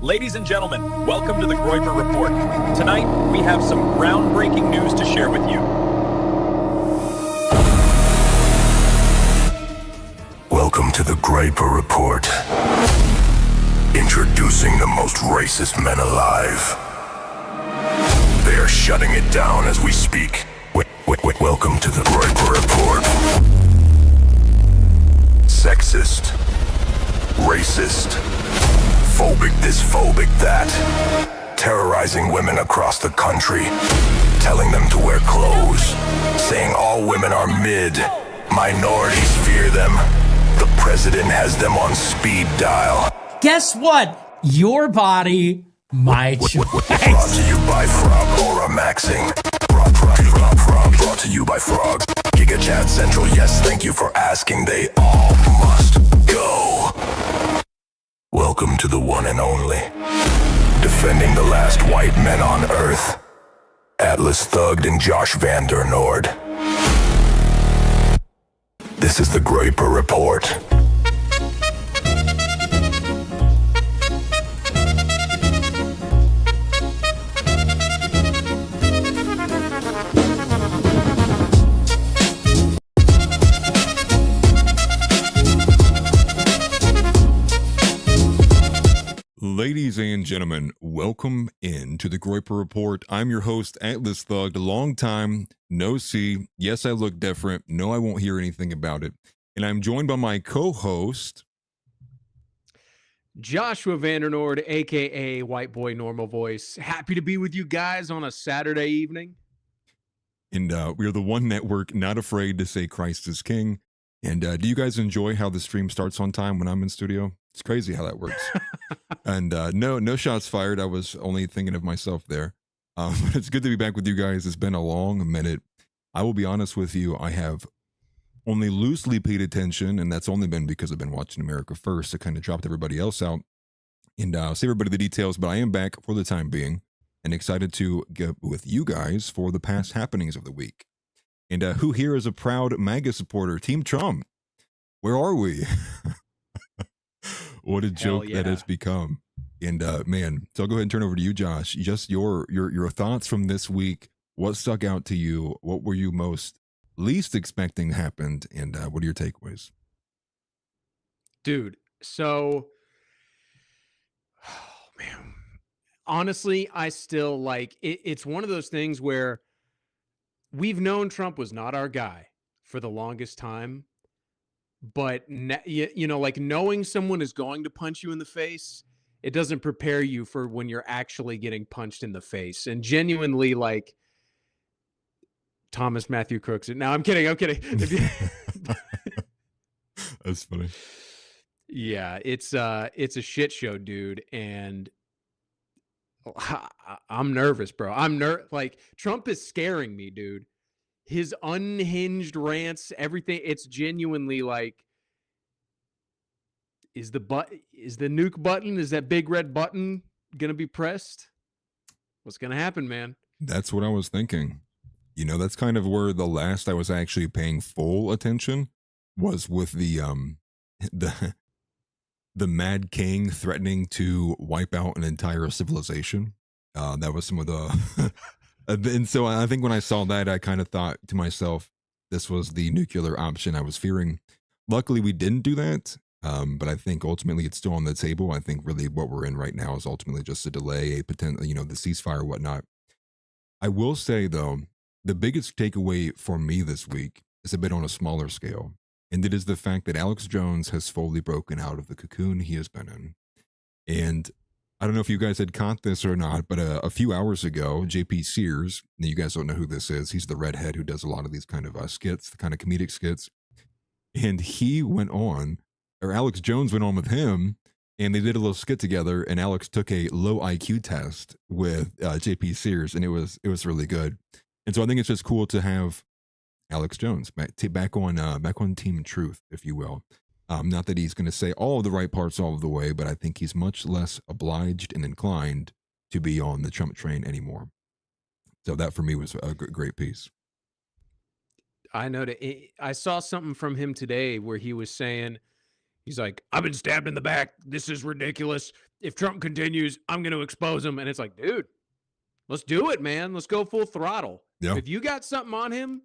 Ladies and gentlemen, welcome to the Groyper Report. Tonight, we have some groundbreaking news to share with you. Welcome to the Groyper Report. Introducing the most racist men alive. They are shutting it down as we speak. Welcome to the Groyper Report. Sexist. Racist. Phobic this, phobic that. Terrorizing women across the country. Telling them to wear clothes. Saying all women are mid. Minorities fear them. The president has them on speed dial. Guess what? Your body, my choice. Brought to you by Frog Aura Maxing. Brought to you by Frog. Giga Chat Central, yes, thank you for asking. They all must go. Welcome to the one and only. Defending the last white men on Earth. AtlasThugged and Josh Vander Nord. This is the Groyper Report. Ladies and gentlemen, welcome in to the Groyper Report. I'm your host, AtlasThugged. Long time, no see. Yes, I look different. No, I won't hear anything about it. And I'm joined by my co-host, Joshua Vandernord, aka White Boy Normal Voice. Happy to be with you guys on a Saturday evening. And we're the one network not afraid to say Christ is King. And do you guys enjoy how the stream starts on time when I'm in studio? It's crazy how that works. And no shots fired. I was only thinking of myself there. But it's good to be back with you guys. It's been a long minute. I will be honest with you. I have only loosely paid attention, and that's only been because I've been watching America First. I kind of dropped everybody else out. And I'll save everybody the details, but I am back for the time being and excited to get with you guys for the past happenings of the week. And who here is a proud MAGA supporter? Team Trump. Where are we? What a joke that has become. And man, so I'll go ahead and turn over to you, Josh. Just your thoughts from this week. What stuck out to you? What were you least expecting happened? And what are your takeaways? Dude, so, oh man, honestly, I still like it. It's one of those things where we've known Trump was not our guy for the longest time. But, you know, like knowing someone is going to punch you in the face, it doesn't prepare you for when you're actually getting punched in the face. And genuinely, like, Thomas Matthew Crooks. Now, I'm kidding. That's funny. Yeah, it's a shit show, dude. And I'm nervous, bro. Like, Trump is scaring me, dude. His unhinged rants, everything, it's genuinely like, is the nuke button, is that big red button gonna be pressed? What's gonna happen, man? That's what I was thinking. You know, that's kind of where the last I was actually paying full attention was with the Mad King threatening to wipe out an entire civilization. That was some of the and so I think when I saw that, I kind of thought to myself, this was the nuclear option I was fearing. Luckily, we didn't do that, but I think ultimately it's still on the table. I think really what we're in right now is ultimately just a delay, a potential, you know, the ceasefire, whatnot. I will say, though, the biggest takeaway for me this week is a bit on a smaller scale, and it is the fact that Alex Jones has fully broken out of the cocoon he has been in. And I don't know if you guys had caught this or not, but a few hours ago, JP Sears, and you guys don't know who this is, he's the redhead who does a lot of these kind of skits, the kind of comedic skits. And he went on, or Alex Jones went on with him, and they did a little skit together, and Alex took a low IQ test with JP Sears, and it was really good. And so I think it's just cool to have Alex Jones back on Team Truth, if you will. Not that he's going to say all of the right parts all of the way, but I think he's much less obliged and inclined to be on the Trump train anymore. So that for me was a great piece. I know that I saw something from him today where he was saying He's like, I've been stabbed in the back. This is ridiculous. If Trump continues, I'm going to expose him. And it's like, dude, let's do it, man. Let's go full throttle. Yeah. If you got something on him,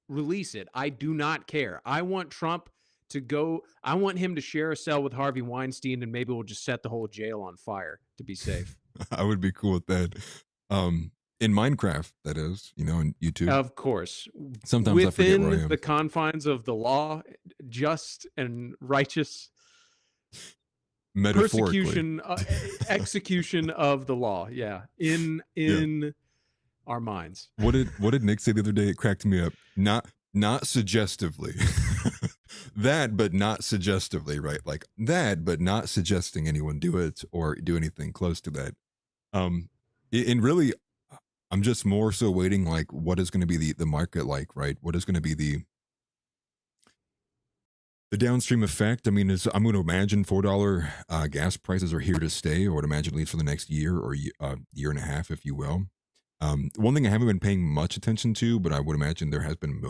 release it. I do not care. I want Trump to go. I want him to share a cell with Harvey Weinstein, and maybe we'll just set the whole jail on fire to be safe. I would be cool with that. In Minecraft, that is, you know, in YouTube. Of course. Sometimes I forget where I Within am. the confines of the law, just and righteous Metaphorically. persecution, execution of the law. Yeah. In our minds. What did Nick say the other day? It cracked me up. Not suggestively. That, but not suggestively, right? Like that, but not suggesting anyone do it or do anything close to that. And really, I'm just more so waiting, like, what is going to be the market like, right? What is going to be the downstream effect? I mean, I'm going to imagine $4 gas prices are here to stay, or would imagine at least for the next year or year and a half, if you will. One thing I haven't been paying much attention to, but I would imagine there has been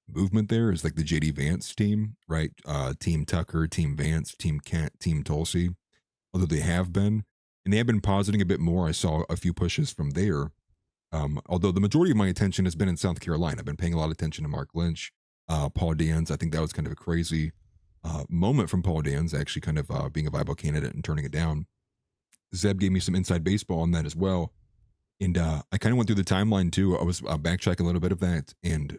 movement there, is like the JD Vance team, right? Team Tucker, Team Vance, Team Kent, Team Tulsi, although they have been, and they have been positing a bit more. I saw a few pushes from there. Although the majority of my attention has been in South Carolina. I've been paying a lot of attention to Mark Lynch, Paul Dans. I think that was kind of a crazy moment from Paul Dans, actually kind of being a viable candidate and turning it down. Zeb gave me some inside baseball on that as well. And I kind of went through the timeline too. I was backtracking a little bit of that, and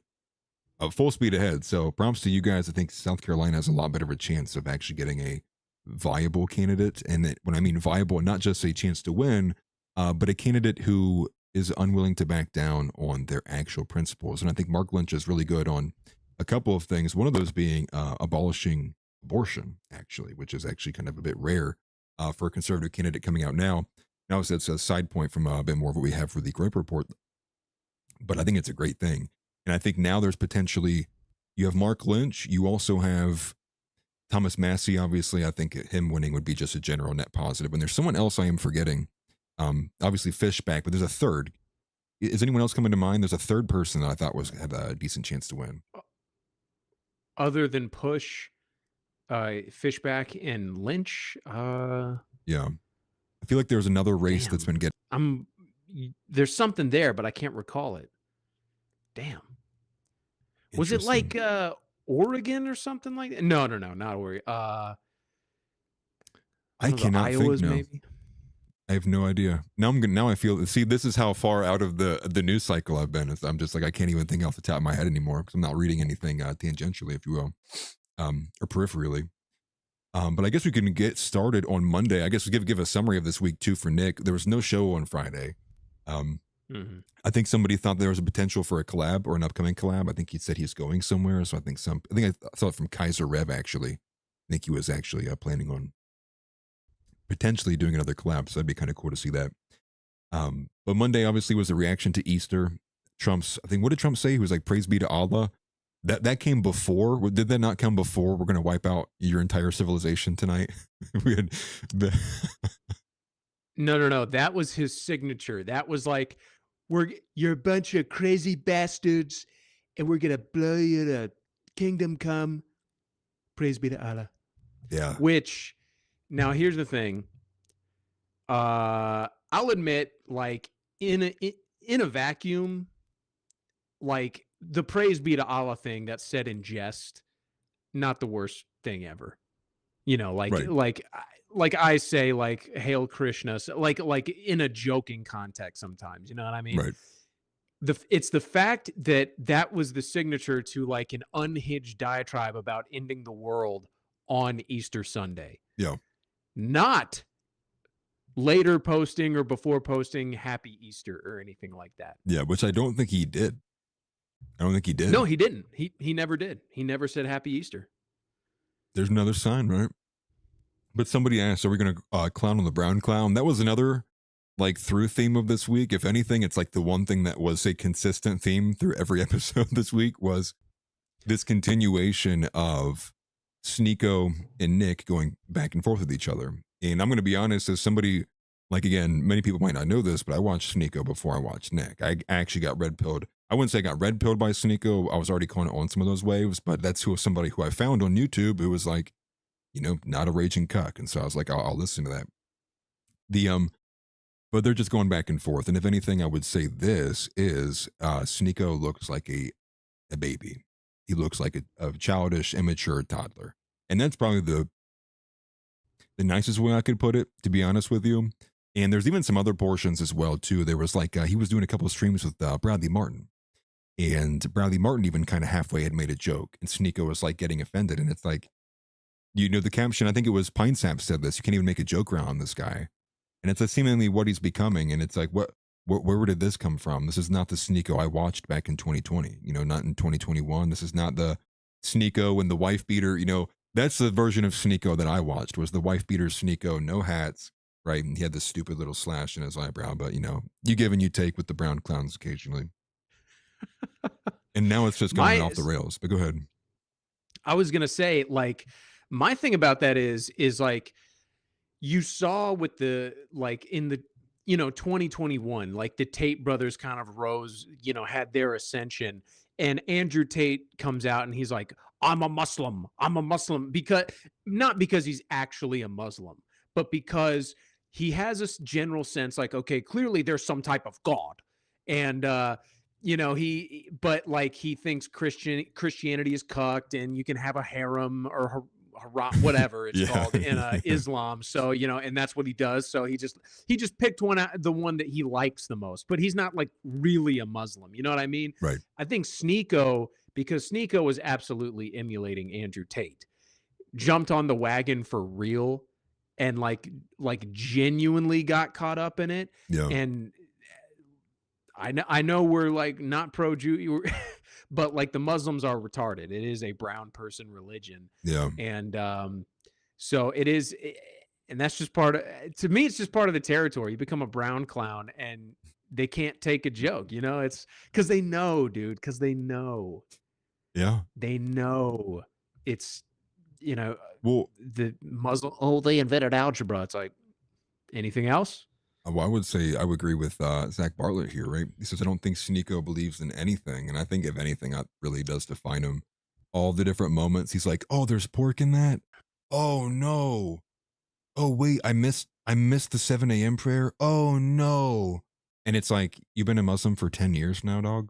full speed ahead. So props to you guys. I think South Carolina has a lot better of a chance of actually getting a viable candidate. And when I mean viable, not just a chance to win, but a candidate who is unwilling to back down on their actual principles. And I think Mark Lynch is really good on a couple of things. One of those being abolishing abortion, actually, which is actually kind of a bit rare for a conservative candidate coming out now. Now, it's a side point from a bit more of what we have for the Groyper report, but I think it's a great thing. And I think now there's potentially, you have Mark Lynch, you also have Thomas Massey. Obviously, I think him winning would be just a general net positive. And there's someone else I am forgetting. Obviously Fishback, but there's a third. Is anyone else coming to mind? There's a third person that I thought had a decent chance to win. Other than Push, Fishback, and Lynch. Yeah. I feel like there's another race that's been getting. There's something there, but I can't recall it. Damn. Was it like Oregon or something like that? No, not Oregon. I cannot Iowas, think. No. Maybe. I have no idea. Now I feel. See, this is how far out of the news cycle I've been. I'm just like, I can't even think off the top of my head anymore because I'm not reading anything tangentially, if you will, or peripherally. But I guess we can get started on Monday. I guess we give a summary of this week too for Nick. There was no show on Friday. I think somebody thought there was a potential for a collab or an upcoming collab. I think he said he's going somewhere. So I think I saw it from Kaiser Rev, actually. I think he was actually planning on potentially doing another collab. So that'd be kind of cool to see that. But Monday obviously was a reaction to Easter. What did Trump say? He was like, praise be to Allah. That came before. Did that not come before? We're going to wipe out your entire civilization tonight. We had No. That was his signature. That was like, you're a bunch of crazy bastards, and we're gonna blow you to kingdom come. Praise be to Allah. Yeah. Which, now here's the thing. I'll admit, like in a vacuum, like the praise be to Allah thing that's said in jest, not the worst thing ever. You know, like right. like I say, like Hail Krishna, like in a joking context sometimes. You know what I mean? Right. It's the fact that was the signature to like an unhinged diatribe about ending the world on Easter Sunday. Yeah. Not later posting or before posting Happy Easter or anything like that. Yeah, which I don't think he did. No, he didn't. He never did. He never said Happy Easter. There's another sign, right? But somebody asked, are we going to clown on the brown clown? That was another like through theme of this week. If anything, it's like the one thing that was a consistent theme through every episode this week was this continuation of SNEAKO and Nick going back and forth with each other. And I'm going to be honest, as somebody, like, again, many people might not know this, but I watched SNEAKO before I watched Nick. I actually got red-pilled. I wouldn't say I got red-pilled by SNEAKO. I was already kind of on some of those waves, but that's somebody who I found on YouTube who was like, not a raging cuck. And so I was like, I'll listen to that. But they're just going back and forth. And if anything, I would say this is SNEAKO looks like a baby. He looks like a childish, immature toddler. And that's probably the nicest way I could put it, to be honest with you. And there's even some other portions as well, too. There was like, he was doing a couple of streams with Bradley Martin. And Bradley Martin even kind of halfway had made a joke. And SNEAKO was like getting offended. And it's like, the caption, I think it was Pine Sap said this, you can't even make a joke around this guy. And it's seemingly what he's becoming. And it's like, where did this come from? This is not the SNEAKO I watched back in 2020, not in 2021. This is not the SNEAKO and the wife beater. That's the version of SNEAKO that I watched, was the wife beater SNEAKO, no hats, right? And he had this stupid little slash in his eyebrow, but you give and you take with the brown clowns occasionally. And now it's just going off the rails, but go ahead. I was going to say, like, my thing about that is like, you saw with the, like, in the, 2021, like the Tate brothers kind of rose, had their ascension, and Andrew Tate comes out and he's like, I'm a Muslim, because not because he's actually a Muslim, but because he has a general sense like, okay, clearly there's some type of God. And, but like he thinks Christianity is cucked and you can have a harem or whatever it's called in Islam. So, and that's what he does. So he just picked the one that he likes the most, but he's not like really a Muslim. You know what I mean? Right. I think SNEAKO, because SNEAKO was absolutely emulating Andrew Tate, jumped on the wagon for real and like genuinely got caught up in it. Yeah. And I know we're like not pro-Jew, but like the Muslims are retarded. It is a brown person religion. Yeah. And so it is, and that's just to me, it's just part of the territory. You become a brown clown and they can't take a joke, it's because they know, dude, because they know. Yeah. They know it's, well, the Muslim, they invented algebra. It's like, anything else? Well, I would say I would agree with Zach Bartlett here, right? He says, I don't think SNEAKO believes in anything. And I think if anything, that really does define him. All the different moments. He's like, oh, there's pork in that. Oh, no. Oh, wait, I missed the 7 a.m. prayer. Oh, no. And it's like, you've been a Muslim for 10 years now, dog.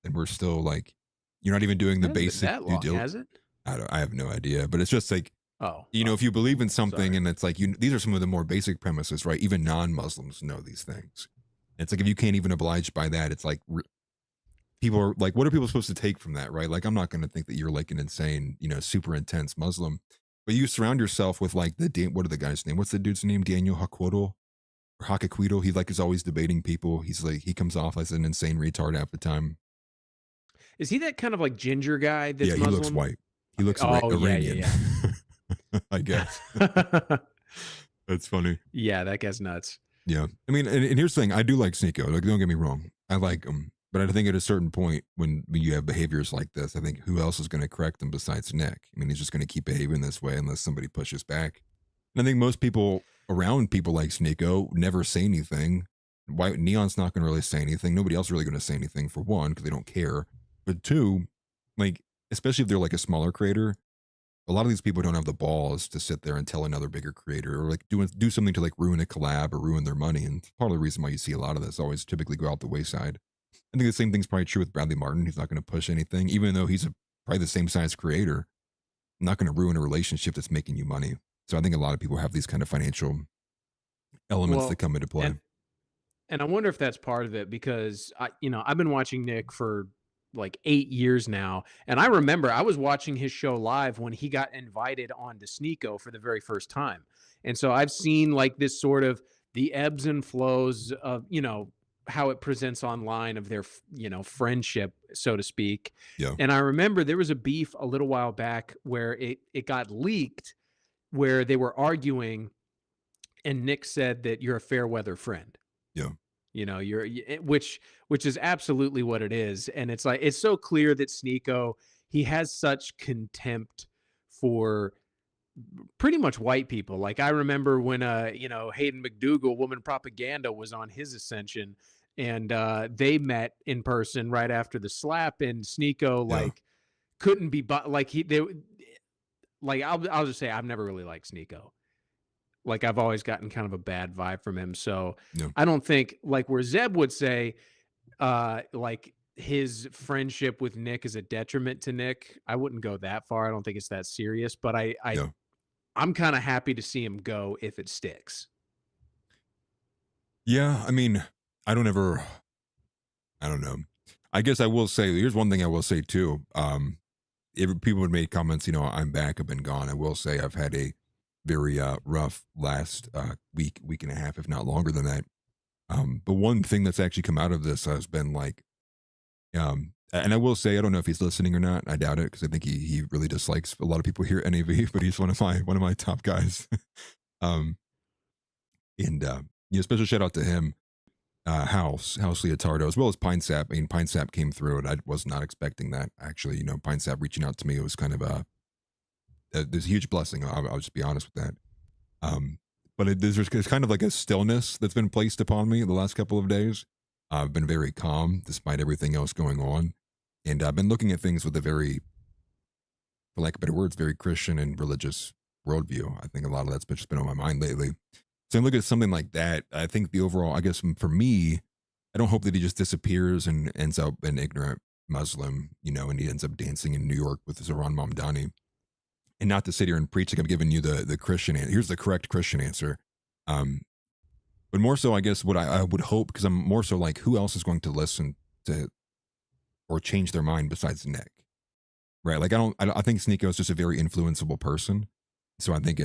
And we're still like, you're not even doing the basic due diligence. Has it? I have no idea. But it's just like, if you believe in something and it's like, these are some of the more basic premises, right? Even non-Muslims know these things. It's like, if you can't even oblige by that, it's like, people are like, what are people supposed to take from that, right? Like, I'm not going to think that you're like an insane, super intense Muslim, but you surround yourself with like what are the guy's name? What's the dude's name? Daniel Hakwoto or Hakakwito. He like is always debating people. He's like, he comes off as an insane retard half the time. Is he that kind of like ginger guy? That's Muslim? He looks white. He looks Iranian. Yeah. I guess. That's funny. Yeah, that guy's nuts. Yeah. I mean, and here's the thing. I do like SNEAKO. Like, don't get me wrong. I like him. But I think at a certain point, when you have behaviors like this, I think who else is going to correct them besides Nick? I mean, he's just going to keep behaving this way unless somebody pushes back. And I think most people around people like SNEAKO never say anything. White Neon's not going to really say anything. Nobody else is really going to say anything, for one, because they don't care. But two, like, especially if they're like a smaller creator, a lot of these people don't have the balls to sit there and tell another bigger creator or like do something to like ruin a collab or ruin their money. And part of the reason why you see a lot of this always typically go out the wayside. I think the same thing's probably true with Bradley Martin. He's not going to push anything, even though he's probably the same size creator. Not going to ruin a relationship that's making you money. So I think a lot of people have these kind of financial elements that come into play. And I wonder if that's part of it, because I've been watching Nick for like 8 years now. And I remember I was watching his show live when he got invited on to SNEAKO for the very first time. And so I've seen like this sort of the ebbs and flows of, how it presents online of their, friendship, so to speak. Yeah. And I remember there was a beef a little while back where it got leaked, where they were arguing and Nick said that you're a fair weather friend. Yeah. Which is absolutely what it is. And it's like, it's so clear that SNEAKO, he has such contempt for pretty much white people. Like, I remember when, Hayden McDougal, Woman Propaganda, was on his ascension, and they met in person right after the slap, and SNEAKO couldn't be, like I'll just say I've never really liked SNEAKO. Like I've always gotten kind of a bad vibe from him. So No. I don't think like where Zeb would say like his friendship with Nick is a detriment to Nick. I wouldn't go that far. I don't think it's that serious, but No. I'm kind of happy to see him go if it sticks. Yeah, I mean, I don't know. I guess I will say, here's one thing I will say too. If people would make comments, you know, I'm back, I've been gone. I will say I've had a very rough last week and a half, if not longer than that. But one thing that's actually come out of this has been like, and I will say, I don't know if he's listening or not. I doubt it because I think he really dislikes a lot of people here at NAV, but he's one of my top guys. Special shout out to him, House Leotardo, as well as Pine Sap. I mean, Pine Sap came through, and I was not expecting that. Actually, you know, Pine Sap reaching out to me, it was kind of there's a huge blessing. I'll just be honest with that. But there's kind of like a stillness that's been placed upon me the last couple of days. I've been very calm despite everything else going on, and I've been looking at things with a very, for lack of better words, very Christian and religious worldview. I think a lot of that's just been on my mind lately. So I look at something like that. I think the overall, I guess for me, I don't hope that he just disappears and ends up an ignorant Muslim, you know, and he ends up dancing in New York with Zohran Mamdani. And not to sit here and preach like I'm giving you the Christian answer. Here's the correct Christian answer. But more so, I guess what I would hope, because I'm more so like, who else is going to listen to or change their mind besides Nick? Right? Like I think SNEAKO is just a very influenceable person. So I think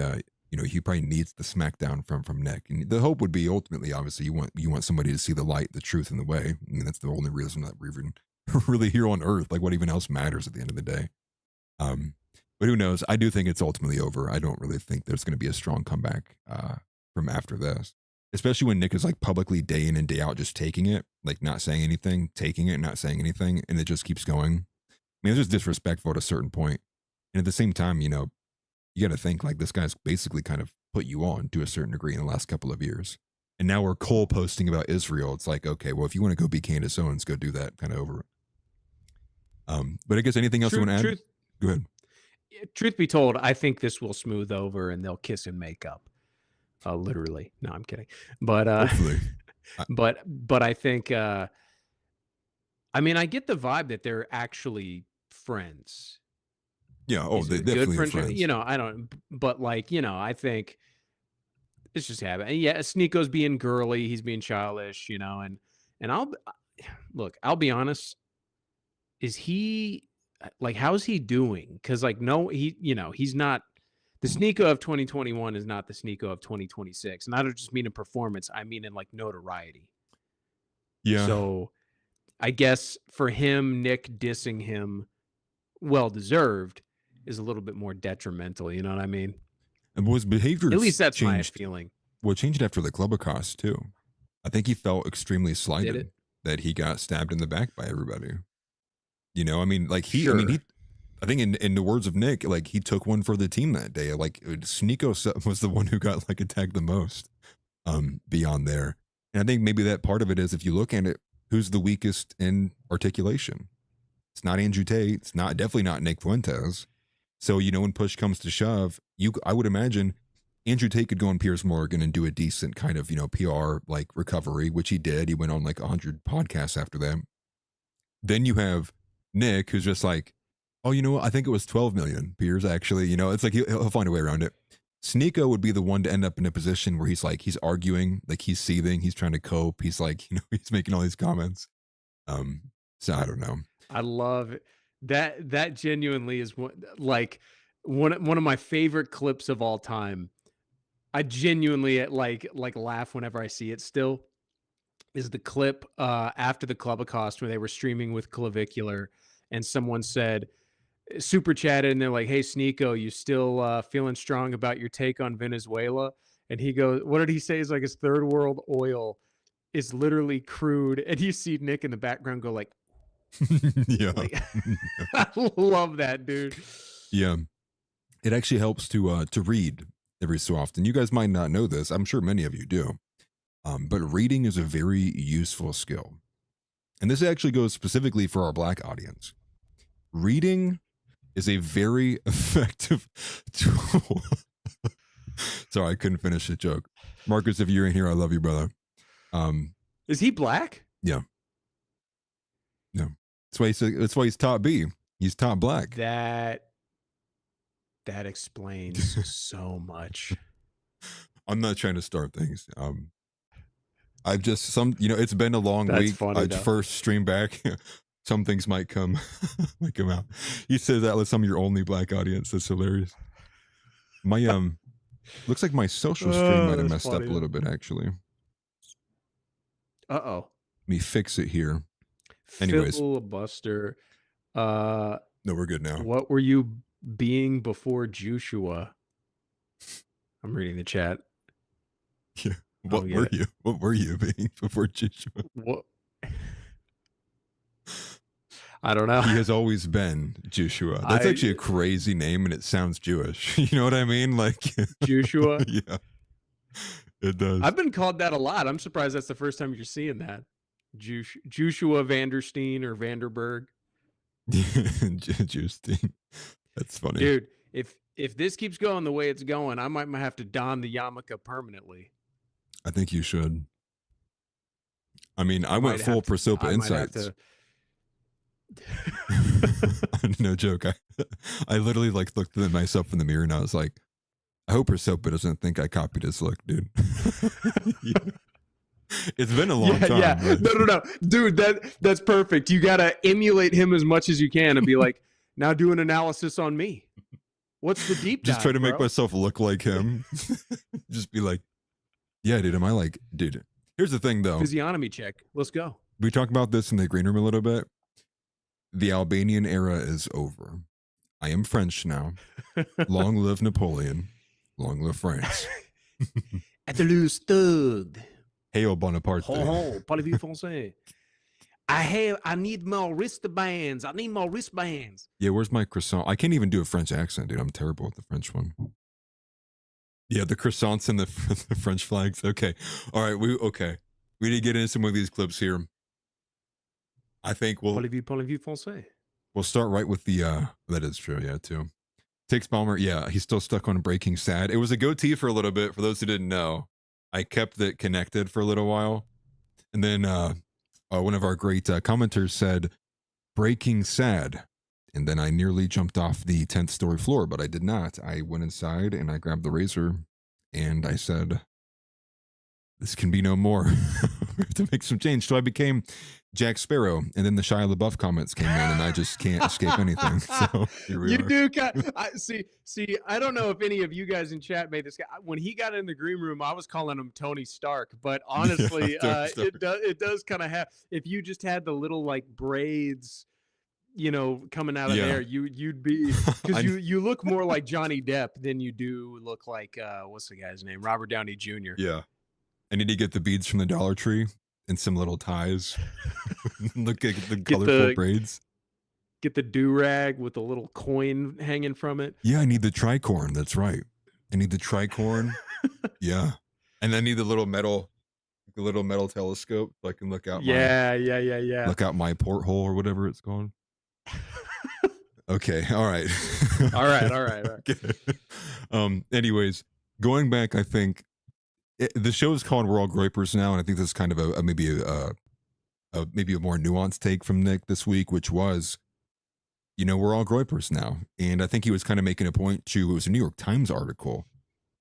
you know, he probably needs the smackdown from Nick. And the hope would be ultimately, obviously, you want somebody to see the light, the truth, and the way. I mean, that's the only reason that we're even really here on Earth. Like, what even else matters at the end of the day? But who knows? I do think it's ultimately over. I don't really think there's going to be a strong comeback from after this, especially when Nick is like publicly day in and day out just taking it, like not saying anything, taking it, not saying anything, and it just keeps going. I mean, it's just disrespectful at a certain point. And at the same time, you know, you got to think like this guy's basically kind of put you on to a certain degree in the last couple of years. And now we're coal posting about Israel. It's like, okay, well, if you want to go be Candace Owens, go do that, kind of over it. But I guess anything else you want to add? Go ahead. Truth be told, I think this will smooth over and they'll kiss and make up. Literally. No, I'm kidding. But Hopefully. but I think I mean, I get the vibe that they're actually friends. Yeah. Oh, they definitely good friends. You know, I don't, but like, you know, I think it's just habit. Yeah, SNEAKO's being girly, he's being childish, you know, and I'll be honest. Is he like, how's he doing? Because like, no, you know, he's not the SNEAKO of 2021 is not the SNEAKO of 2026, and I don't just mean in performance. I mean in like notoriety. Yeah. So, I guess for him, Nick dissing him, well deserved, is a little bit more detrimental. You know what I mean? And his behavior, at least that's my changed. feeling. Well, it changed after the club accost too. I think he felt extremely slighted that he got stabbed in the back by everybody. You know, I mean, like I think in the words of Nick, like he took one for the team that day. Like SNEAKO was the one who got like attacked the most beyond there. And I think maybe that part of it is, if you look at it, who's the weakest in articulation? It's not Andrew Tate. It's definitely not Nick Fuentes. So, you know, when push comes to shove, I would imagine Andrew Tate could go on Piers Morgan and do a decent kind of, you know, PR like recovery, which he did. He went on like 100 podcasts after that. Then you have Nick, who's just like, oh, you know what? I think it was 12 million, Piers, actually. You know, it's like he'll find a way around it. SNEAKO would be the one to end up in a position where he's like, he's arguing, like he's seething, he's trying to cope. He's like, you know, he's making all these comments. So I don't know. I love it. That genuinely is one of my favorite clips of all time. I genuinely like laugh whenever I see it still. Is the clip after the club accost where they were streaming with Clavicular and someone said, super chatted, and they're like, hey SNEAKO, you still feeling strong about your take on Venezuela? And he goes, what did he say? Is like his third world oil is literally crude, and you see Nick in the background go like, yeah. Like, I love that, dude. Yeah. It actually helps to read every so often. You guys might not know this. I'm sure many of you do. But reading is a very useful skill. And this actually goes specifically for our Black audience. Reading is a very effective tool. Sorry, I couldn't finish the joke. Marcus, if you're in here, I love you, brother. Is he black? Yeah. No. That's why he's top B. He's top black. That explains so much. I'm not trying to start things. I've just it's been a long That's week. funny, I'd though. first stream back. Some things might come out. You said that with some of your only black audience. That's hilarious. My looks like my social stream might have that's messed up funny, a though. little bit actually. Uh-oh. Let me fix it here. Anyways. Filibuster. No, we're good now. What were you being before Joshua? I'm reading the chat. Yeah. What were you being before Joshua? What? I don't know. He has always been Joshua. That's actually a crazy name and it sounds Jewish. You know what I mean? Like Joshua? Yeah. It does. I've been called that a lot. I'm surprised that's the first time you're seeing that. Joshua Vanderstein or Vanderberg. Justine. That's funny. Dude, if this keeps going the way it's going, I might have to don the yarmulke permanently. I think you should. I mean, I went full Prosopa Insights. No joke. I literally looked at myself in the mirror and I was like, I hope Prosopa doesn't think I copied his look, dude. It's been a long time. Yeah. But... No. Dude, that's perfect. You got to emulate him as much as you can and be like, now do an analysis on me. What's the deep dive, just try to make bro? myself look like him. Just be like, yeah, dude, dude. Here's the thing, though. Physiognomy check. Let's go. We talked about this in the green room a little bit. The Albanian era is over. I am French now. Long live Napoleon. Long live France. AtlasThugged. Hail Bonaparte. Oh, parlez-vous français? I need more wristbands. Yeah, where's my croissant? I can't even do a French accent, dude. I'm terrible with the French one. Yeah, the croissants and the French flags. Okay. All right. We need to get into some of these clips here. I think Parlez-vous français? We'll start right with the that is true, yeah, too. Tix Balmer, yeah, he's still stuck on Breaking Sad. It was a goatee for a little bit, for those who didn't know. I kept it connected for a little while. And then one of our great commenters said, Breaking Sad. And then I nearly jumped off the 10th story floor, but I did not. I went inside and I grabbed the razor and I said, this can be no more. We have to make some change. So I became Jack Sparrow, and then the Shia LaBeouf comments came in, and I just can't escape anything. So here we are. See. I don't know if any of you guys in chat made this guy. When he got in the green room, I was calling him Tony Stark, but honestly, it does kind of have. If you just had the little braids, coming out of there, you'd be because you look more like Johnny Depp than you do look like what's the guy's name? Robert Downey Jr. Yeah. I need to get the beads from the Dollar Tree and some little ties. Look at the colorful braids. Get the do-rag with the little coin hanging from it. Yeah, I need the tricorn. That's right. I need the tricorn. Yeah. And I need the little metal telescope so I can look out. Yeah. Look out my porthole or whatever it's called. Okay. All right. All right. Okay. Anyways, going back, I think the show is called We're All Groypers now, and I think this is kind of maybe a more nuanced take from Nick this week, which was, we're all Groypers now. And I think he was kind of making a point to, it was a New York Times article.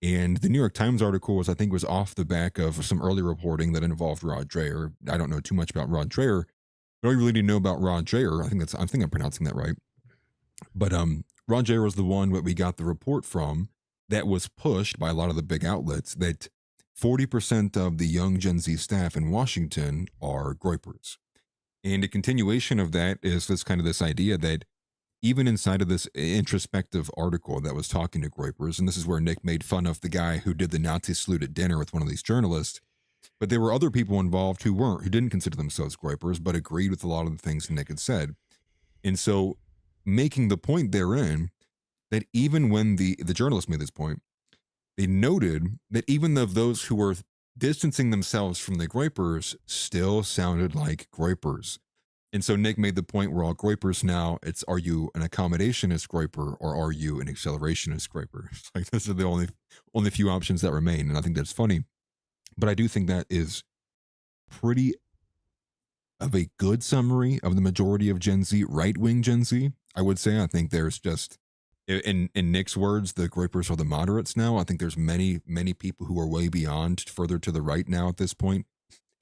And the New York Times article was off the back of some early reporting that involved Rod Dreher. I don't know too much about Rod Dreher, but all you really need to know about Rod Dreher, I think I'm pronouncing that right. But Rod Dreher was the one that we got the report from that was pushed by a lot of the big outlets that 40% of the young Gen Z staff in Washington are Groypers. And a continuation of that is this idea that even inside of this introspective article that was talking to Groypers, and this is where Nick made fun of the guy who did the Nazi salute at dinner with one of these journalists, but there were other people involved who didn't consider themselves Groypers, but agreed with a lot of the things Nick had said. And so making the point therein that even when the journalist made this point, they noted that even of those who were distancing themselves from the Groypers still sounded like Groypers. And so Nick made the point where all Groypers now, it's, are you an accommodationist Groyper or are you an accelerationist Groyper? It's like, those are the only few options that remain. And I think that's funny. But I do think that is pretty of a good summary of the majority of Gen Z, right-wing Gen Z, I would say. I think there's just, in Nick's words, the Groypers are the moderates now. I think there's many people who are way beyond, further to the right now at this point.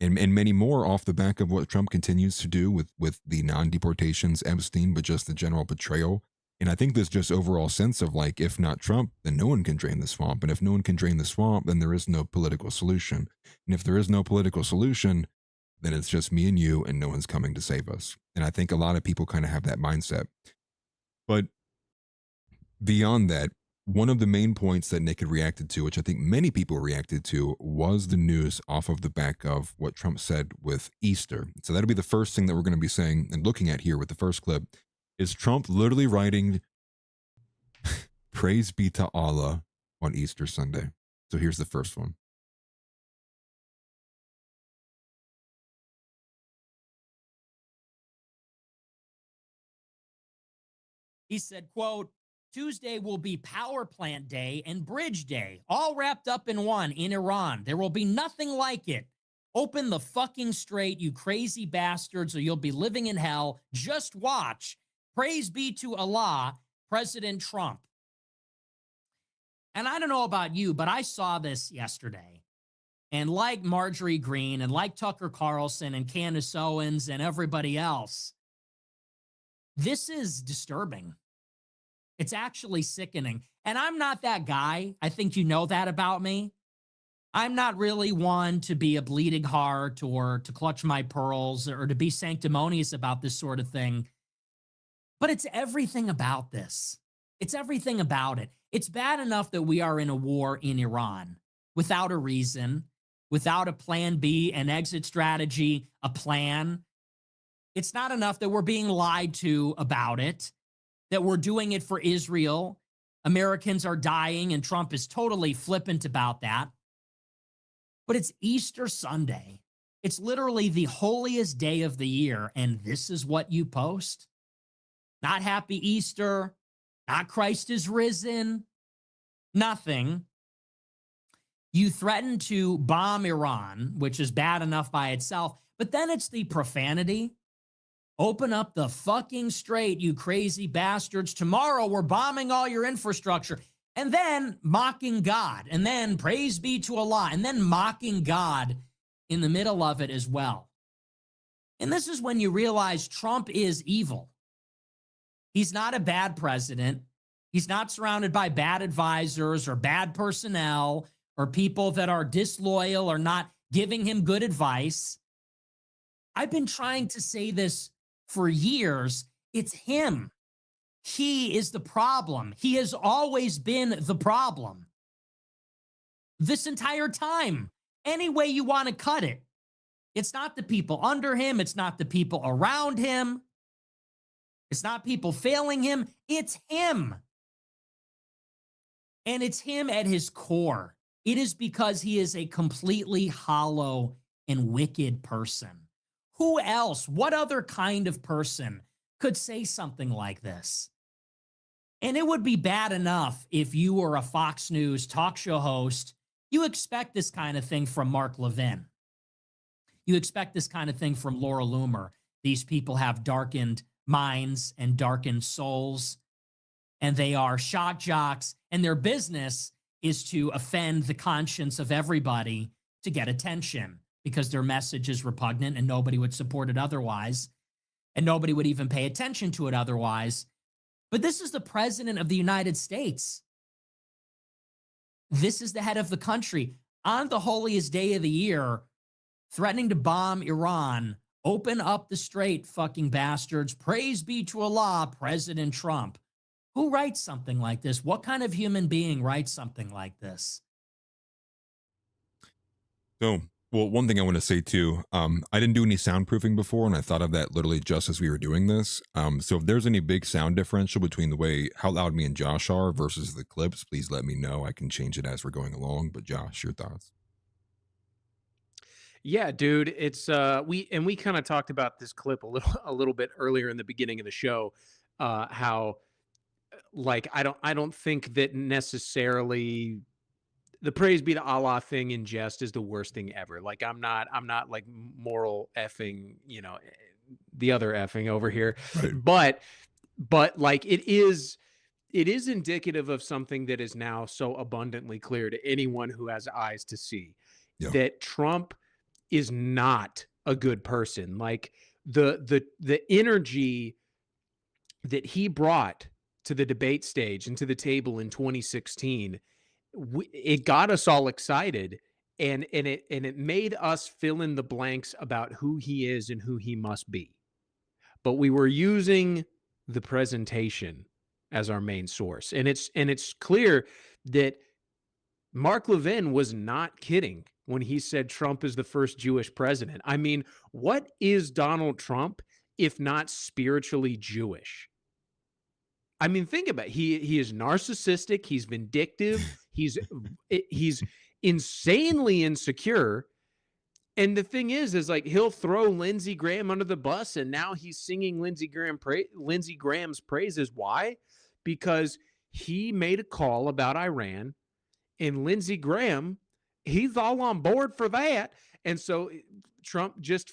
And many more off the back of what Trump continues to do with the non-deportations, Epstein, but just the general betrayal. And I think there's just overall sense of like, if not Trump, then no one can drain the swamp. And if no one can drain the swamp, then there is no political solution. And if there is no political solution, then it's just me and you and no one's coming to save us. And I think a lot of people kind of have that mindset. But beyond that, one of the main points that Nick had reacted to, which I think many people reacted to, was the news off of the back of what Trump said with Easter. So that'll be the first thing that we're going to be saying and looking at here with the first clip, is Trump literally writing, praise be to Allah on Easter Sunday. So here's the first one. He said, quote, Tuesday will be power plant day and bridge day, all wrapped up in one in Iran. There will be nothing like it. Open the fucking strait, you crazy bastards, or you'll be living in hell. Just watch. Praise be to Allah, President Trump. And I don't know about you, but I saw this yesterday. And like Marjorie Greene and like Tucker Carlson and Candace Owens and everybody else, this is disturbing. It's actually sickening. And I'm not that guy. I think you know that about me. I'm not really one to be a bleeding heart or to clutch my pearls or to be sanctimonious about this sort of thing. But it's everything about this. It's everything about it. It's bad enough that we are in a war in Iran without a reason, without a plan B, an exit strategy, a plan. It's not enough that we're being lied to about it, that we're doing it for Israel. Americans are dying, and Trump is totally flippant about that. But it's Easter Sunday. It's literally the holiest day of the year, and this is what you post? Not Happy Easter, not Christ is risen, nothing. You threaten to bomb Iran, which is bad enough by itself, but then it's the profanity. Open up the fucking strait, you crazy bastards. Tomorrow we're bombing all your infrastructure. And then mocking God. And then praise be to Allah. And then mocking God in the middle of it as well. And this is when you realize Trump is evil. He's not a bad president. He's not surrounded by bad advisors or bad personnel or people that are disloyal or not giving him good advice. I've been trying to say this for years. It's him. He is the problem. He has always been the problem. This entire time, any way you want to cut it. It's not the people under him. It's not the people around him. It's not people failing him. It's him. And it's him at his core. It is because he is a completely hollow and wicked person. Who else, what other kind of person could say something like this? And it would be bad enough if you were a Fox News talk show host. You expect this kind of thing from Mark Levin. You expect this kind of thing from Laura Loomer. These people have darkened minds and darkened souls, and they are shock jocks, and their business is to offend the conscience of everybody to get attention, because their message is repugnant and nobody would support it otherwise, and nobody would even pay attention to it otherwise. But this is the president of the United States. This is the head of the country on the holiest day of the year, threatening to bomb Iran. Open up the strait, fucking bastards. Praise be to Allah, President Trump. Who writes something like this? What kind of human being writes something like this? So, well, one thing I want to say too, I didn't do any soundproofing before, and I thought of that literally just as we were doing this. So if there's any big sound differential between the way, how loud me and Josh are versus the clips, please let me know. I can change it as we're going along. But Josh, your thoughts? Yeah, dude, it's we kind of talked about this clip a little bit earlier in the beginning of the show, how like I don't think that necessarily the praise be to Allah thing in jest is the worst thing ever. Like I'm not like moral effing, the other effing over here. Right. But like it is indicative of something that is now so abundantly clear to anyone who has eyes to see, Yeah. that Trump is not a good person. Like the energy that he brought to the debate stage and to the table in 2016, it got us all excited, and it made us fill in the blanks about who he is and who he must be. But we were using the presentation as our main source, and it's clear that Mark Levin was not kidding when he said Trump is the first Jewish president. I mean, what is Donald Trump if not spiritually Jewish? I mean, think about it. He is narcissistic, he's vindictive, he's insanely insecure. And the thing is like he'll throw Lindsey Graham under the bus, and now he's singing Lindsey Graham's praises. Why? Because he made a call about Iran, and Lindsey Graham, he's all on board for that. And so Trump just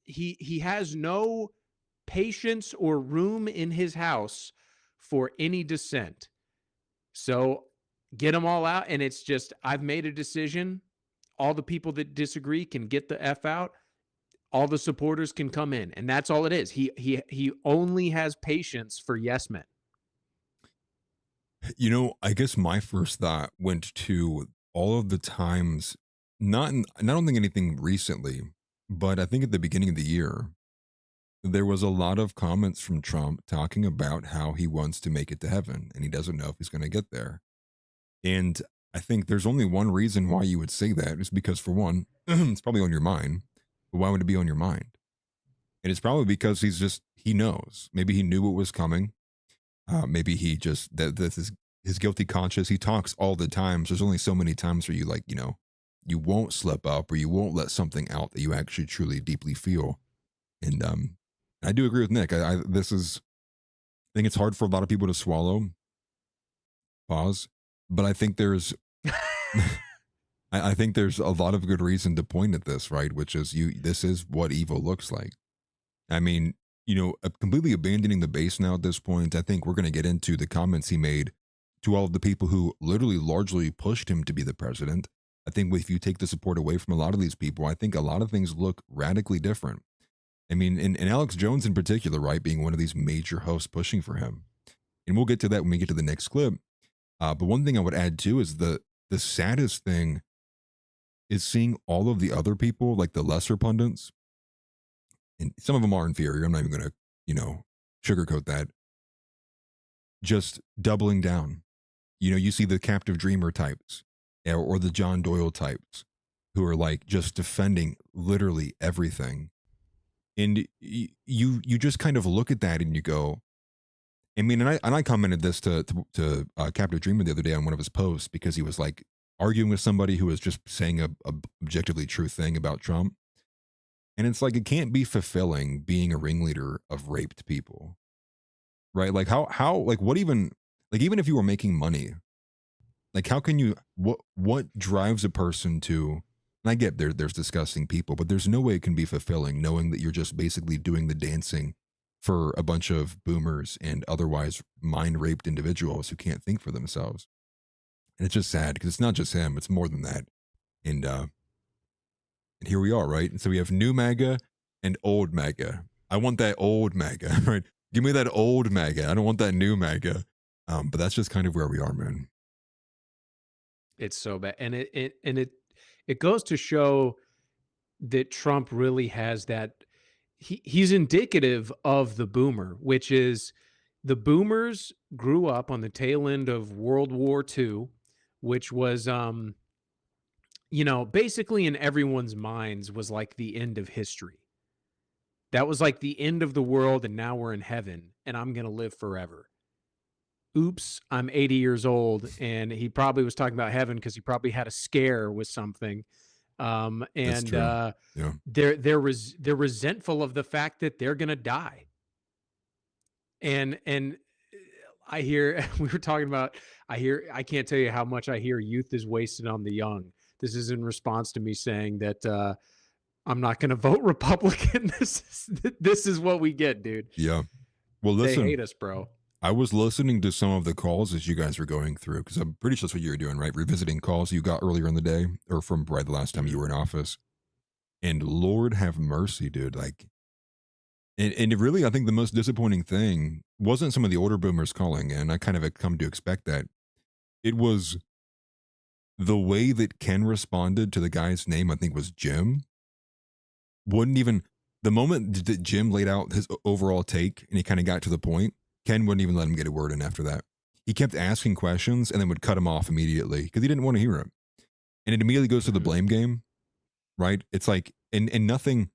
he has no patience or room in his house for any dissent. So get them all out, and it's just, I've made a decision. All the people that disagree can get the F out. All the supporters can come in, and that's all it is. He only has patience for yes men. I guess my first thought went to all of the times, and I don't think anything recently, but I think at the beginning of the year, there was a lot of comments from Trump talking about how he wants to make it to heaven and he doesn't know if he's going to get there. And I think there's only one reason why you would say that, is because, for one, it's probably on your mind. But why would it be on your mind? And it's probably because he knows. Maybe he knew what was coming. Maybe he just, that's his guilty conscience. He talks all the time. So there's only so many times where you won't slip up, or you won't let something out that you actually truly deeply feel. And I do agree with Nick. I think it's hard for a lot of people to swallow. Pause. But I think there's I think there's a lot of good reason to point at this, right? Which is this is what evil looks like. I mean, completely abandoning the base now at this point. I think we're going to get into the comments he made to all of the people who literally largely pushed him to be the president. I think if you take the support away from a lot of these people, I think a lot of things look radically different. I mean, and Alex Jones in particular, right, being one of these major hosts pushing for him. And we'll get to that when we get to the next clip. But one thing I would add too is the saddest thing is seeing all of the other people, like the lesser pundits, and some of them are inferior. I'm not even going to, sugarcoat that. Just doubling down. You see the captive dreamer types, or the John Doyle types, who are like just defending literally everything. And you just kind of look at that and you go, I mean, and I commented this to Captive Dreamer the other day on one of his posts, because he was like arguing with somebody who was just saying a objectively true thing about Trump. And it's like, it can't be fulfilling being a ringleader of raped people, right? Like how like what even, like even if you were making money, like how can you, what drives a person to, and I get there's disgusting people, but there's no way it can be fulfilling knowing that you're just basically doing the dancing for a bunch of boomers and otherwise mind-raped individuals who can't think for themselves. And it's just sad, because it's not just him, it's more than that. And here we are, right? And so we have new MAGA and old MAGA. I want that old MAGA, right? Give me that old MAGA. I don't want that new MAGA. But that's just kind of where we are, man. It's so bad. And it goes to show that Trump really has that. He's indicative of the boomer, which is the boomers grew up on the tail end of World War II, which was, basically in everyone's minds was like the end of history. That was like the end of the world, and now we're in heaven, and I'm going to live forever. Oops, I'm 80 years old, and he probably was talking about heaven because he probably had a scare with something. And true. Yeah. they're resentful of the fact that they're gonna die. And I hear we were talking about. I can't tell you how much I hear youth is wasted on the young. This is in response to me saying that I'm not going to vote Republican. This is what we get, dude. Yeah. Well, They listen, hate us, bro. I was listening to some of the calls as you guys were going through, because I'm pretty sure that's what you were doing, right? Revisiting calls you got earlier in the day, or from right the last time you were in office. And Lord have mercy, dude. Like, and it really, I think the most disappointing thing wasn't some of the older boomers calling in. I kind of had come to expect that. It was the way that Ken responded to the guy's name, I think was Jim. Wouldn't even, the moment that Jim laid out his overall take and he kind of got to the point, Ken wouldn't even let him get a word in after that. He kept asking questions and then would cut him off immediately because he didn't want to hear him. And it immediately goes to the blame game, right? It's like, and nothing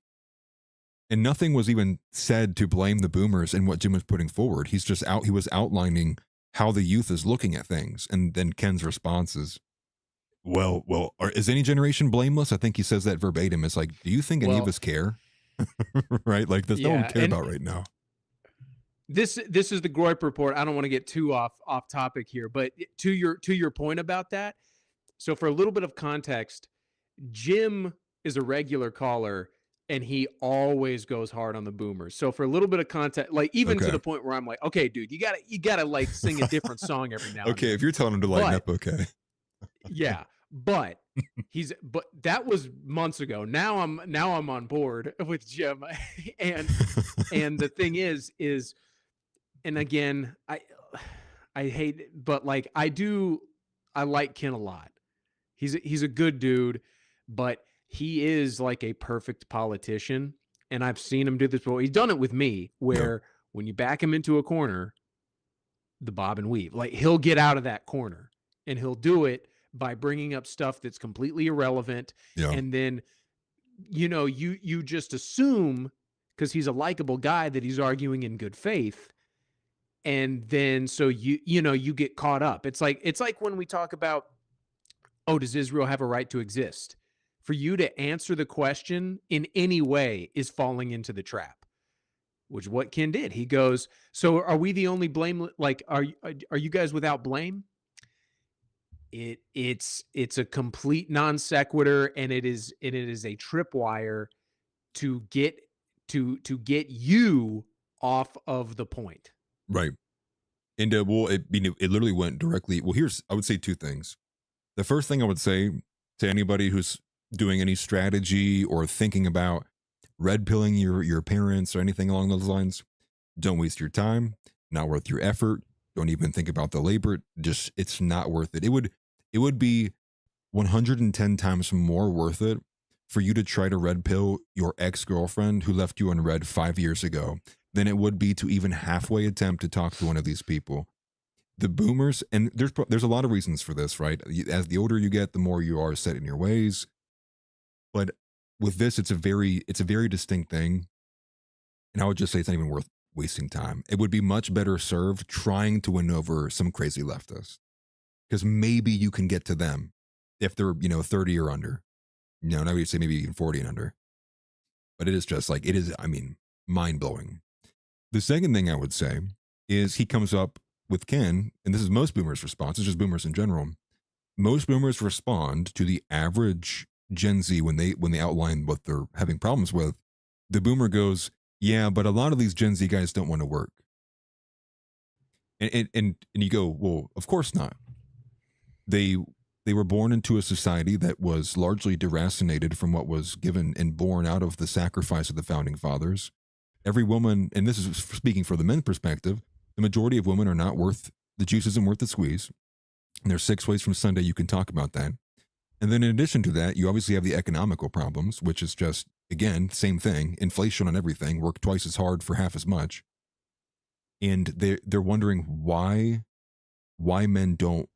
was even said to blame the boomers in what Jim was putting forward. He was outlining how the youth is looking at things. And then Ken's response is, well, is any generation blameless? I think he says that verbatim. It's like, do you think any of us care? Right? Like, there's no one care about right now. This is the Groyper report. I don't want to get too off topic here, but to your point about that. So for a little bit of context, Jim is a regular caller and he always goes hard on the boomers. So for a little bit of context, like even to the point where I'm like, okay, dude, you gotta like sing a different song every now and then. If you're telling him to lighten up, okay. Yeah, but that was months ago. Now I'm on board with Jim, and the thing is, and again, I hate it, but like I like Ken a lot. He's a good dude, but he is like a perfect politician, and I've seen him do this before. He's done it with me, where when you back him into a corner, the bob and weave, like he'll get out of that corner, and he'll do it by bringing up stuff that's completely irrelevant. Yeah. And then, you just assume because he's a likable guy that he's arguing in good faith. And then, so you get caught up. It's like when we talk about, oh, does Israel have a right to exist? For you to answer the question in any way is falling into the trap, which is what Ken did. He goes, so are we the only blame? Like, are you guys without blame? It's a complete non sequitur, and it is a tripwire to get you off of the point. Right. And it literally went directly. Well, I would say two things. The first thing I would say to anybody who's doing any strategy or thinking about red pilling your parents or anything along those lines, don't waste your time. Not worth your effort. Don't even think about the labor. Just, it's not worth it. It would be 110 times more worth it for you to try to red pill your ex-girlfriend who left you unread 5 years ago than it would be to even halfway attempt to talk to one of these people. The boomers, and there's a lot of reasons for this, right? As the older you get, the more you are set in your ways. But with this, it's a very distinct thing. And I would just say it's not even worth wasting time. It would be much better served trying to win over some crazy leftist. Because maybe you can get to them if they're, 30 or under. Now you'd say maybe even 40 and under. But it is just like, mind-blowing. The second thing I would say is he comes up with Ken, and this is most boomers' response, it's just boomers in general. Most boomers respond to the average Gen Z when they outline what they're having problems with. The boomer goes, yeah, but a lot of these Gen Z guys don't want to work. And you go, well, of course not. They were born into a society that was largely deracinated from what was given and born out of the sacrifice of the founding fathers. Every woman, and this is speaking for the men's perspective, the majority of women are not worth, the juice isn't worth the squeeze. And there's 6 ways from Sunday you can talk about that. And then in addition to that, you obviously have the economical problems, which is just, again, same thing, inflation on everything, work twice as hard for half as much. And they're wondering why men don't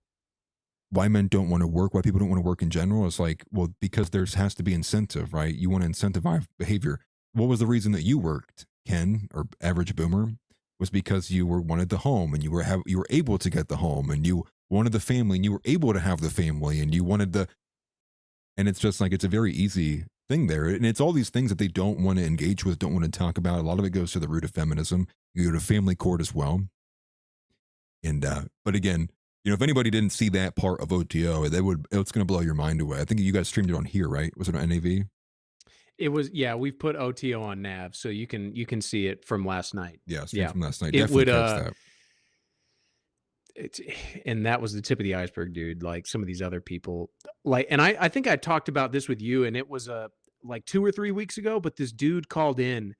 want to work, why people don't want to work in general. It's like, well, because there has to be incentive, right? You want to incentivize behavior. What was the reason that you worked, Ken, or average boomer? Was because you wanted the home, and you were able to get the home, and you wanted the family, and you were able to have the family, and you wanted And it's just like, it's a very easy thing there. And it's all these things that they don't want to engage with, don't want to talk about. A lot of it goes to the root of feminism. You go to family court as well. And, but again, you know, if anybody didn't see that part of OTO, it's going to blow your mind away. I think you guys streamed it on here, right? Was it on NAV? It was, yeah, we've put OTO on Nav, so you can see it from last night. Yeah, from last night. It Definitely would, catch that. And that was the tip of the iceberg, dude. Like some of these other people, like, and I think I talked about this with you, and it was like 2 or 3 weeks ago, but this dude called in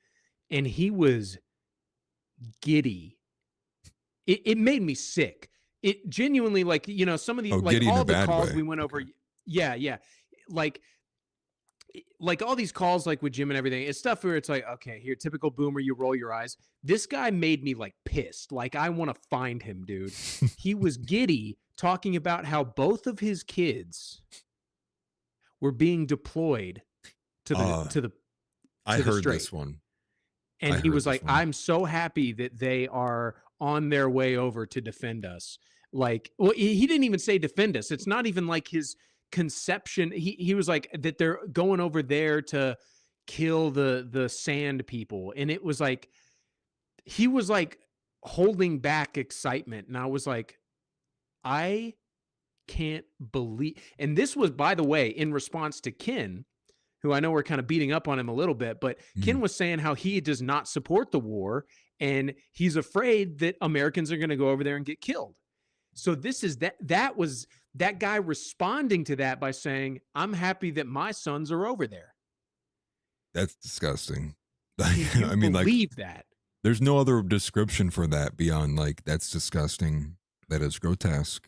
and he was giddy. It made me sick. It genuinely, like, you know, some of the, like all the calls we went over. Yeah. Like all these calls, like with Jim and everything, it's stuff where it's like, okay, here, typical boomer, you roll your eyes. This guy made me like pissed. Like, I want to find him, dude. He was giddy talking about how both of his kids were being deployed to the I heard this one. And he was like, I'm so happy that they are on their way over to defend us. Like, well, he didn't even say defend us. It's not even like his conception. He was like that they're going over there to kill the sand people. And it was like, he was like holding back excitement. And I was like, I can't believe. And this was, by the way, in response to Ken, who I know we're kind of beating up on him a little bit, but Ken was saying how he does not support the war and he's afraid that Americans are going to go over there and get killed. So this is that was that guy responding to that by saying, I'm happy that my sons are over there. That's disgusting. I mean, believe that. There's no other description for that beyond like, that's disgusting. That is grotesque.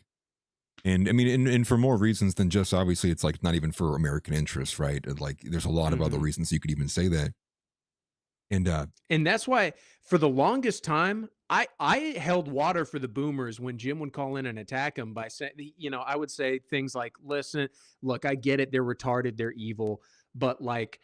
And I mean, and for more reasons than just, obviously, it's like not even for American interests, right? Like there's a lot of other reasons you could even say that. And that's why for the longest time, I held water for the boomers when Jim would call in and attack them by saying, you know, I would say things like, listen, look, I get it. They're retarded. They're evil. But like,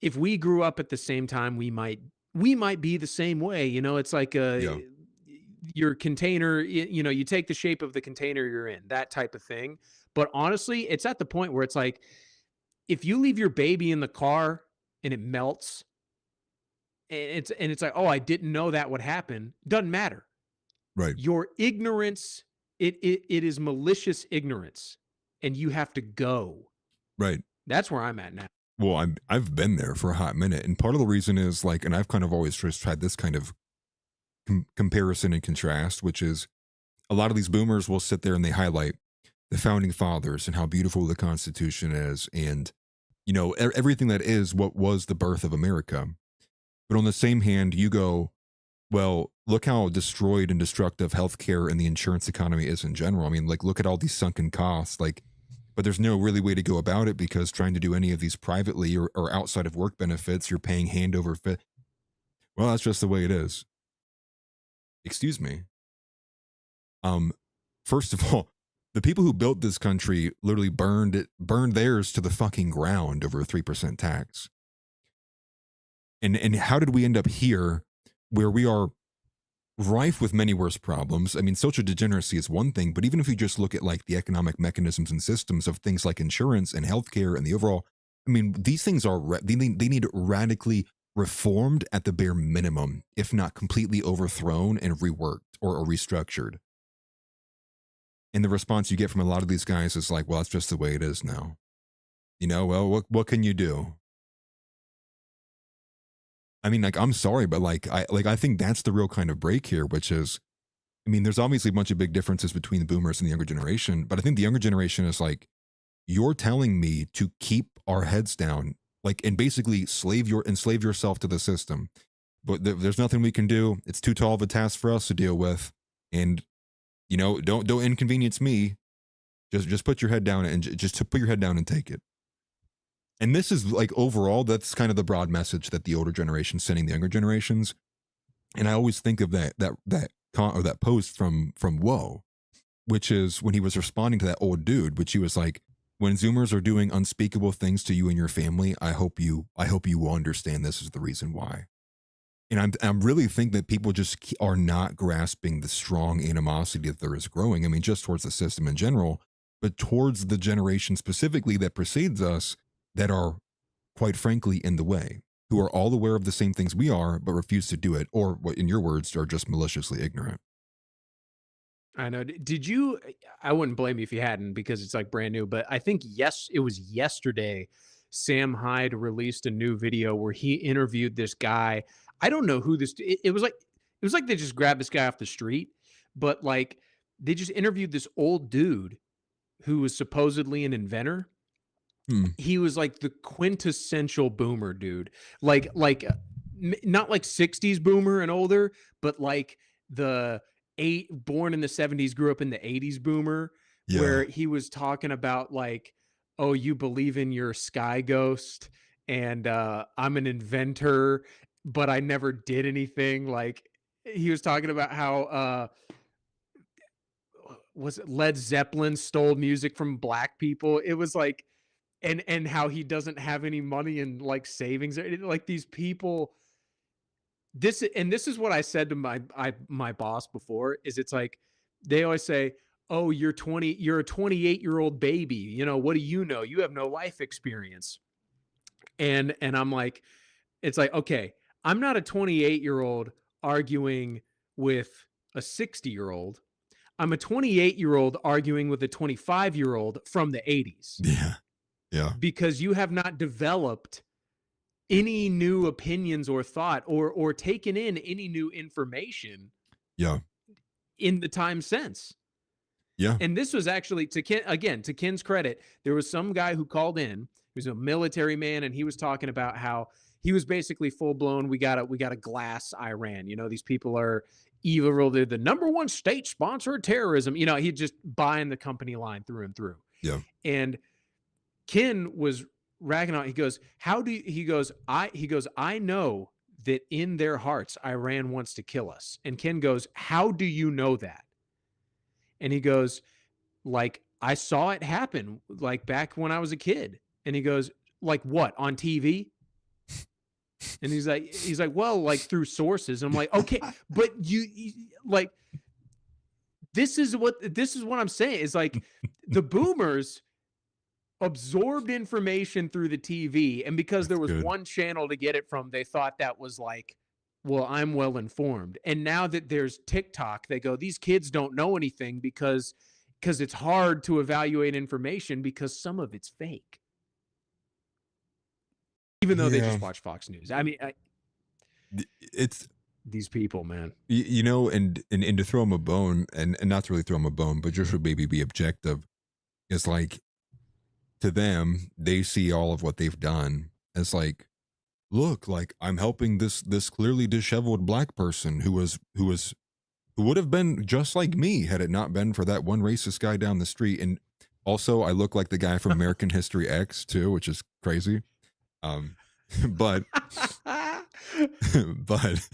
if we grew up at the same time, we might be the same way. You know, it's like your container, you know, you take the shape of the container you're in, that type of thing. But honestly, it's at the point where it's like, if you leave your baby in the car and it melts, and it's like, oh, I didn't know that would happen. Doesn't matter. Right. Your ignorance, it is malicious ignorance, and you have to go. Right. That's where I'm at now. Well, I've been there for a hot minute, and part of the reason is like, and I've kind of always just tried this kind of comparison and contrast, which is a lot of these boomers will sit there and they highlight the founding fathers and how beautiful the Constitution is, and you know, everything that is what was the birth of America. But on the same hand, you go, well, look how destroyed and destructive healthcare and the insurance economy is in general. I mean, like, look at all these sunken costs, like, but there's no really way to go about it because trying to do any of these privately or outside of work benefits, you're paying hand over fist. Well, that's just the way it is. Excuse me. First of all, the people who built this country literally burned theirs to the fucking ground over a 3% tax. And how did we end up here where we are rife with many worse problems? I mean, social degeneracy is one thing, but even if you just look at like the economic mechanisms and systems of things like insurance and healthcare and the overall, I mean, these things are, they need radically reformed at the bare minimum, if not completely overthrown and reworked or restructured. And the response you get from a lot of these guys is like, well, that's just the way it is now. You know, well, what can you do? I mean, like, I'm sorry, but I think that's the real kind of break here, which is, I mean, there's obviously a bunch of big differences between the boomers and the younger generation, but I think the younger generation is like, you're telling me to keep our heads down, like, and basically enslave yourself to the system. But there's nothing we can do. It's too tall of a task for us to deal with. And, you know, don't inconvenience me. Just put your head down and just put your head down and take it. And this is like overall, that's kind of the broad message that the older generation sending the younger generations. And I always think of that post from Woe, which is when he was responding to that old dude, which he was like, when Zoomers are doing unspeakable things to you and your family, I hope you will understand this is the reason why. And I'm really think that people just are not grasping the strong animosity that there is growing. I mean, just towards the system in general, but towards the generation specifically that precedes us that are, quite frankly, in the way, who are all aware of the same things we are, but refuse to do it, or what, in your words, are just maliciously ignorant. I know. Did you? I wouldn't blame you if you hadn't, because it's like brand new. But I think it was yesterday. Sam Hyde released a new video where he interviewed this guy. I don't know who this. It was like they just grabbed this guy off the street, but like they just interviewed this old dude who was supposedly an inventor. He was like the quintessential boomer dude, not like 60s boomer and older, but like the born in the 70s, grew up in the 80s boomer, where he was talking about like, oh, you believe in your sky ghost, and I'm an inventor, but I never did anything. Like he was talking about how was it Led Zeppelin stole music from black people. It was like, and how he doesn't have any money in like savings, like these people. This is what I said to my boss before, is it's like they always say, oh, you're a 28-year-old baby, you know, what do you know, you have no life experience. And I'm like, it's like, okay, I'm not a 28-year-old arguing with a 60-year-old. I'm a 28-year-old arguing with a 25-year-old from the 80s. Yeah. Because you have not developed any new opinions or thought or taken in any new information in the time since. And this was actually, to Ken's credit, there was some guy who called in. He was a military man, and he was talking about how he was basically full blown, we got a glass Iran. You know, these people are evil. They're the #1 state sponsor of terrorism. You know, he just buying the company line through and through. And Ken was ragging on. He goes, I know that in their hearts, Iran wants to kill us. And Ken goes, how do you know that? And he goes, like, I saw it happen, like back when I was a kid. And he goes, like what, on TV? And he's like, well, like through sources. And I'm like, okay, but you like, this is what I'm saying is like the boomers absorbed information through the TV, and because there was one channel to get it from, they thought that was like, well, I'm well informed. And now that there's TikTok, they go, these kids don't know anything because it's hard to evaluate information because some of it's fake, even though they just watch Fox News. I mean, it's these people, man. You know, and to throw them a bone, and not to really throw them a bone, but just to maybe be objective, is like, to them, they see all of what they've done as like, look, like I'm helping this clearly disheveled black person who would have been just like me had it not been for that one racist guy down the street. And also, I look like the guy from American History X too, which is crazy. But but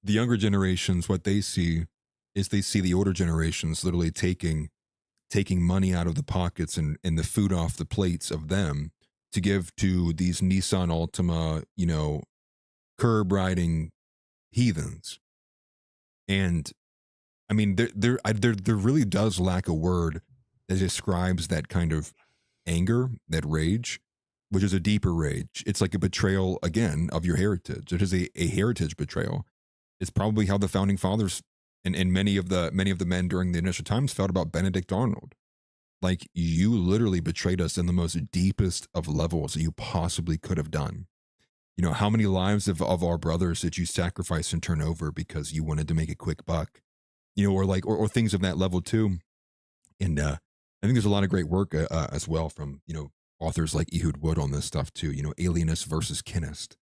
the younger generations, what they see is they see the older generations literally taking money out of the pockets and the food off the plates of them to give to these Nissan Altima, you know, curb riding heathens. And I mean, there really does lack a word that describes that kind of anger, that rage, which is a deeper rage. It's like a betrayal, again, of your heritage. It is a heritage betrayal. It's probably how the founding fathers and many of the men during the initial times felt about Benedict Arnold. Like, you literally betrayed us in the most deepest of levels that you possibly could have done. You know, how many lives of our brothers did you sacrifice and turn over because you wanted to make a quick buck? You know, or like, or things of that level too. And I think there's a lot of great work as well from, you know, authors like Ehud Wood on this stuff too, you know, alienist versus kinist.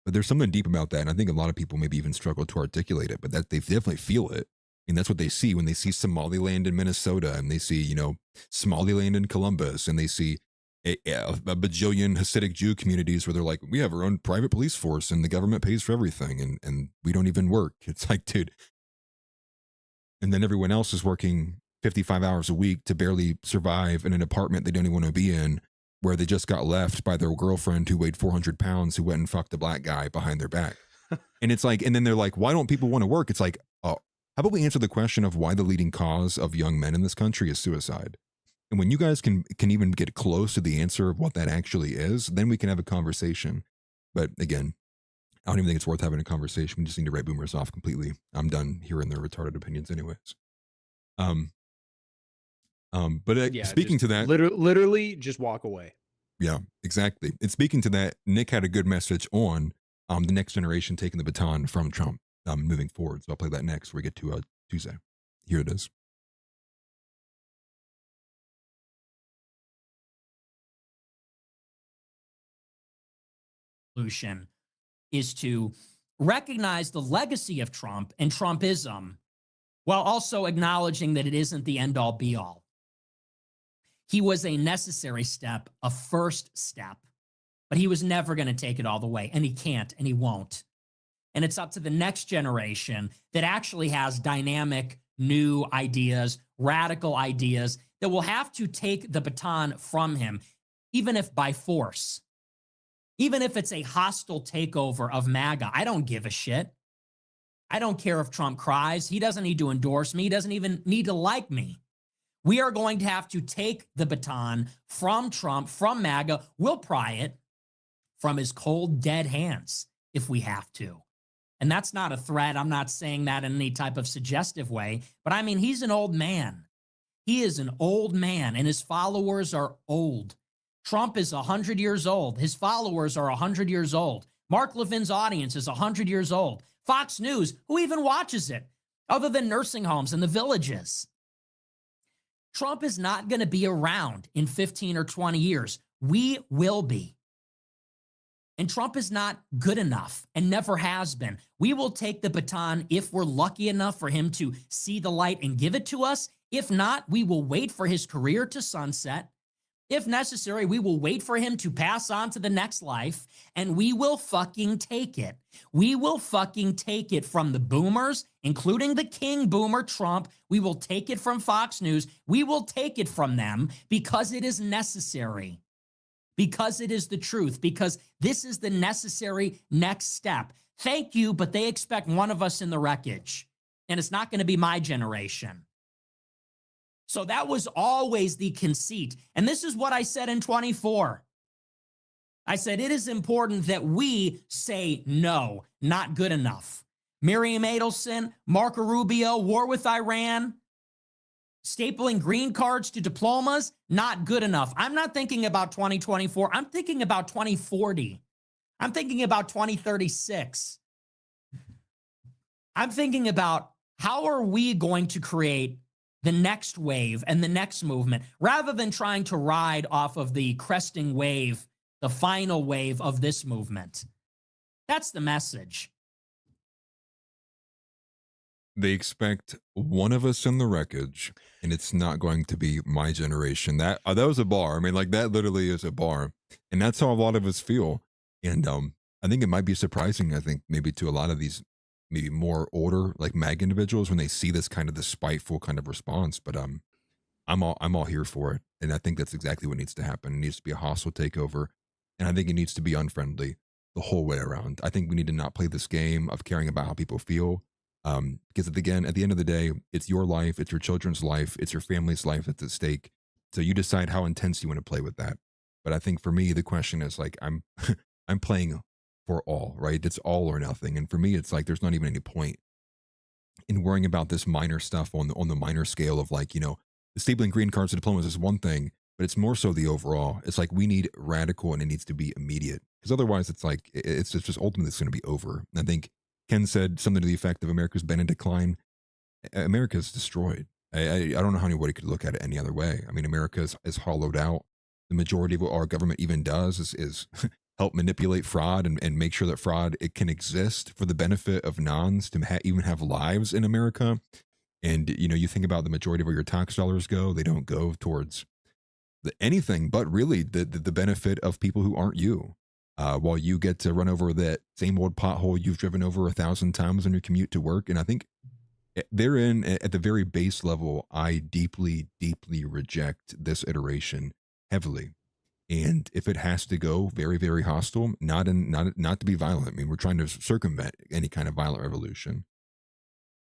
But there's something deep about that. And I think a lot of people maybe even struggle to articulate it, but that they definitely feel it. And that's what they see when they see Somaliland in Minnesota, and they see, you know, Somaliland in Columbus, and they see a bajillion Hasidic Jew communities where they're like, we have our own private police force and the government pays for everything, and we don't even work. It's like, dude. And then everyone else is working 55 hours a week to barely survive in an apartment they don't even want to be in, where they just got left by their girlfriend who weighed 400 pounds who went and fucked a black guy behind their back. And it's like, and then they're like, why don't people want to work? It's like, oh, how about we answer the question of why the leading cause of young men in this country is suicide? And when you guys can even get close to the answer of what that actually is, then we can have a conversation. But again, I don't even think it's worth having a conversation. We just need to write boomers off completely. I'm done hearing their retarded opinions anyways. But Yeah, speaking to that, literally just walk away. yeah, exactly. And speaking to that, Nick had a good message on the next generation taking the baton from Trump moving forward. So I'll play that next. We get to Tuesday. Here it is. Solution is to recognize the legacy of Trump and Trumpism while also acknowledging that it isn't the end all be all. He was a necessary step, a first step, but he was never going to take it all the way, and he can't, and he won't. And it's up to the next generation that actually has dynamic, new ideas, radical ideas that will have to take the baton from him, even if by force. Even if it's a hostile takeover of MAGA, I don't give a shit. I don't care if Trump cries. He doesn't need to endorse me. He doesn't even need to like me. We are going to have to take the baton from Trump, from MAGA. We'll pry it from his cold, dead hands if we have to. And that's not a threat. I'm not saying that in any type of suggestive way. But I mean, he's an old man. He is an old man, and his followers are old. Trump is 100 years old. His followers are 100 years old. Mark Levin's audience is 100 years old. Fox News, who even watches it, other than nursing homes and the villages? Trump is not going to be around in 15 or 20 years. We will be. And Trump is not good enough and never has been. We will take the baton if we're lucky enough for him to see the light and give it to us. If not, we will wait for his career to sunset. If necessary, we will wait for him to pass on to the next life, and we will fucking take it. We will fucking take it from the boomers, including the king boomer Trump. We will take it from Fox News. We will take it from them because it is necessary, because it is the truth, because this is the necessary next step. Thank you, but they expect one of us in the wreckage, and it's not going to be my generation. So that was always the conceit. And this is what I said in 24. I said, it is important that we say no, not good enough. Miriam Adelson, Marco Rubio, war with Iran, stapling green cards to diplomas, not good enough. I'm not thinking about 2024. I'm thinking about 2040. I'm thinking about 2036. I'm thinking about how are we going to create the next wave and the next movement, rather than trying to ride off of the cresting wave, the final wave of this movement. That's the message. They expect one of us in the wreckage, and it's not going to be my generation. That was a bar. I mean, like, that literally is a bar. And that's how a lot of us feel. And I think it might be surprising, I think, maybe to a lot of these maybe more older, like MAGA individuals, when they see this kind of the spiteful kind of response. But I'm all here for it, and I think that's exactly what needs to happen. It needs to be a hostile takeover, and I think it needs to be unfriendly the whole way around. I think we need to not play this game of caring about how people feel, because at the end of the day, it's your life, it's your children's life, it's your family's life that's at stake. So you decide how intense you want to play with that. But I think for me, the question is like, I'm playing for all, right? It's all or nothing. And for me, it's like, there's not even any point in worrying about this minor stuff on the minor scale of, like, you know, the stapling green cards to diplomas is one thing, but it's more so the overall. It's like, we need radical, and it needs to be immediate, because otherwise it's like, it's just ultimately it's going to be over. And I think Ken said something to the effect of America's been in decline. America's destroyed. I don't know how anybody could look at it any other way. I mean, America is hollowed out. The majority of what our government even does is help manipulate fraud and make sure that fraud, it can exist for the benefit of nons to even have lives in America. And, you know, you think about the majority of where your tax dollars go, they don't go towards anything but really the benefit of people who aren't you. While you get to run over that same old pothole you've driven over 1,000 times on your commute to work. And I think therein, at the very base level, I deeply, deeply reject this iteration heavily. And if it has to go very, very hostile, not to be violent. I mean, we're trying to circumvent any kind of violent revolution,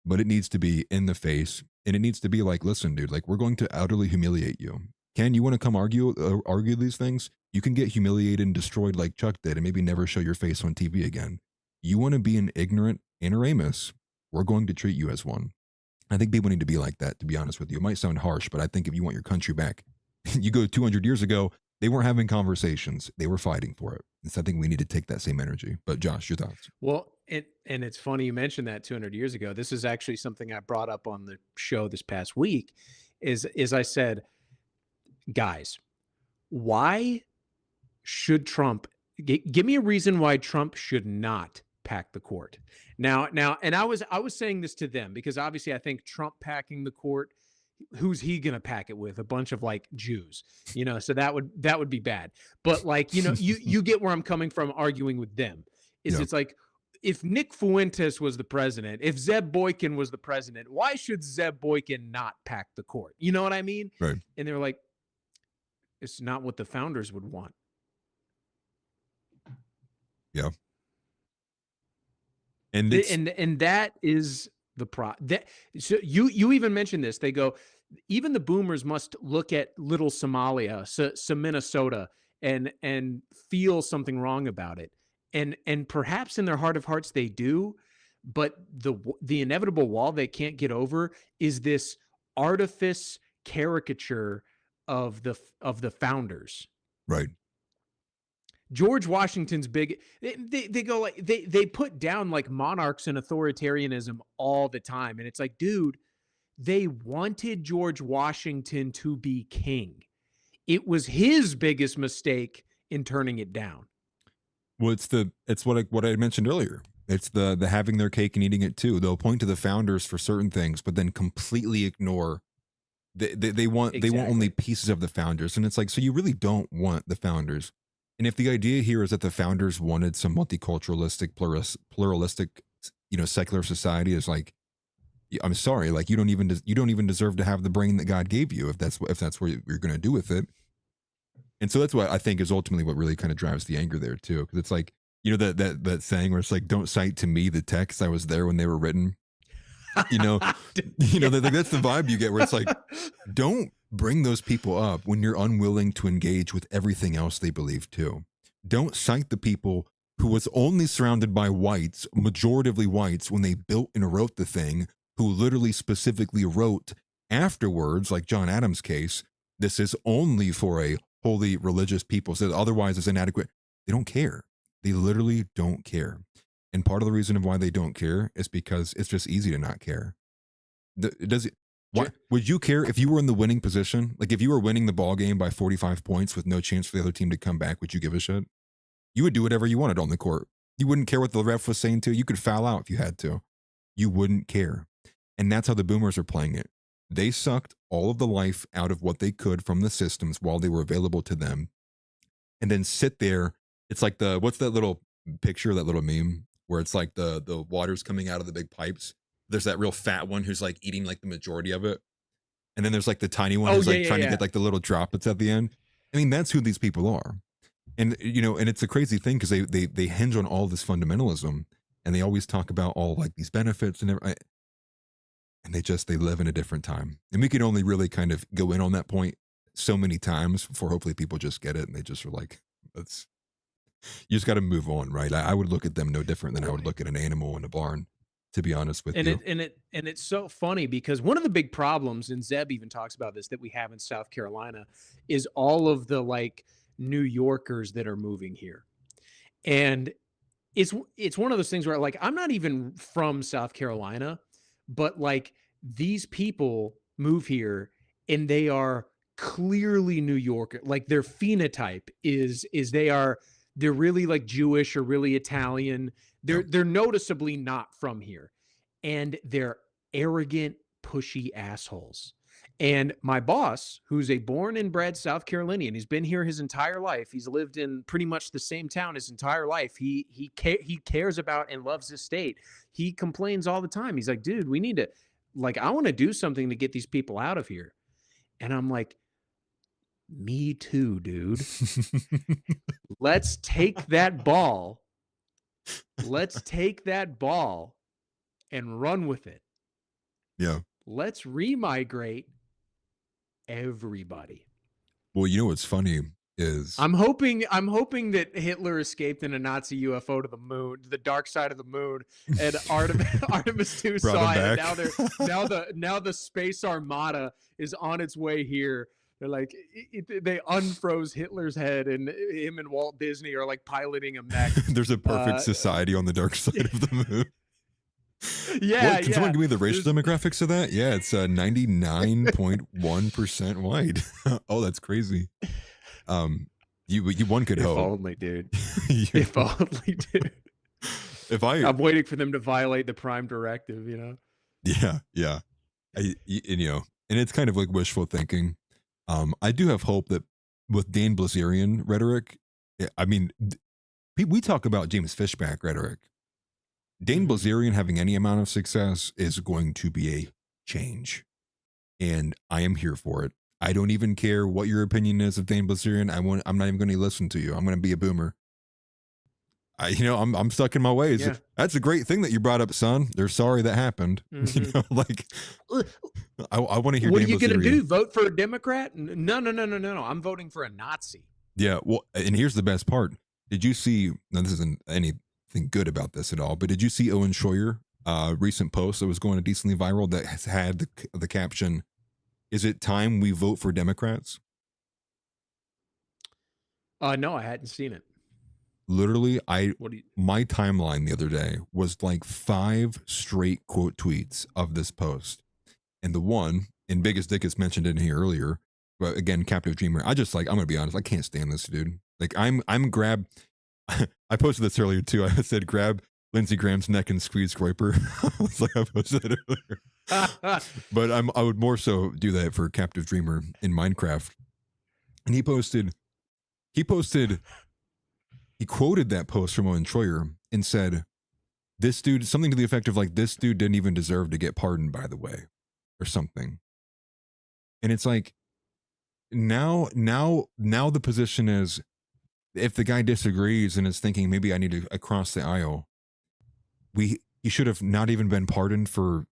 but it needs to be in the face, and it needs to be like, listen, dude, like, we're going to utterly humiliate you. Ken, you want to come argue these things? You can get humiliated and destroyed like Chuck did and maybe never show your face on TV again. You want to be an ignorant ignoramus? We're going to treat you as one. I think people need to be like that, to be honest with you. It might sound harsh, but I think if you want your country back, you go 200 years ago, they weren't having conversations. They were fighting for it. And so I think we need to take that same energy. But Josh, your thoughts? Well, and it's funny you mentioned that 200 years ago. This is actually something I brought up on the show this past week. Is I said, guys, why should Trump give me a reason why Trump should not pack the court? Now, and I was saying this to them because obviously I think Trump packing the court, who's he gonna pack it with? A bunch of like Jews, you know, so that would be bad. But like, you know, you get where I'm coming from arguing with them. Is Yeah. It's like, if Nick Fuentes was the president, if Zeb Boykin was the president, why should Zeb Boykin not pack the court? You know what I mean? Right. And they're like, it's not what the founders would want. Yeah. And it's, And that is the so you even mentioned this. They go, even the boomers must look at little Somalia, so Minnesota, and feel something wrong about it. And perhaps in their heart of hearts they do, but the inevitable wall they can't get over is this artifice caricature of the founders. right. George Washington's big. They go like they put down like monarchs and authoritarianism all the time, and it's like, dude, they wanted George Washington to be king. It was his biggest mistake in turning it down. Well, it's what I mentioned earlier. It's the having their cake and eating it too. They'll point to the founders for certain things, but then completely ignore they want only pieces of the founders. And it's like, so you really don't want the founders. And if the idea here is that the founders wanted some multiculturalistic, pluralistic, you know, secular society, is like, I'm sorry, like you don't even deserve to have the brain that God gave you if that's what you're going to do with it. And so that's what I think is ultimately what really kind of drives the anger there too, because it's like, you know, that saying where it's like, don't cite to me the texts, I was there when they were written. You know, that's the vibe you get, where it's like, don't bring those people up when you're unwilling to engage with everything else they believe too. Don't cite the people who was only surrounded by whites, majoritively whites, when they built and wrote the thing, who literally specifically wrote afterwards, like John Adams' case, this is only for a wholly religious people, so otherwise it's inadequate. They don't care. They literally don't care. And part of the reason of why they don't care is because it's just easy to not care. Why would you care if you were in the winning position? Like if you were winning the ball game by 45 points with no chance for the other team to come back, would you give a shit? You would do whatever you wanted on the court. You wouldn't care what the ref was saying to you. You could foul out if you had to. You wouldn't care. And that's how the boomers are playing it. They sucked all of the life out of what they could from the systems while they were available to them. And then sit there. It's like what's that little picture, that little meme where it's like the water's coming out of the big pipes. There's that real fat one who's like eating like the majority of it. And then there's like the tiny one who's like trying to get like the little droplets at the end. I mean, that's who these people are. And, you know, and it's a crazy thing because they hinge on all this fundamentalism, and they always talk about all like these benefits and everything. And they live in a different time. And we can only really kind of go in on that point so many times before hopefully people just get it. And they just are like, you just got to move on, right? I would look at them no different than I would look at an animal in a barn, to be honest with you. And it's so funny because one of the big problems, and Zeb even talks about this, that we have in South Carolina is all of the like New Yorkers that are moving here. And it's one of those things where like, I'm not even from South Carolina, but like these people move here and they are clearly New Yorker. Like their phenotype is they're really like Jewish or really Italian. They're noticeably not from here, and they're arrogant, pushy assholes. And my boss, who's a born and bred South Carolinian, he's been here his entire life. He's lived in pretty much the same town his entire life. He cares about and loves his state. He complains all the time. He's like, dude, we need to, like, I want to do something to get these people out of here. And I'm like, me too, dude. Let's take that ball. Let's take that ball and run with it. Yeah. Let's remigrate everybody. Well, you know what's funny is I'm hoping that Hitler escaped in a Nazi UFO to the moon, to the dark side of the moon, and Artemis 2 Brought saw him it, and back. now the space armada is on its way here. They're like they unfroze Hitler's head, and him and Walt Disney are like piloting a mech. There's a perfect society on the dark side of the moon. Yeah, Can someone give me the racial demographics of that? Yeah, it's 99.1% white. Oh, that's crazy. You one could hope. If only, dude. You- If only, dude. I'm waiting for them to violate the Prime Directive, you know? Yeah. And it's kind of like wishful thinking. I do have hope that with Dan Blazerian rhetoric, I mean, we talk about James Fishback rhetoric. Dan Blazerian having any amount of success is going to be a change. And I am here for it. I don't even care what your opinion is of Dan Blazerian. I'm not even going to listen to you. I'm going to be a boomer. I'm stuck in my ways. Yeah. That's a great thing that you brought up, son. They're sorry that happened. I want to hear. What Dan are you going to Blazerian. do? Vote for a Democrat? No. I'm voting for a Nazi. Yeah. Well, and here's the best part. Did you see? Now, this isn't anything good about this at all, but did you see Owen Schroyer recent post that was going decently viral that has had the caption, "Is it time we vote for Democrats?" No, I hadn't seen it. Literally, What do you? my timeline the other day was like 5 straight quote tweets of this post. And the one, and Biggest Dick has mentioned it in here earlier, but again, Captive Dreamer, I'm gonna be honest, I can't stand this dude. Like I posted this earlier too. I said grab Lindsey Graham's neck and squeeze Groyper. It's like I posted it earlier. But I would more so do that for Captive Dreamer in Minecraft. And he quoted that post from Owen Schroyer and said, "This dude," something to the effect of like, "This dude didn't even deserve to get pardoned, by the way," or something. And it's like, now the position is, if the guy disagrees and is thinking maybe I need to cross the aisle, he should have not even been pardoned for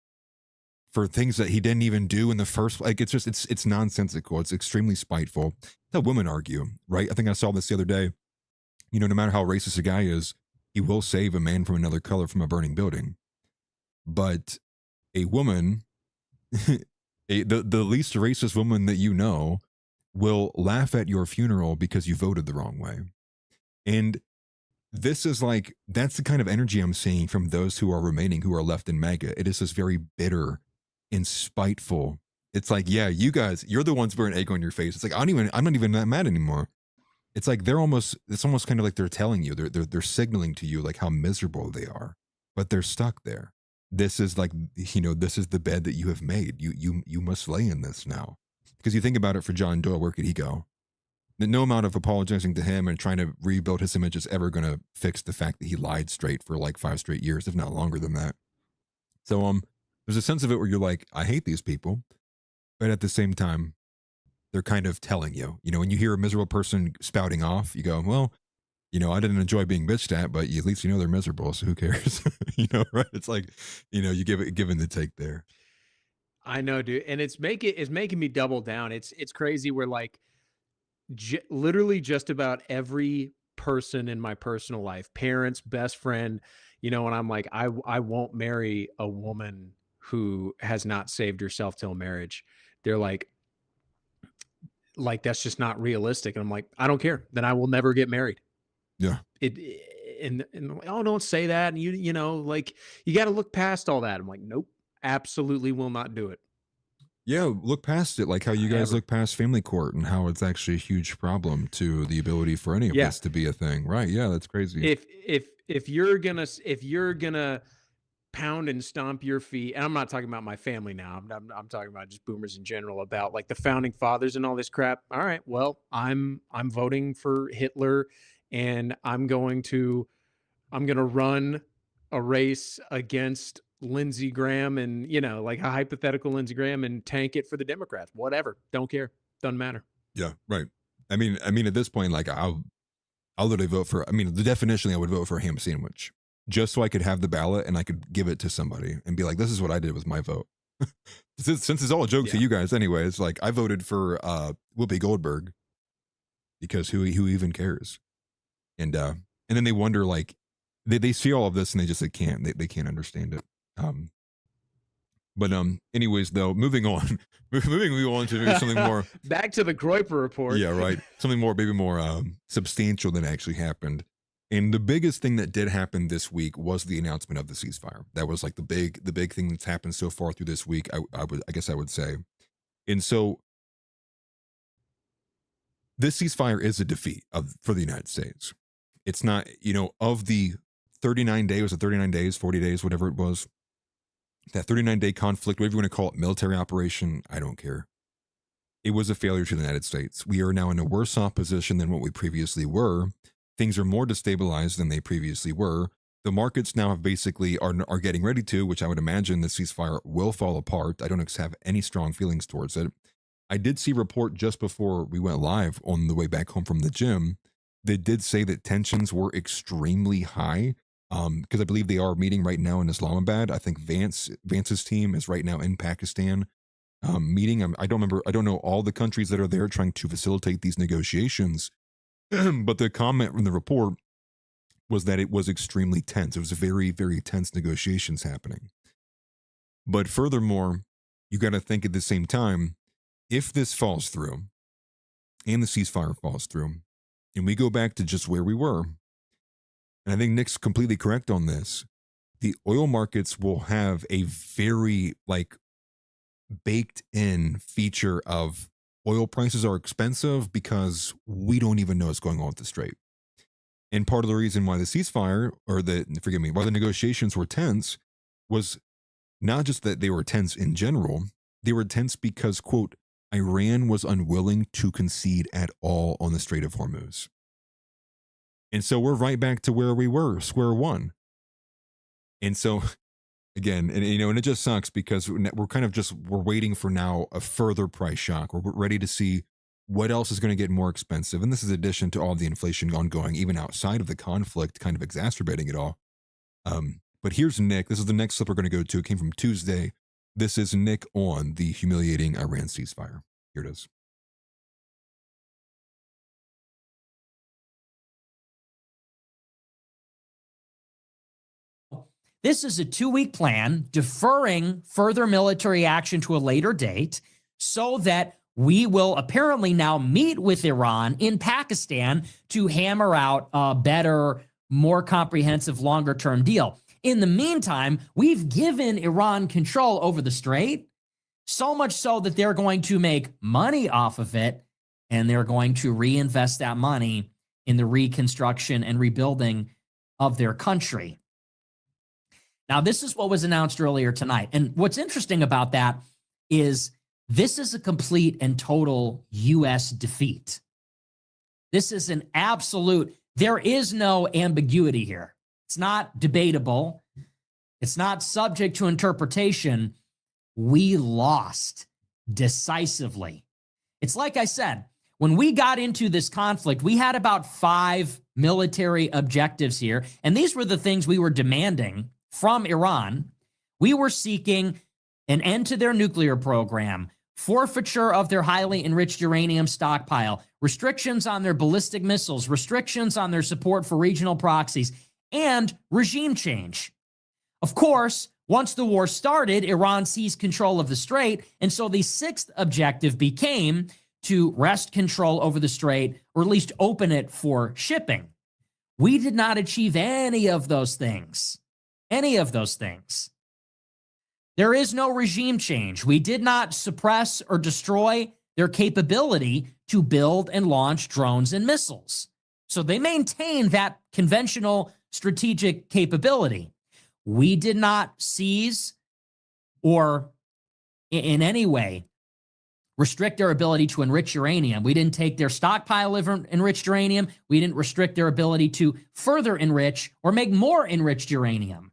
things that he didn't even do in the first. Like it's nonsensical. It's extremely spiteful. That's how women argue, right? I think I saw this the other day. No matter how racist a guy is, he will save a man from another color from a burning building. But a woman, the least racist woman that you know, will laugh at your funeral because you voted the wrong way. And this is like, that's the kind of energy I'm seeing from those who are remaining, who are left in MAGA. It is this very bitter and spiteful. It's like, yeah, you guys, you're the ones wearing egg on your face. It's like, I'm not even that mad anymore. It's like it's almost kind of like they're telling you, they're signaling to you like how miserable they are, but they're stuck there. This is like, this is the bed that you have made. You must lay in this now. Because you think about it, for John Doyle, where could he go? No amount of apologizing to him and trying to rebuild his image is ever going to fix the fact that he lied straight for like 5 straight years, if not longer than that. So there's a sense of it where you're like, I hate these people, but at the same time, they're kind of telling you, when you hear a miserable person spouting off, you go, well, I didn't enjoy being bitched at, but at least they're miserable, so who cares? Right? It's like, you give and the take there. I know, dude, and it's making me double down. It's crazy. Where like literally just about every person in my personal life, parents, best friend, and I'm like, I won't marry a woman who has not saved herself till marriage. They're like that's just not realistic. And I'm like, I don't care. Then I will never get married. Yeah. And oh, don't say that. And you like, you got to look past all that. I'm like, nope, absolutely will not do it. Yeah, look past it, like how you guys look past family court and how it's actually a huge problem to the ability for any of this to be a thing, right? Yeah, that's crazy. If you're gonna pound and stomp your feet, and I'm not talking about my family now, I'm talking about just boomers in general, about like the founding fathers and all this crap. All right, well, I'm voting for Hitler, and I'm gonna run a race against Lindsey Graham, and like a hypothetical Lindsey Graham, and tank it for the Democrats. Whatever, don't care, doesn't matter. Yeah, right. I mean, at this point, like I'll literally vote for. I mean, the definition, I would vote for a ham sandwich, just so I could have the ballot and I could give it to somebody and be like, "This is what I did with my vote." Since it's all a joke to you guys, anyways. Like I voted for Whoopi Goldberg because who even cares? And then they wonder, like, they see all of this and they just they can't understand it. But anyways, though, moving on to maybe something more back to the Groyper report. Yeah, right. Something more, maybe more substantial than actually happened. And the biggest thing that did happen this week was the announcement of the ceasefire. That was like the big thing that's happened so far through this week. I guess I would say. And so this ceasefire is a defeat for the United States. It's not, of the 39 days, 40 days, whatever it was, that 39-day conflict, whatever you want to call it, military operation, I don't care. It was a failure to the United States. We are now in a worse off position than what we previously were. Things are more destabilized than they previously were. The markets now have basically are getting ready to, which I would imagine the ceasefire will fall apart. I don't have any strong feelings towards it. I did see a report just before we went live on the way back home from the gym that did say that tensions were extremely high. Because I believe they are meeting right now in Islamabad. I think Vance's team is right now in Pakistan meeting. I don't know all the countries that are there trying to facilitate these negotiations. But the comment from the report was that it was extremely tense. It was very, very tense negotiations happening. But furthermore, you got to think at the same time, if this falls through and the ceasefire falls through, and we go back to just where we were, and I think Nick's completely correct on this, the oil markets will have a very baked in feature of oil prices are expensive because we don't even know what's going on with the strait. And part of the reason why the ceasefire, why the negotiations were tense was not just that they were tense in general, they were tense because, quote, Iran was unwilling to concede at all on the Strait of Hormuz. And so we're right back to where we were, square one. And so, again, and it just sucks because we're waiting for now a further price shock. We're ready to see what else is going to get more expensive. And this is in addition to all the inflation ongoing, even outside of the conflict, kind of exacerbating it all. But here's Nick. This is the next clip we're going to go to. It came from Tuesday. This is Nick on the humiliating Iran ceasefire. Here it is. This is a 2-week plan deferring further military action to a later date so that we will apparently now meet with Iran in Pakistan to hammer out a better, more comprehensive, longer-term deal. In the meantime, we've given Iran control over the strait, so much so that they're going to make money off of it, and they're going to reinvest that money in the reconstruction and rebuilding of their country. Now, this is what was announced earlier tonight. And what's interesting about that is this is a complete and total U.S. defeat. This is an absolute, there is no ambiguity here. It's not debatable. It's not subject to interpretation. We lost decisively. It's like I said, when we got into this conflict, we had about 5 military objectives here. And these were the things we were demanding from Iran. We were seeking an end to their nuclear program, forfeiture of their highly enriched uranium stockpile, restrictions on their ballistic missiles, restrictions on their support for regional proxies, and regime change. Of course, once the war started, Iran seized control of the strait, and so the 6th objective became to wrest control over the strait, or at least open it for shipping. We did not achieve any of those things. Any of those things. There is no regime change. We did not suppress or destroy their capability to build and launch drones and missiles. So they maintain that conventional strategic capability. We did not seize or in any way restrict their ability to enrich uranium. We didn't take their stockpile of enriched uranium. We didn't restrict their ability to further enrich or make more enriched uranium.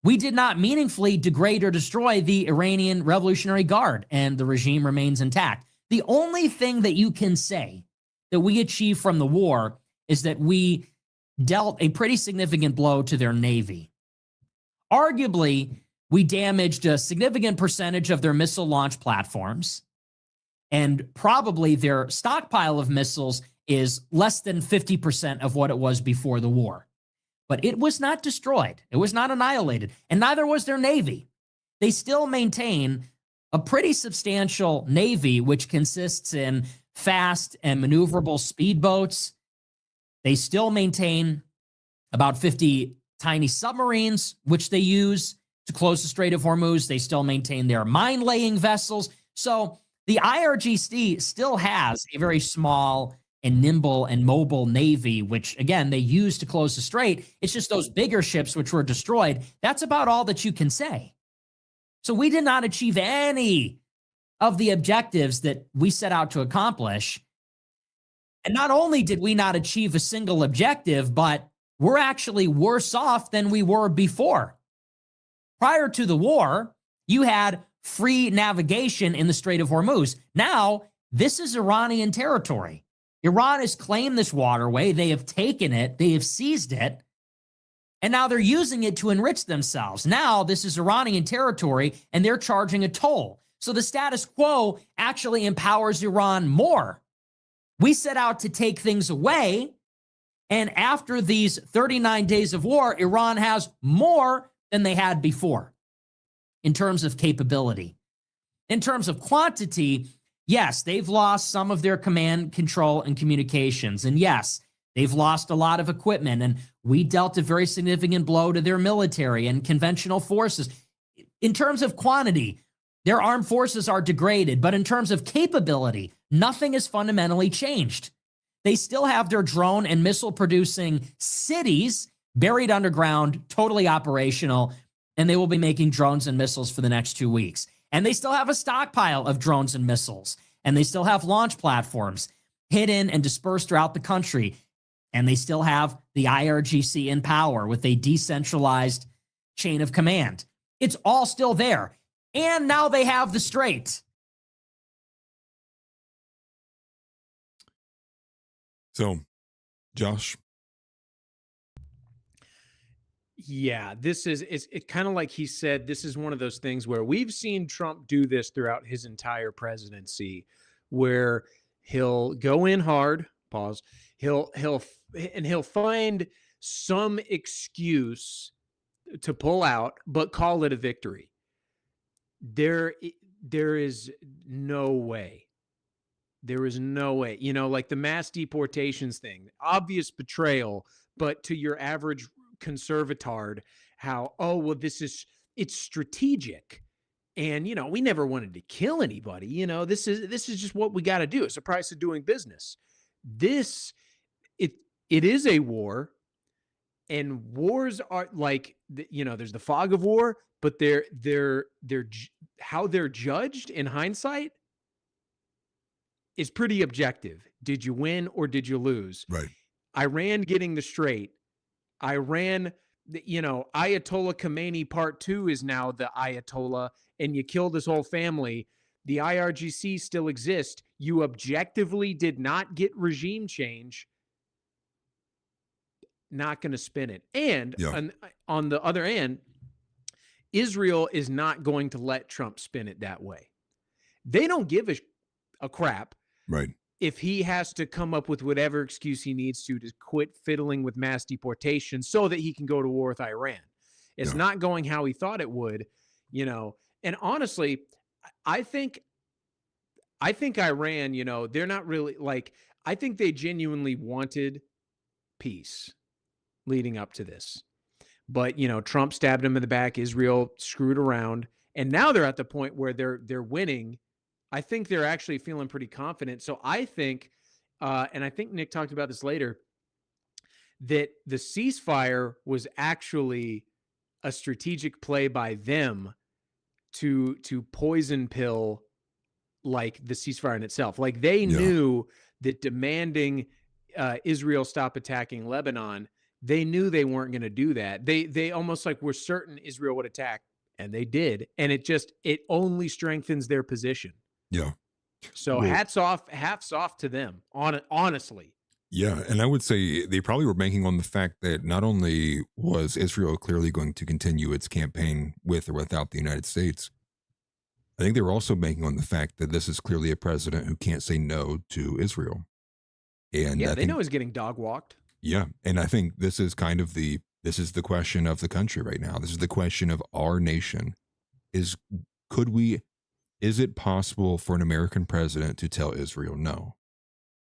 We did not meaningfully degrade or destroy the Iranian Revolutionary Guard, and the regime remains intact. The only thing that you can say that we achieved from the war is that we dealt a pretty significant blow to their Navy. Arguably, we damaged a significant percentage of their missile launch platforms, and probably their stockpile of missiles is less than 50% of what it was before the war. But it was not destroyed. It was not annihilated. And neither was their Navy. They still maintain a pretty substantial Navy, which consists in fast and maneuverable speedboats. They still maintain about 50 tiny submarines, which they use to close the Strait of Hormuz. They still maintain their mine-laying vessels. So the IRGC still has a very small and nimble and mobile Navy, which, again, they use to close the strait. It's just those bigger ships which were destroyed. That's about all that you can say. So we did not achieve any of the objectives that we set out to accomplish. And not only did we not achieve a single objective, but we're actually worse off than we were before. Prior to the war, you had free navigation in the Strait of Hormuz. Now, this is Iranian territory. Iran has claimed this waterway. They have taken it. They have seized it. And now they're using it to enrich themselves. Now, this is Iranian territory, and they're charging a toll. So the status quo actually empowers Iran more. We set out to take things away, and after these 39 days of war, Iran has more than they had before in terms of capability. In terms of quantity, yes, they've lost some of their command, control, and communications. And yes, they've lost a lot of equipment, and we dealt a very significant blow to their military and conventional forces. In terms of quantity, their armed forces are degraded, but in terms of capability, nothing has fundamentally changed. They still have their drone and missile-producing cities buried underground, totally operational, and they will be making drones and missiles for the next 2 weeks. And they still have a stockpile of drones and missiles, and they still have launch platforms hidden and dispersed throughout the country, and they still have the IRGC in power with a decentralized chain of command. It's all still there. And now they have the strait. So, Josh. Yeah, this is it's kind of like he said, this is one of those things where we've seen Trump do this throughout his entire presidency, where he'll go in hard, pause, he'll find some excuse to pull out, but call it a victory. There is no way. There is no way. You know, like the mass deportations thing, obvious betrayal, but to your average conservatard, how, oh, well, it's strategic. And, you know, we never wanted to kill anybody. You know, this is just what we got to do. It's the price of doing business. It is a war, and wars are like, you know, there's the fog of war, but they're how they're judged in hindsight is pretty objective. Did you win or did you lose? Right. Iran getting the strait. Iran, you know, Ayatollah Khomeini Part 2 is now the Ayatollah, and you killed his whole family. The IRGC still exists. You objectively did not get regime change. Not going to spin it. And on the other end, Israel is not going to let Trump spin it that way. They don't give a crap. Right. If he has to come up with whatever excuse he needs to quit fiddling with mass deportation so that he can go to war with Iran. It's not going how he thought it would, you know. And honestly, I think Iran, you know, they're not really like, I think they genuinely wanted peace leading up to this. But, you know, Trump stabbed him in the back, Israel screwed around, and now they're at the point where they're winning. I think they're actually feeling pretty confident. So I think, and I think Nick talked about this later, that the ceasefire was actually a strategic play by them to poison pill like the ceasefire in itself. Like they knew that demanding Israel stop attacking Lebanon, they knew they weren't going to do that. They almost like were certain Israel would attack, and they did. And it only strengthens their position. Yeah. So hats off to them, honestly. Yeah. And I would say they probably were banking on the fact that not only was Israel clearly going to continue its campaign with or without the United States, I think they were also banking on the fact that this is clearly a president who can't say no to Israel. And Yeah, I they think, know he's getting dog walked. yeah, and I think this is kind of the question of the country right now. This is the question of our nation: is could we? Is it possible for an American president to tell Israel no?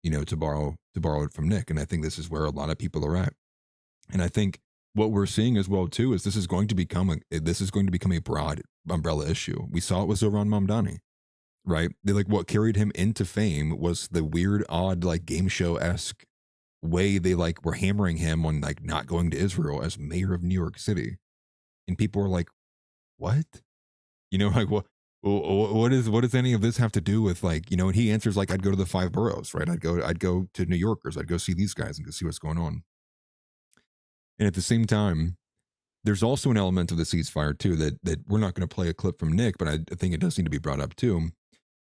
You know, to borrow it from Nick, and I think this is where a lot of people are at. And I think what we're seeing as well too is this is going to become a broad umbrella issue. We saw it with Zoran Mamdani, right? Like what carried him into fame was the weird, odd, like game show esque way they like were hammering him on like not going to Israel as mayor of New York City, and people were like, "What?" You know, like what does any of this have to do with like, you know? And he answers like, "I'd go to the 5 boroughs, right? I'd go to New Yorkers. I'd go see these guys and go see what's going on." And at the same time, there's also an element of the ceasefire too that we're not going to play a clip from Nick, but I think it does need to be brought up too,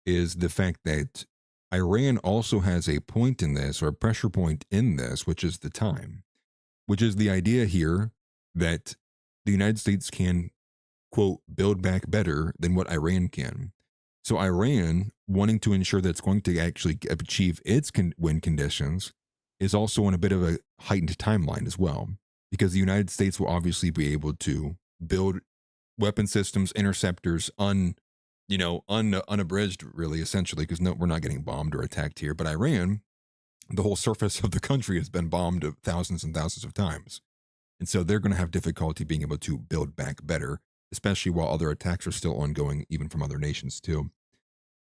is the fact that Iran also has a point in this, or a pressure point in this, which is the time, which is the idea here that the United States can, quote, build back better than what Iran can. So Iran, wanting to ensure that it's going to actually achieve its win conditions, is also on a bit of a heightened timeline as well, because the United States will obviously be able to build weapon systems, interceptors, unabridged, really, essentially, because no, we're not getting bombed or attacked here. But Iran, the whole surface of the country has been bombed thousands and thousands of times. And so they're going to have difficulty being able to build back better, especially while other attacks are still ongoing, even from other nations too.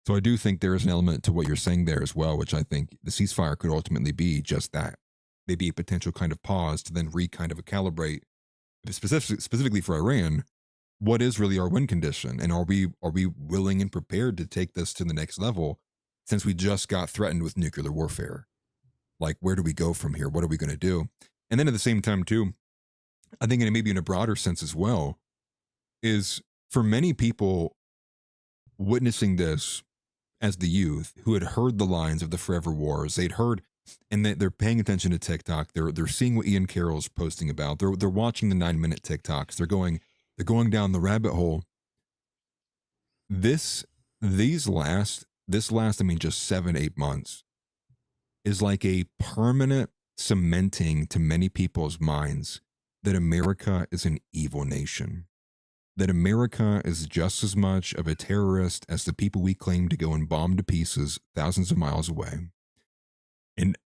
So I do think there is an element to what you're saying there as well, which I think the ceasefire could ultimately be just that. Maybe a potential kind of pause to then kind of calibrate, specifically for Iran, what is really our win condition, and are we willing and prepared to take this to the next level, since we just got threatened with nuclear warfare? Like, where do we go from here? What are we going to do? And then at the same time too, I think, and maybe in a broader sense as well, is for many people witnessing this as the youth who had heard the lines of the Forever Wars, they'd heard, and they're paying attention to TikTok. They're seeing what Ian Carroll's posting about. They're watching the 9-minute TikToks. They're going down the rabbit hole. This last, I mean, just 7-8 months is like a permanent cementing to many people's minds that America is an evil nation, that America is just as much of a terrorist as the people we claim to go and bomb to pieces thousands of miles away. And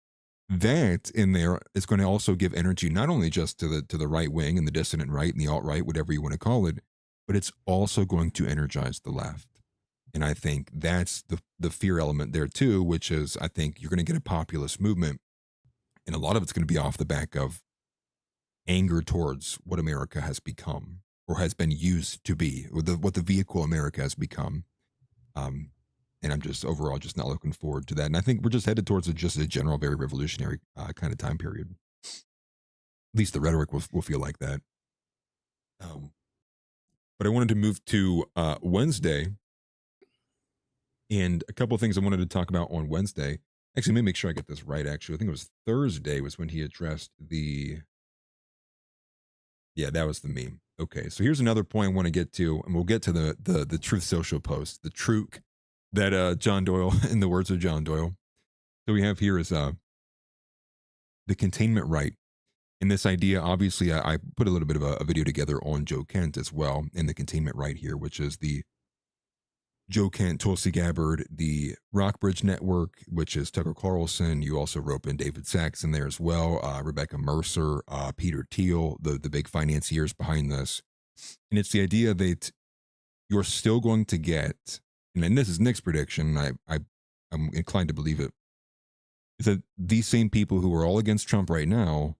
that in there is going to also give energy not only just to the right wing and the dissident right and the alt-right, whatever you want to call it, but it's also going to energize the left. And I think that's the fear element there too, which is, I think you're going to get a populist movement, and a lot of it's going to be off the back of anger towards what America has become, or has been used to be, or what the vehicle America has become. And I'm just overall just not looking forward to that. And I think we're just headed towards just a general, very revolutionary kind of time period. At least the rhetoric will feel like that. But I wanted to move to Wednesday, and a couple of things I wanted to talk about on Wednesday. Actually, let me make sure I get this right. Actually, I think it was Thursday was when he addressed that was the meme. Okay, so here's another point I want to get to, and we'll get to the Truth Social post, the truth that John Doyle, in the words of John Doyle. So we have here is the containment right. And this idea, obviously, I put a little bit of a video together on Joe Kent as well, in the containment right here, which is the Joe Kent, Tulsi Gabbard, the Rockbridge Network, which is Tucker Carlson. You also rope in David Sachs in there as well, Rebecca Mercer, Peter Thiel, the big financiers behind this. And it's the idea that you're still going to get, and this is Nick's prediction, I'm inclined to believe it, is that these same people who are all against Trump right now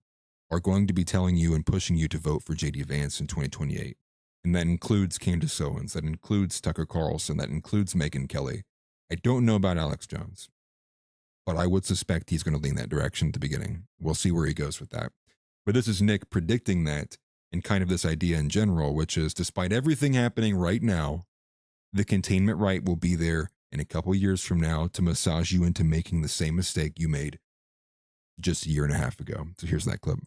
are going to be telling you and pushing you to vote for JD Vance in 2028. And that includes Candace Owens, that includes Tucker Carlson, that includes Megyn Kelly. I don't know about Alex Jones, but I would suspect he's going to lean that direction at the beginning. We'll see where he goes with that. But this is Nick predicting that, and kind of this idea in general, which is, despite everything happening right now, the containment right will be there in a couple years from now to massage you into making the same mistake you made just a year and a half ago. So here's that clip.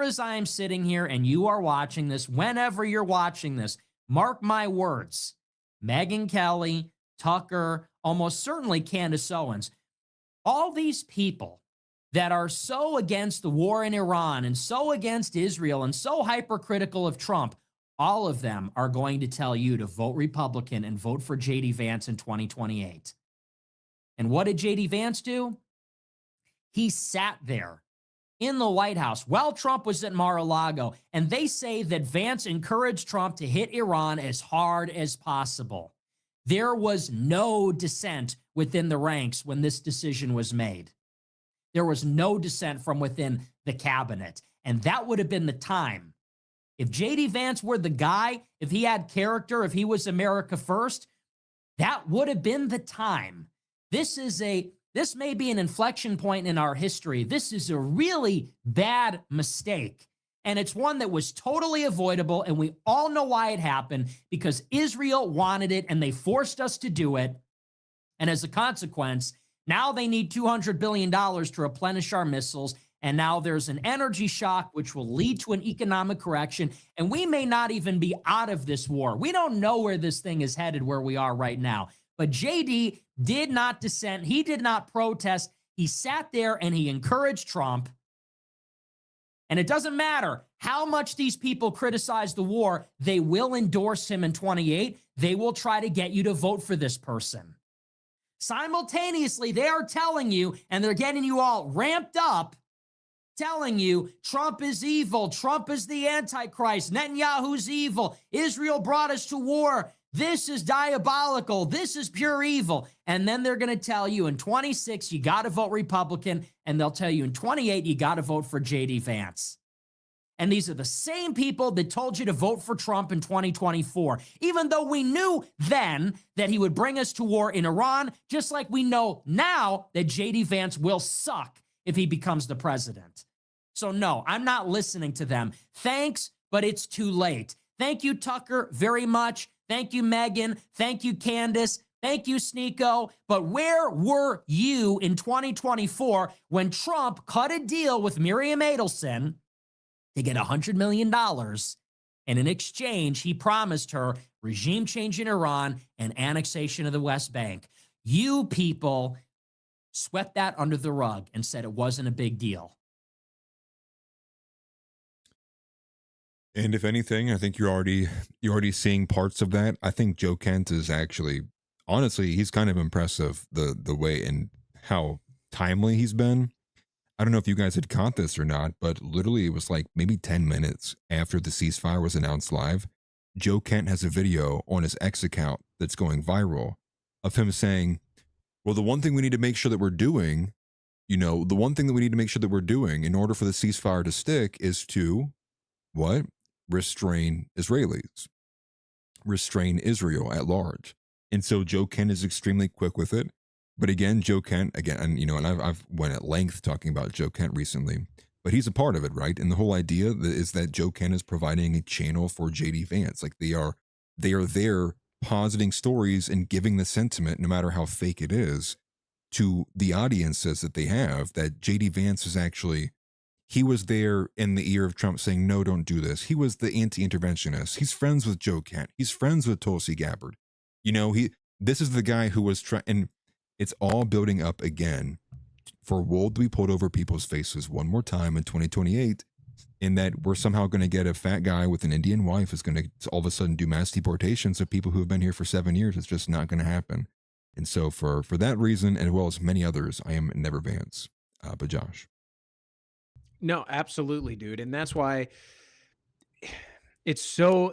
As I'm sitting here and you are watching this, whenever you're watching this, Mark my words, Megyn Kelly, Tucker, almost certainly Candace Owens, all these people that are so against the war in Iran and so against Israel and so hypercritical of Trump, all of them are going to tell you to vote Republican and vote for JD Vance in 2028. And what did JD Vance do? He sat there in the White House while Trump was at Mar-a-Lago, and they say that Vance encouraged Trump to hit Iran as hard as possible. There was no dissent within the ranks when this decision was made. There was no dissent from within the cabinet, and that would have been the time. If JD Vance were the guy, if he had character, if he was America first, that would have been the time. This may be an inflection point in our history. This is a really bad mistake. And it's one that was totally avoidable. And we all know why it happened, because Israel wanted it and they forced us to do it. And as a consequence, now they need $200 billion to replenish our missiles. And now there's an energy shock, which will lead to an economic correction. And we may not even be out of this war. We don't know where this thing is headed, where we are right now. But JD did not dissent. He did not protest. He sat there and he encouraged Trump. And it doesn't matter how much these people criticize the war, they will endorse him in 28. They will try to get you to vote for this person. Simultaneously, they are telling you, and they're getting you all ramped up, telling you Trump is evil, Trump is the Antichrist, Netanyahu's evil, Israel brought us to war, this is diabolical, this is pure evil. And then they're going to tell you in 26, you got to vote Republican, and they'll tell you in 28, you got to vote for JD Vance. And these are the same people that told you to vote for Trump in 2024, even though we knew then that he would bring us to war in Iran, just like we know now that JD Vance will suck if he becomes the president. So no, I'm not listening to them. Thanks, but it's too late. Thank you, Tucker, very much. Thank you, Megyn. Thank you, Candace. Thank you, SNEAKO. But where were you in 2024 when Trump cut a deal with Miriam Adelson to get $100 million? And in exchange, he promised her regime change in Iran and annexation of the West Bank. You people swept that under the rug and said it wasn't a big deal. And if anything, I think you're already seeing parts of that. I think Joe Kent is actually, honestly, he's kind of impressive, the way and how timely he's been. I don't know if you guys had caught this or not, but literally it was like maybe 10 minutes after the ceasefire was announced live, Joe Kent has a video on his X account that's going viral of him saying, well, the one thing we need to make sure that we're doing, in order for the ceasefire to stick is to, what? Restrain Israelis, restrain Israel at large. And so Joe Kent is extremely quick with it. But again, Joe Kent, and I've went at length talking about Joe Kent recently, but he's a part of it, right? And the whole idea is that Joe Kent is providing a channel for JD Vance. Like they are there positing stories and giving the sentiment, no matter how fake it is, to the audiences that they have, that JD Vance is actually, he was there in the ear of Trump saying, no, don't do this. He was the anti-interventionist. He's friends with Joe Kent. He's friends with Tulsi Gabbard. This is the guy who was trying, and it's all building up again for wool to be pulled over people's faces one more time in 2028, in that we're somehow going to get a fat guy with an Indian wife is going to all of a sudden do mass deportations of people who have been here for 7 years. It's just not going to happen. And so for that reason, and as well as many others, I am never Vance. But Josh. No, absolutely, dude. And that's why it's so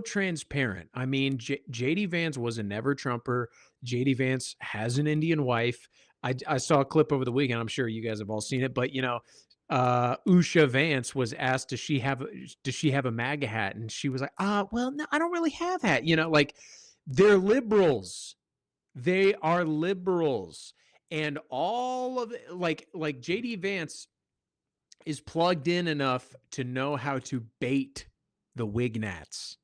transparent. I mean, JD Vance was a never Trumper. JD Vance has an Indian wife. I saw a clip over the weekend. I'm sure you guys have all seen it, but Usha Vance was asked, does she have a MAGA hat? And she was like, well, no, I don't really have that. Like, they're liberals. They are liberals. And all of it, like JD Vance is plugged in enough to know how to bait the Wignats.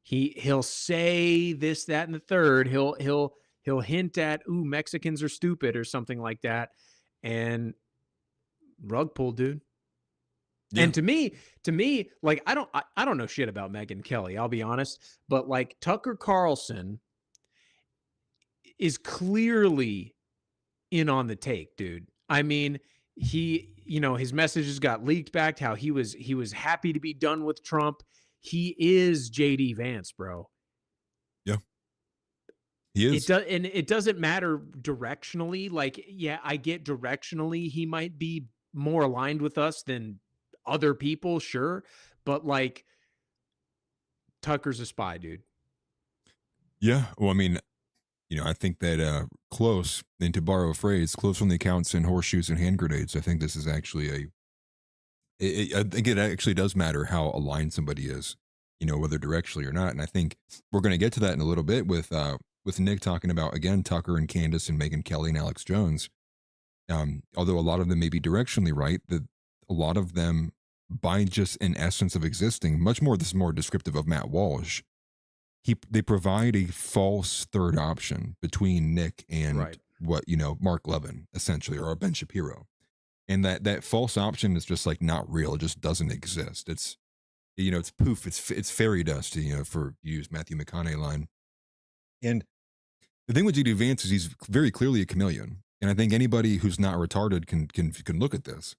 He'll say this, that, and the third. He'll hint at, ooh, Mexicans are stupid or something like that. And rug pull, dude. And to me, like I don't know shit about Megyn Kelly, I'll be honest, but like Tucker Carlson is clearly in on the take, dude. I mean, he, his messages got leaked back to how he was happy to be done with Trump. He is JD Vance, bro. Yeah. He is. It doesn't matter directionally. Like, yeah, I get directionally he might be more aligned with us than other people, sure, but like Tucker's a spy, dude. Yeah. Well, I mean, I think that close, and to borrow a phrase, close from the accounts and horseshoes and hand grenades. I think this is actually I think it actually does matter how aligned somebody is, whether directionally or not. And I think we're going to get to that in a little bit with Nick talking about, again, Tucker and Candace and Megyn Kelly and Alex Jones. Although a lot of them may be directionally right, that a lot of them, by just an essence of existing, much more, this is more descriptive of Matt Walsh. They provide a false third option between Nick and what, Mark Levin, essentially, or Ben Shapiro. And that false option is just like not real. It just doesn't exist. It's, it's poof. It's fairy dust, for use Matthew McConaughey line. And the thing with JD Vance is he's very clearly a chameleon. And I think anybody who's not retarded can look at this.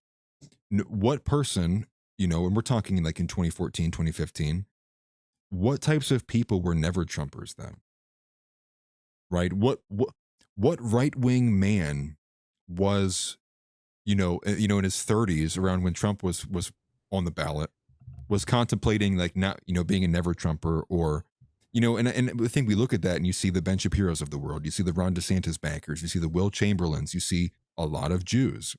What person, and we're talking like in 2014, 2015, what types of people were never Trumpers then? Right? What right-wing man was, in his 30s, around when Trump was on the ballot, was contemplating like not, being a never Trumper, or, and I think we look at that and you see the Ben Shapiros of the world, you see the Ron DeSantis backers, you see the Will Chamberlains, you see a lot of Jews.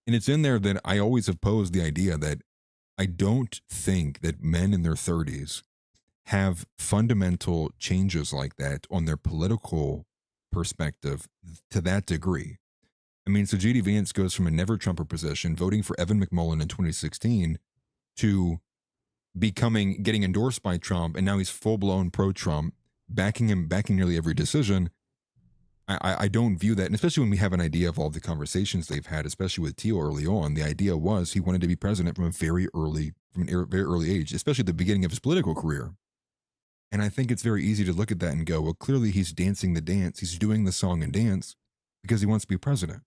And it's in there that I always have posed the idea that I don't think that men in their 30s have fundamental changes like that on their political perspective to that degree. I mean, so JD Vance goes from a never Trumper position, voting for Evan McMullin in 2016, to getting endorsed by Trump, and now he's full-blown pro-Trump, backing nearly every decision. I don't view that, and especially when we have an idea of all the conversations they've had, especially with Teal early on, the idea was he wanted to be president from a very early age, especially at the beginning of his political career. And I think it's very easy to look at that and go, well, clearly he's dancing the dance. He's doing the song and dance because he wants to be president.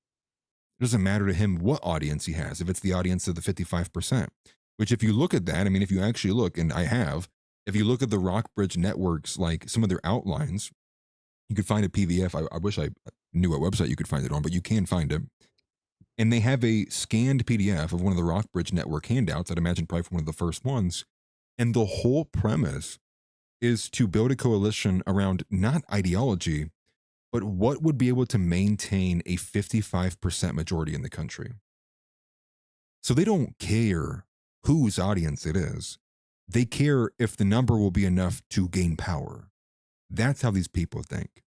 It doesn't matter to him what audience he has, if it's the audience of the 55%, which if you look at that, I mean, if you actually look, and I have, if you look at the Rockbridge Network's, like some of their outlines, you could find a PDF. I wish I knew what website you could find it on, but you can find it. And they have a scanned PDF of one of the Rockbridge Network handouts, I'd imagine probably from one of the first ones. And the whole premise is to build a coalition around not ideology, but what would be able to maintain a 55% majority in the country. So they don't care whose audience it is. They care if the number will be enough to gain power. That's how these people think.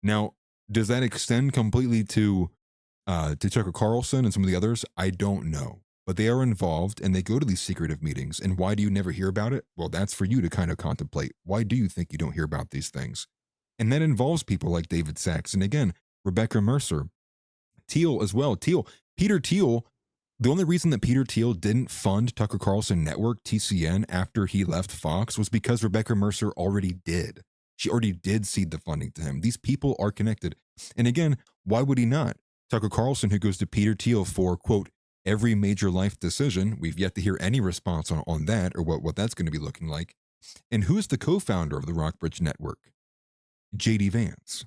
Now, does that extend completely to Tucker Carlson and some of the others? I don't know. But they are involved and they go to these secretive meetings. And why do you never hear about it? Well, that's for you to kind of contemplate. Why do you think you don't hear about these things? And that involves people like David Sachs. And again, Rebecca Mercer, Teal as well. Peter Thiel, the only reason that Peter Thiel didn't fund Tucker Carlson Network, TCN, after he left Fox was because Rebecca Mercer already did. She already did cede the funding to him. These people are connected. And again, why would he not? Tucker Carlson, who goes to Peter Thiel for, quote, every major life decision. We've yet to hear any response on that or what that's going to be looking like. And who's the co-founder of the Rockbridge Network? JD Vance.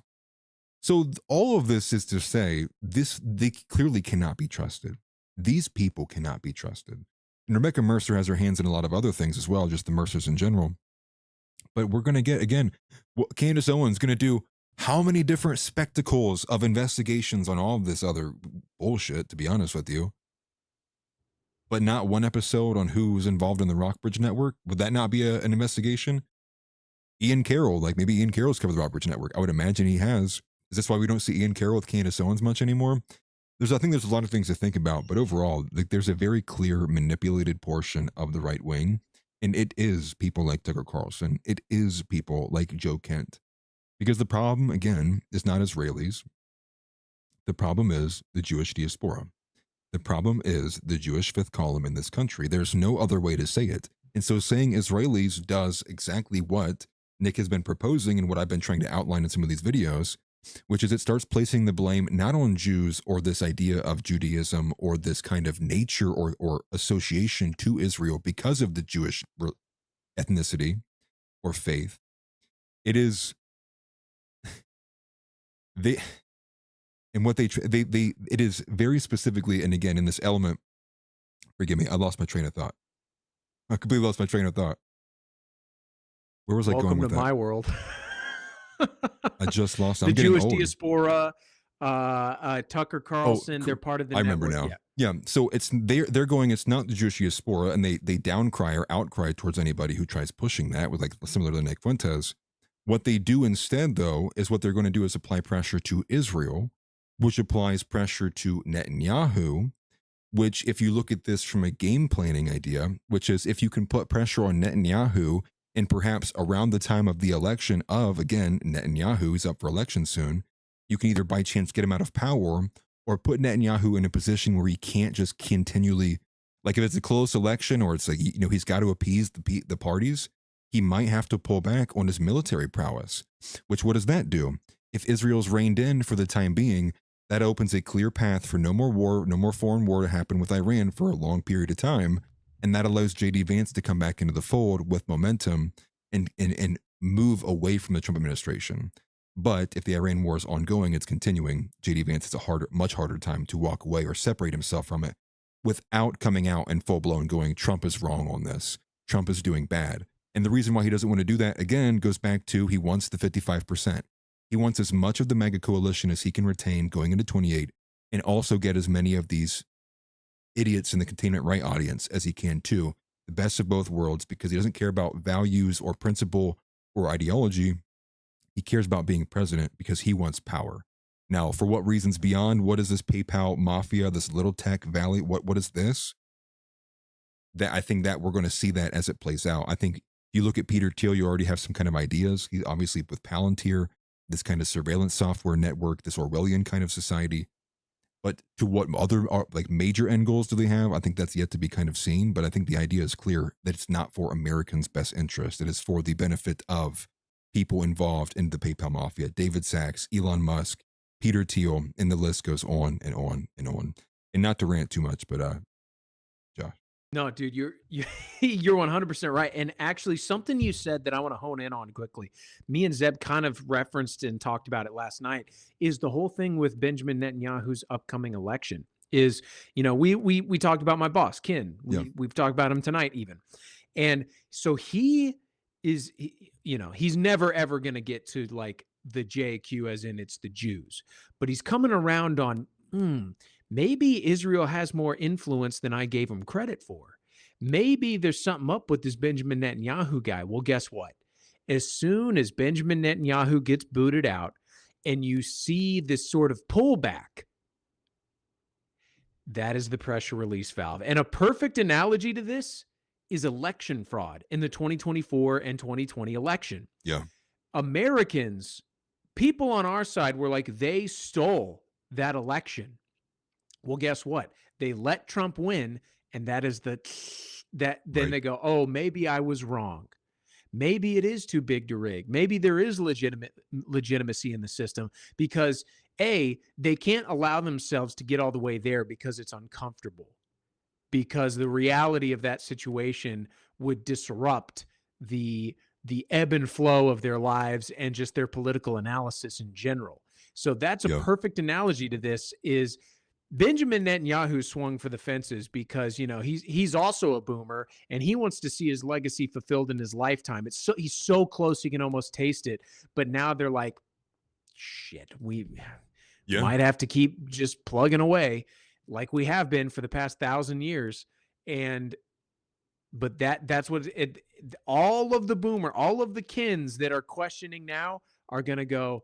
So all of this is to say, they clearly cannot be trusted. These people cannot be trusted. And Rebecca Mercer has her hands in a lot of other things as well, just the Mercers in general. But we're going to get, again, what Candace Owens going to do, how many different spectacles of investigations on all of this other bullshit, to be honest with you. But not one episode on who's involved in the Rockbridge Network? Would that not be an investigation? Ian Carroll, like maybe Ian Carroll's covered the Rockbridge Network. I would imagine he has. Is this why we don't see Ian Carroll with Candace Owens much anymore? I think there's a lot of things to think about, but overall, like, there's a very clear manipulated portion of the right wing. And it is people like Tucker Carlson. It is people like Joe Kent. Because the problem, again, is not Israelis. The problem is the Jewish diaspora. The problem is the Jewish fifth column in this country. There's no other way to say it. And so saying Israelis does exactly what Nick has been proposing and what I've been trying to outline in some of these videos, which is it starts placing the blame not on Jews or this idea of Judaism or this kind of nature or association to Israel because of the Jewish ethnicity or faith. It is they and what it is very specifically, and again in this element, forgive me, I lost my train of thought. I completely lost my train of thought. Where was I going with that? Welcome to my world. I just lost. The I'm getting Jewish old. diaspora, Tucker Carlson, they're part of the I remember network. now. Yeah. So it's they're going, it's not the Jewish diaspora, and they downcry or outcry towards anybody who tries pushing that, with like similar to Nick Fuentes. What they do instead, though, is what they're going to do is apply pressure to Israel, which applies pressure to Netanyahu, which, if you look at this from a game planning idea, which is if you can put pressure on Netanyahu, and perhaps around the time of the election of, again, Netanyahu is up for election soon, you can either by chance get him out of power or put Netanyahu in a position where he can't just continually, like if it's a close election or it's like, you know, he's got to appease the parties, he might have to pull back on his military prowess, which what does that do? If Israel's reined in for the time being, that opens a clear path for no more war, no more foreign war to happen with Iran for a long period of time. And that allows JD Vance to come back into the fold with momentum and move away from the Trump administration. But if the Iran war is ongoing, it's continuing, JD Vance has a much harder time to walk away or separate himself from it without coming out and full blown going, Trump is wrong on this. Trump is doing bad. And the reason why he doesn't want to do that, again, goes back to he wants the 55%. He wants as much of the MAGA coalition as he can retain going into 28 and also get as many of these idiots in the containment right audience as he can too, the best of both worlds, because he doesn't care about values or principle or ideology. He cares about being president because he wants power. Now, for what reasons beyond, what is this PayPal mafia, this little tech valley? What is this? That I think that we're going to see that as it plays out. I think you look at Peter Thiel, you already have some kind of ideas. He's obviously with Palantir, this kind of surveillance software network, this Orwellian kind of society. But to what other like major end goals do they have? I think that's yet to be kind of seen. But I think the idea is clear that it's not for Americans' best interest. It is for the benefit of people involved in the PayPal mafia, David Sachs, Elon Musk, Peter Thiel, and the list goes on and on and on. And not to rant too much, but Josh. No, dude, you're 100% right. And actually, something you said that I want to hone in on quickly, me and Zeb kind of referenced and talked about it last night, is the whole thing with Benjamin Netanyahu's upcoming election. Is, you know, we talked about my boss, Ken. We've talked about him tonight even. And so he is, you know, he's never, ever going to get to like the JQ as in it's the Jews. But he's coming around on, maybe Israel has more influence than I gave him credit for. Maybe there's something up with this Benjamin Netanyahu guy. Well, guess what? As soon as Benjamin Netanyahu gets booted out and you see this sort of pullback, that is the pressure release valve. And a perfect analogy to this is election fraud in the 2024 and 2020 election. Yeah. Americans, people on our side were like, they stole that election. Well, guess what? They let Trump win, and that is then they go, oh, maybe I was wrong. Maybe it is too big to rig. Maybe there is legitimacy in the system because A, they can't allow themselves to get all the way there because it's uncomfortable. Because the reality of that situation would disrupt the ebb and flow of their lives and just their political analysis in general. So that's a perfect analogy to this is Benjamin Netanyahu swung for the fences because, you know, he's also a boomer and he wants to see his legacy fulfilled in his lifetime. He's so close he can almost taste it. But now they're like, shit, we might have to keep just plugging away like we have been for the past 1,000 years. But that's what all of the kins that are questioning now are going to go,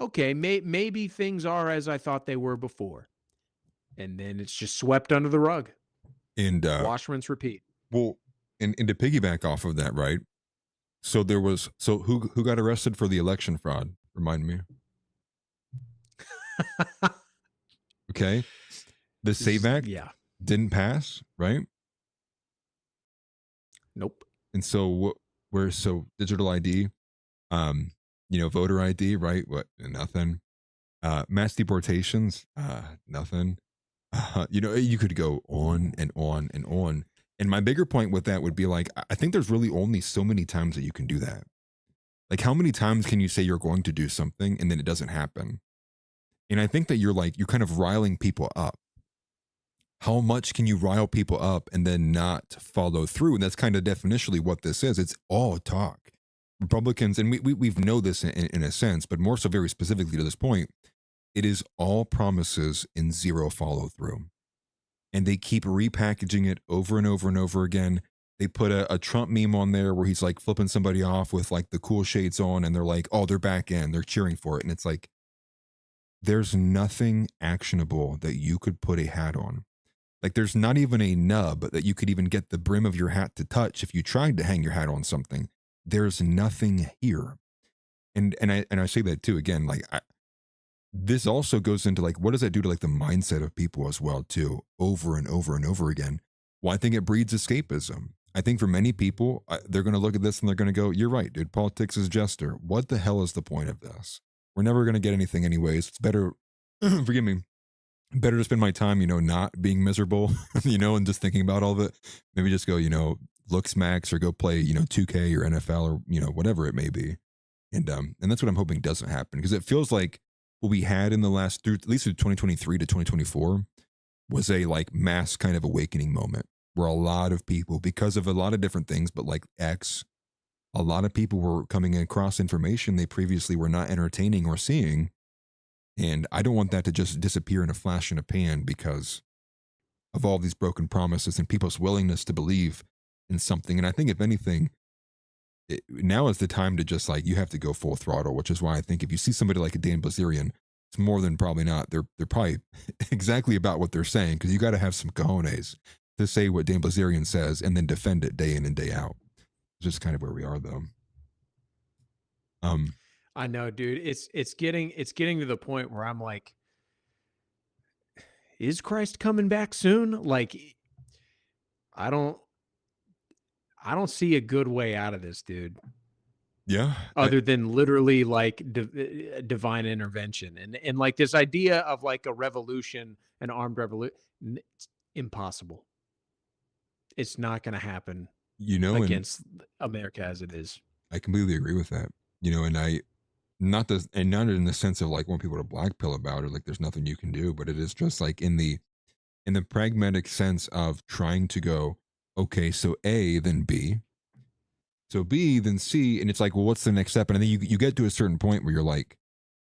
okay, maybe things are as I thought they were before. And then it's just swept under the rug. And wash, rinse, repeat. Well, and to piggyback off of that, right? So who got arrested for the election fraud? Remind me. Okay. The SAVE Act Yeah. didn't pass, right? Nope. And so so digital ID, voter ID, right? What? Nothing. Mass deportations, nothing. You could go on and on and on. And my bigger point with that would be like, I think there's really only so many times that you can do that. Like, how many times can you say you're going to do something and then it doesn't happen? And I think that you're kind of riling people up. How much can you rile people up and then not follow through? And that's kind of definitionally what this is. It's all talk. Republicans, and we've know this in a sense, but more so very specifically to this point, it is all promises and zero follow through. And they keep repackaging it over and over and over again. They put a Trump meme on there where he's like flipping somebody off with like the cool shades on, and they're like, oh, they're back in, they're cheering for it. And it's like, there's nothing actionable that you could put a hat on. Like, there's not even a nub that you could even get the brim of your hat to touch if you tried to hang your hat on something. There's nothing here. And I say that too, again, like, this also goes into like, what does that do to like the mindset of people as well too, over and over and over again? Well, I think it breeds escapism. I think for many people, they're going to look at this and they're going to go, you're right, dude, politics is jester. What the hell is the point of this? We're never going to get anything anyways. It's better, forgive me, better to spend my time, not being miserable, and just thinking about all of it. Maybe just go, look smacks or go play, 2K or NFL or, whatever it may be. And that's what I'm hoping doesn't happen, because it feels like what we had in the last, at least through 2023 to 2024, was a like mass kind of awakening moment where a lot of people, because of a lot of different things, but like X, a lot of people were coming across information they previously were not entertaining or seeing. And I don't want that to just disappear in a flash in a pan because of all these broken promises and people's willingness to believe in something. And I think if anything, now is the time to just like, you have to go full throttle, which is why I think if you see somebody like a Dan Bilzerian, it's more than probably not. They're probably exactly about what they're saying, because you got to have some cojones to say what Dan Bilzerian says and then defend it day in and day out. It's just kind of where we are, though. I know, dude. It's getting to the point where I'm like, is Christ coming back soon? Like, I don't see a good way out of this, dude. Yeah. Other than literally like divine intervention and like this idea of like a revolution, an armed revolution, it's impossible. It's not going to happen, against America as it is. I completely agree with that. And not in the sense of like want people to blackpill about it, like there's nothing you can do, but it is just like in the pragmatic sense of trying to go, okay, so A, then B, so B, then C, and it's like, well, what's the next step? And then you get to a certain point where you're like,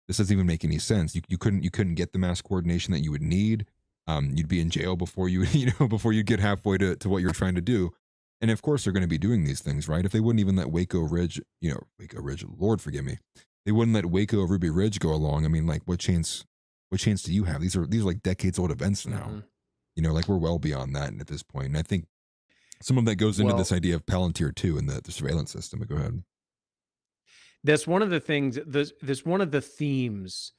this doesn't even make any sense. You couldn't get the mass coordination that you would need. You'd be in jail before you before you get halfway to what you're trying to do. And of course, they're going to be doing these things, right? If they wouldn't even let Waco Ridge, Lord forgive me, they wouldn't let Waco or Ruby Ridge go along. I mean, like, what chance do you have? These are like decades old events now. Mm-hmm. Like we're well beyond that at this point. And I think some of that goes into this idea of Palantir too, and the surveillance system. But go ahead. That's one of the things. There's one of the themes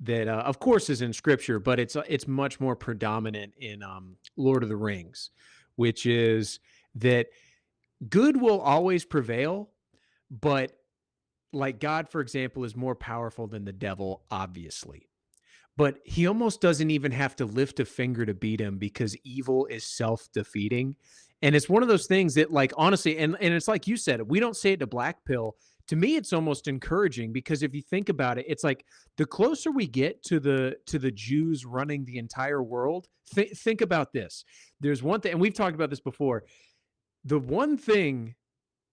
that, of course, is in Scripture, but it's much more predominant in Lord of the Rings, which is that good will always prevail, but like God, for example, is more powerful than the devil, obviously. But he almost doesn't even have to lift a finger to beat him because evil is self-defeating. And it's one of those things that, like, honestly, and it's like you said, we don't say it to black pill. To me, it's almost encouraging, because if you think about it, it's like the closer we get to the Jews running the entire world, think about this. There's one thing, and we've talked about this before. The one thing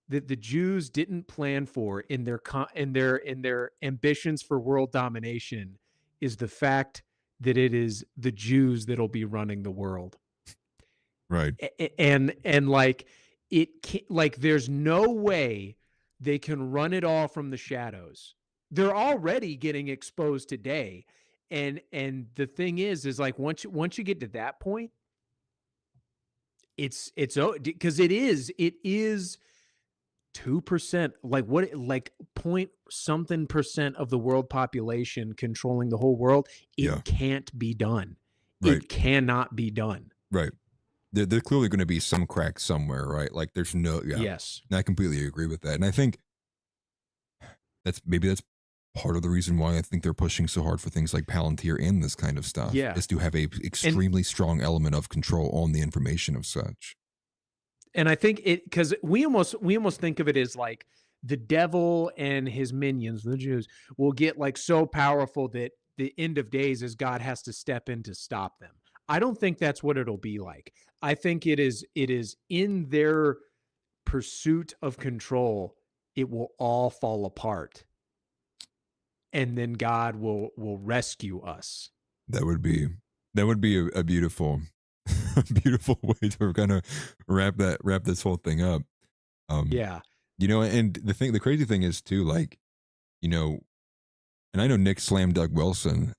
that the Jews didn't plan for in their ambitions for world domination is the fact that it is the Jews that'll be running the world. Right. And like it can't, like there's no way they can run it all from the shadows. They're already getting exposed today. And the thing is like once you get to that point, it's because it is 2%, like point something percent of the world population controlling the whole world. It can't be done. Right. It cannot be done. Right. There's clearly going to be some crack somewhere, right? Like there's no, yeah. Yes. I completely agree with that. And I think that's part of the reason why I think they're pushing so hard for things like Palantir and this kind of stuff. Yeah. Is to have a extremely strong element of control on the information of such. And I think because we almost think of it as like the devil and his minions, the Jews, will get like so powerful that the end of days is God has to step in to stop them. I don't think that's what it'll be like. I think it is in their pursuit of control, it will all fall apart. And then God will rescue us. That would be a beautiful beautiful way to kind of wrap this whole thing up. Yeah. You know, and the crazy thing is too, like, you know, and I know Nick slammed Doug Wilson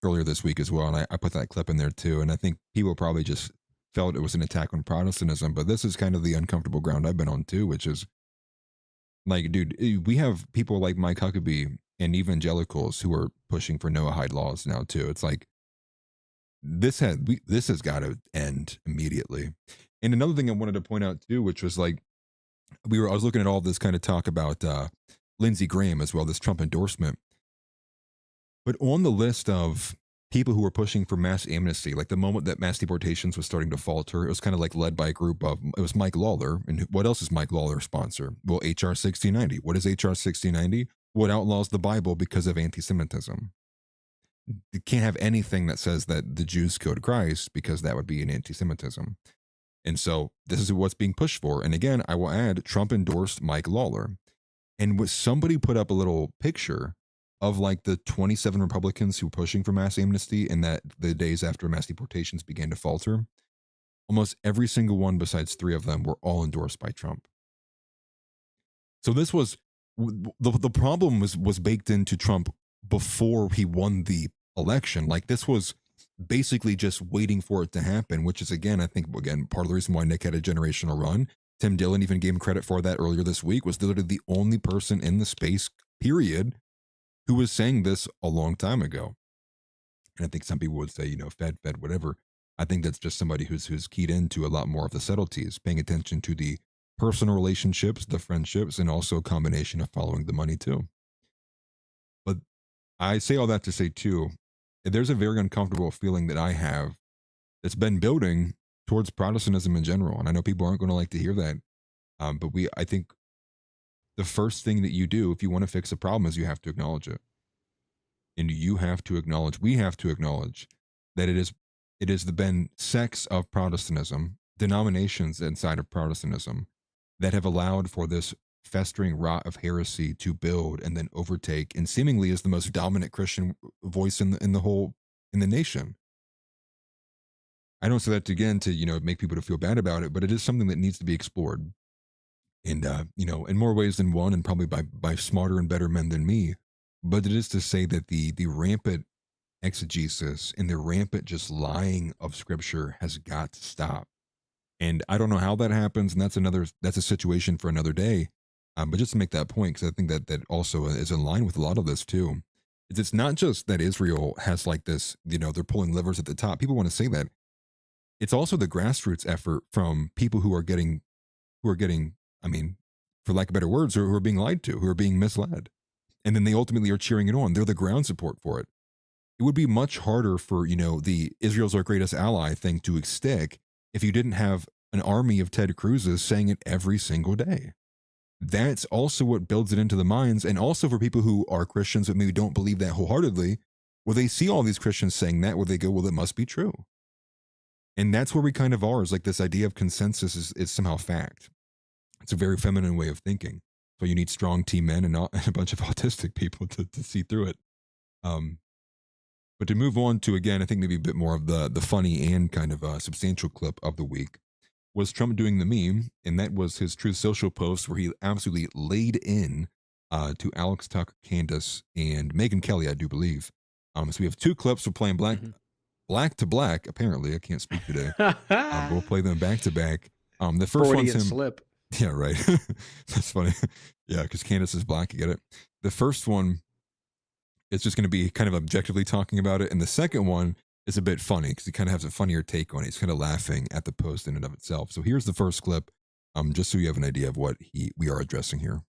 earlier this week as well, and I put that clip in there too, and I think people probably just felt it was an attack on Protestantism, but this is kind of the uncomfortable ground I've been on too, which is like, dude, we have people like Mike Huckabee and evangelicals who are pushing for Noahide laws now too. It's like this has got to end immediately. And another thing I wanted to point out too, which was like I was looking at all this kind of talk about Lindsey Graham as well, this Trump endorsement. But on the list of people who were pushing for mass amnesty, like the moment that mass deportations was starting to falter, it was kind of like led by a group of, it was Mike Lawler. And what else is Mike Lawler sponsor? Well, HR 1690. What is HR 1690? What outlaws the Bible because of anti-Semitism? You can't have anything that says that the Jews killed Christ because that would be an anti-Semitism. And so this is what's being pushed for. And again, I will add, Trump endorsed Mike Lawler. And somebody put up a little picture of like the 27 Republicans who were pushing for mass amnesty and that the days after mass deportations began to falter, almost every single one besides 3 of them were all endorsed by Trump. So this was, the problem was baked into Trump before he won the election. Like this was basically just waiting for it to happen, which is again, I think, part of the reason why Nick had a generational run. Tim Dillon even gave him credit for that earlier this week, was literally the only person in the space period who was saying this a long time ago. And I think some people would say, you know, Fed, whatever. I think that's just somebody who's keyed into a lot more of the subtleties, paying attention to the personal relationships, the friendships, and also a combination of following the money too. But I say all that to say too, there's a very uncomfortable feeling that I have that's been building towards Protestantism in general. And I know people aren't going to like to hear that. But I think the first thing that you do if you want to fix a problem is you have to acknowledge it. And we have to acknowledge that it is been sects of Protestantism, denominations inside of Protestantism, that have allowed for this festering rot of heresy to build and then overtake, and seemingly is the most dominant Christian voice in the nation. I don't say that again to, you know, make people to feel bad about it, but it is something that needs to be explored. And, you know, in more ways than one, and probably by smarter and better men than me. But it is to say that the rampant exegesis and the rampant just lying of scripture has got to stop. And I don't know how that happens. And that's a situation for another day. But just to make that point, because I think that also is in line with a lot of this too. It's not just that Israel has like this, you know, they're pulling levers at the top. People want to say that. It's also the grassroots effort from people who are getting, I mean, for lack of better words, who are being lied to, who are being misled. And then they ultimately are cheering it on. They're the ground support for it. It would be much harder for, you know, the Israel's our greatest ally thing to stick if you didn't have an army of Ted Cruz's saying it every single day. That's also what builds it into the minds. And also for people who are Christians but maybe don't believe that wholeheartedly, well, they see all these Christians saying that, where they go, well, it must be true. And that's where we kind of are, is like this idea of consensus is somehow fact. It's a very feminine way of thinking. So you need strong team men and a bunch of autistic people to see through it. But to move on to, again, I think maybe a bit more of the funny and kind of substantial clip of the week was Trump doing the meme. And that was his Truth Social post where he absolutely laid in to Alex Tucker, Candace, and Megyn Kelly, I do believe. So we have 2 clips. We're playing black to black. Apparently, I can't speak today. We'll play them back to back. The first one's him. Slip. Yeah, right. That's funny. Yeah, because Candace is black. You get it. The first one is just going to be kind of objectively talking about it. And the second one is a bit funny because he kind of has a funnier take on it. He's kind of laughing at the post in and of itself. So here's the first clip, just so you have an idea of what we are addressing here.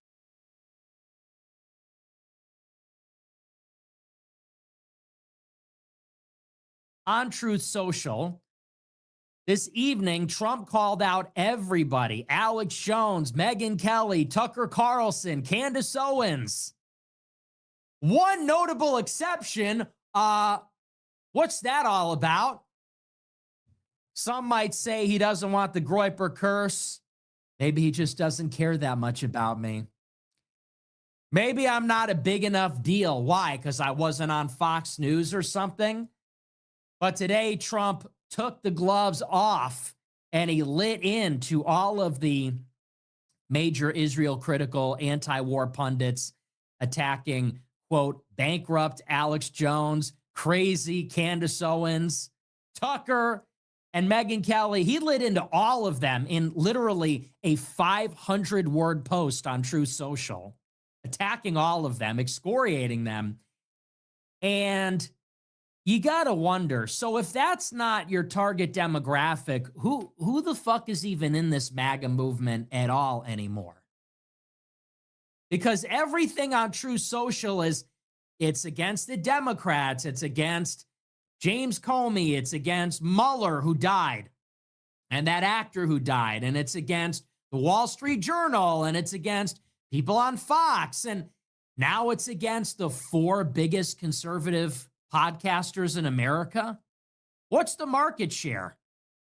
On Truth Social, this evening, Trump called out everybody: Alex Jones, Megyn Kelly, Tucker Carlson, Candace Owens. One notable exception, what's that all about? Some might say he doesn't want the Groyper curse. Maybe he just doesn't care that much about me. Maybe I'm not a big enough deal. Why? Because I wasn't on Fox News or something? But today, Trump took the gloves off and he lit into all of the major Israel critical anti-war pundits attacking, quote, bankrupt Alex Jones, crazy Candace Owens, Tucker, and Megyn Kelly. He lit into all of them in literally a 500-word post on Truth Social, attacking all of them, excoriating them. And you got to wonder, so if that's not your target demographic, who the fuck is even in this MAGA movement at all anymore? Because everything on Truth Social it's against the Democrats, it's against James Comey, it's against Mueller, who died, and that actor who died, and it's against the Wall Street Journal, and it's against people on Fox, and now it's against the 4 biggest conservative podcasters in America. What's the market share?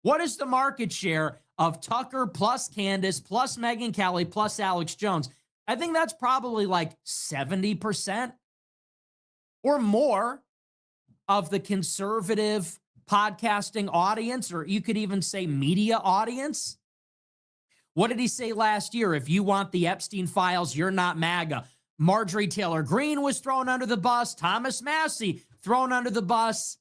What is the market share of Tucker plus Candace plus Megyn Kelly plus Alex Jones? I think that's probably like 70% or more of the conservative podcasting audience, or you could even say media audience. What did he say last year? If you want the Epstein files, you're not MAGA. Marjorie Taylor Greene was thrown under the bus. Thomas Massey thrown under the bus.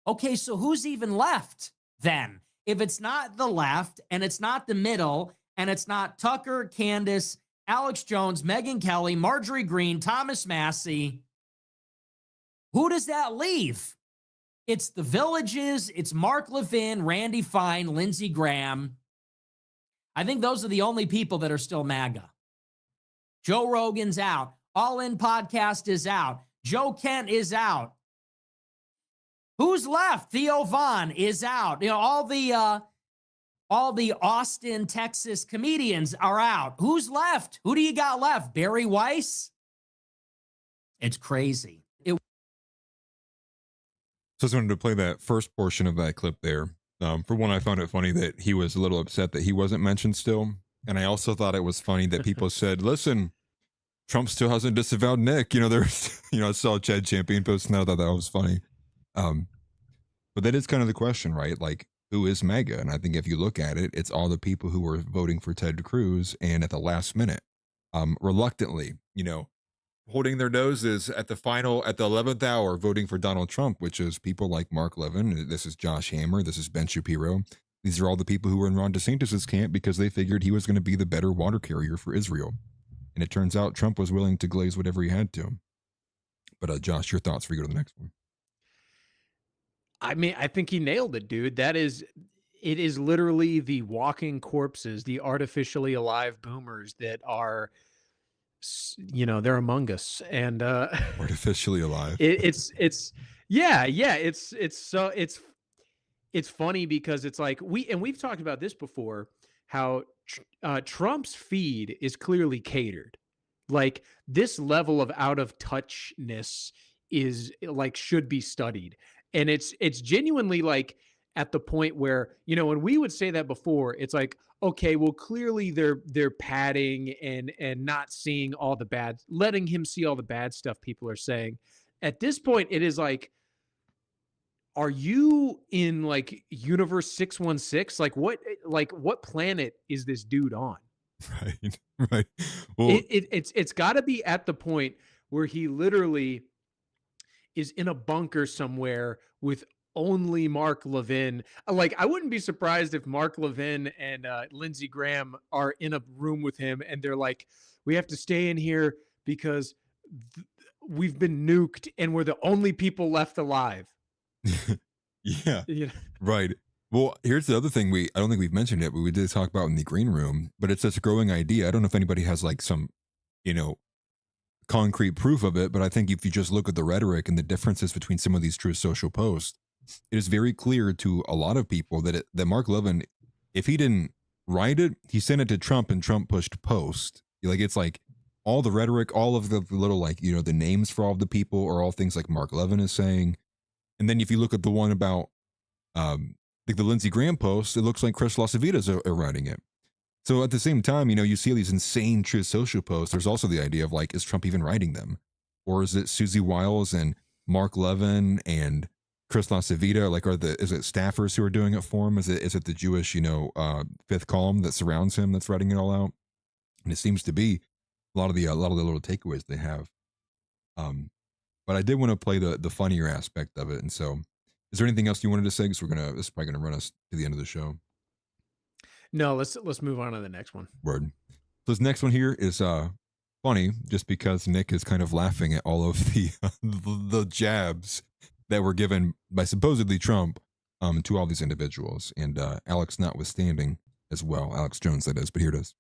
Okay, so who's even left then? If it's not the left, and it's not the middle, and it's not Tucker, Candace, Alex Jones, Megyn Kelly, Marjorie Greene, Thomas Massey, who does that leave? It's the Villages, it's Mark Levin, Randy Fine, Lindsey Graham. I think those are the only people that are still MAGA. Joe Rogan's out. All In Podcast is out. Joe Kent is out. Who's left? Theo Vaughn is out. You know, all the Austin, Texas comedians are out. Who's left? Who do you got left? Barry Weiss? It's crazy. So I just wanted to play that first portion of that clip there. For one, I found it funny that he was a little upset that he wasn't mentioned still. And I also thought it was funny that people said, listen, Trump still hasn't disavowed Nick. You know, there's, I saw Chad Champion post, and I thought that was funny. But that is kind of the question, right? Like, who is MAGA? And I think if you look at it, it's all the people who were voting for Ted Cruz and at the last minute, reluctantly, holding their noses at the 11th hour, voting for Donald Trump, which is people like Mark Levin. This is Josh Hammer. This is Ben Shapiro. These are all the people who were in Ron DeSantis's camp because they figured he was going to be the better water carrier for Israel. And it turns out Trump was willing to glaze whatever he had to. But Josh, your thoughts before you go to the next one. I mean, I think he nailed it, dude. It is literally the walking corpses, the artificially alive boomers that are, they're among us. And artificially alive. It's funny because it's like we've talked about this before, how Trump's feed is clearly catered. Like, this level of out of touchness is like, should be studied. And it's genuinely like at the point where, when we would say that before, it's like, okay, well, clearly they're padding and not seeing all the bad, letting him see all the bad stuff people are saying. At this point, it is like, are you in like universe 616? Like what planet is this dude on? Right. Well, it's got to be at the point where he literally is in a bunker somewhere with only Mark Levin. Like, I wouldn't be surprised if Mark Levin and Lindsey Graham are in a room with him and they're like, we have to stay in here because we've been nuked and we're the only people left alive. Yeah, You know? right. Well, here's the other thing I don't think we've mentioned it, but we did talk about in the green room, but it's such a growing idea. I don't know if anybody has like some, you know, concrete proof of it, but I think if you just look at the rhetoric and the differences between some of these true social posts, it is very clear to a lot of people that Mark Levin, if he didn't write it, he sent it to Trump and Trump pushed post. Like it's like all the rhetoric, all of the little like, you know, the names for all of the people are all things like Mark Levin is saying. And then if you look at the one about like the Lindsey Graham post, it looks like Chris Lasavitas are writing it. So at the same time, you know, you see these insane true social posts. There's also the idea of like, is Trump even writing them? Or is it Susie Wiles and Mark Levin and Chris Lasavita? Like, is it staffers who are doing it for him? Is it the Jewish, you know, fifth column that surrounds him that's writing it all out? And it seems to be a lot of the little takeaways they have. But I did want to play the funnier aspect of it. And so, is there anything else you wanted to say? Because this is probably gonna run us to the end of the show. No, let's move on to the next one. Word. So this next one here is funny just because Nick is kind of laughing at all of the jabs that were given by supposedly Trump to all these individuals, and Alex notwithstanding as well. Alex Jones, that is, but here it is.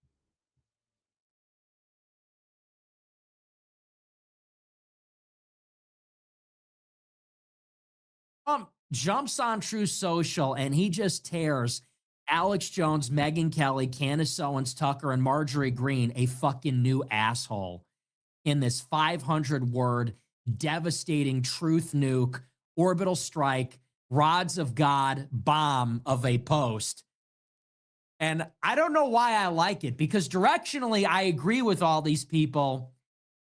Jumps on True Social and he just tears Alex Jones, Megyn Kelly, Candace Owens, Tucker, and Marjorie Greene a fucking new asshole in this 500-word devastating truth nuke, orbital strike, rods of God bomb of a post. And I don't know why I like it, because directionally I agree with all these people,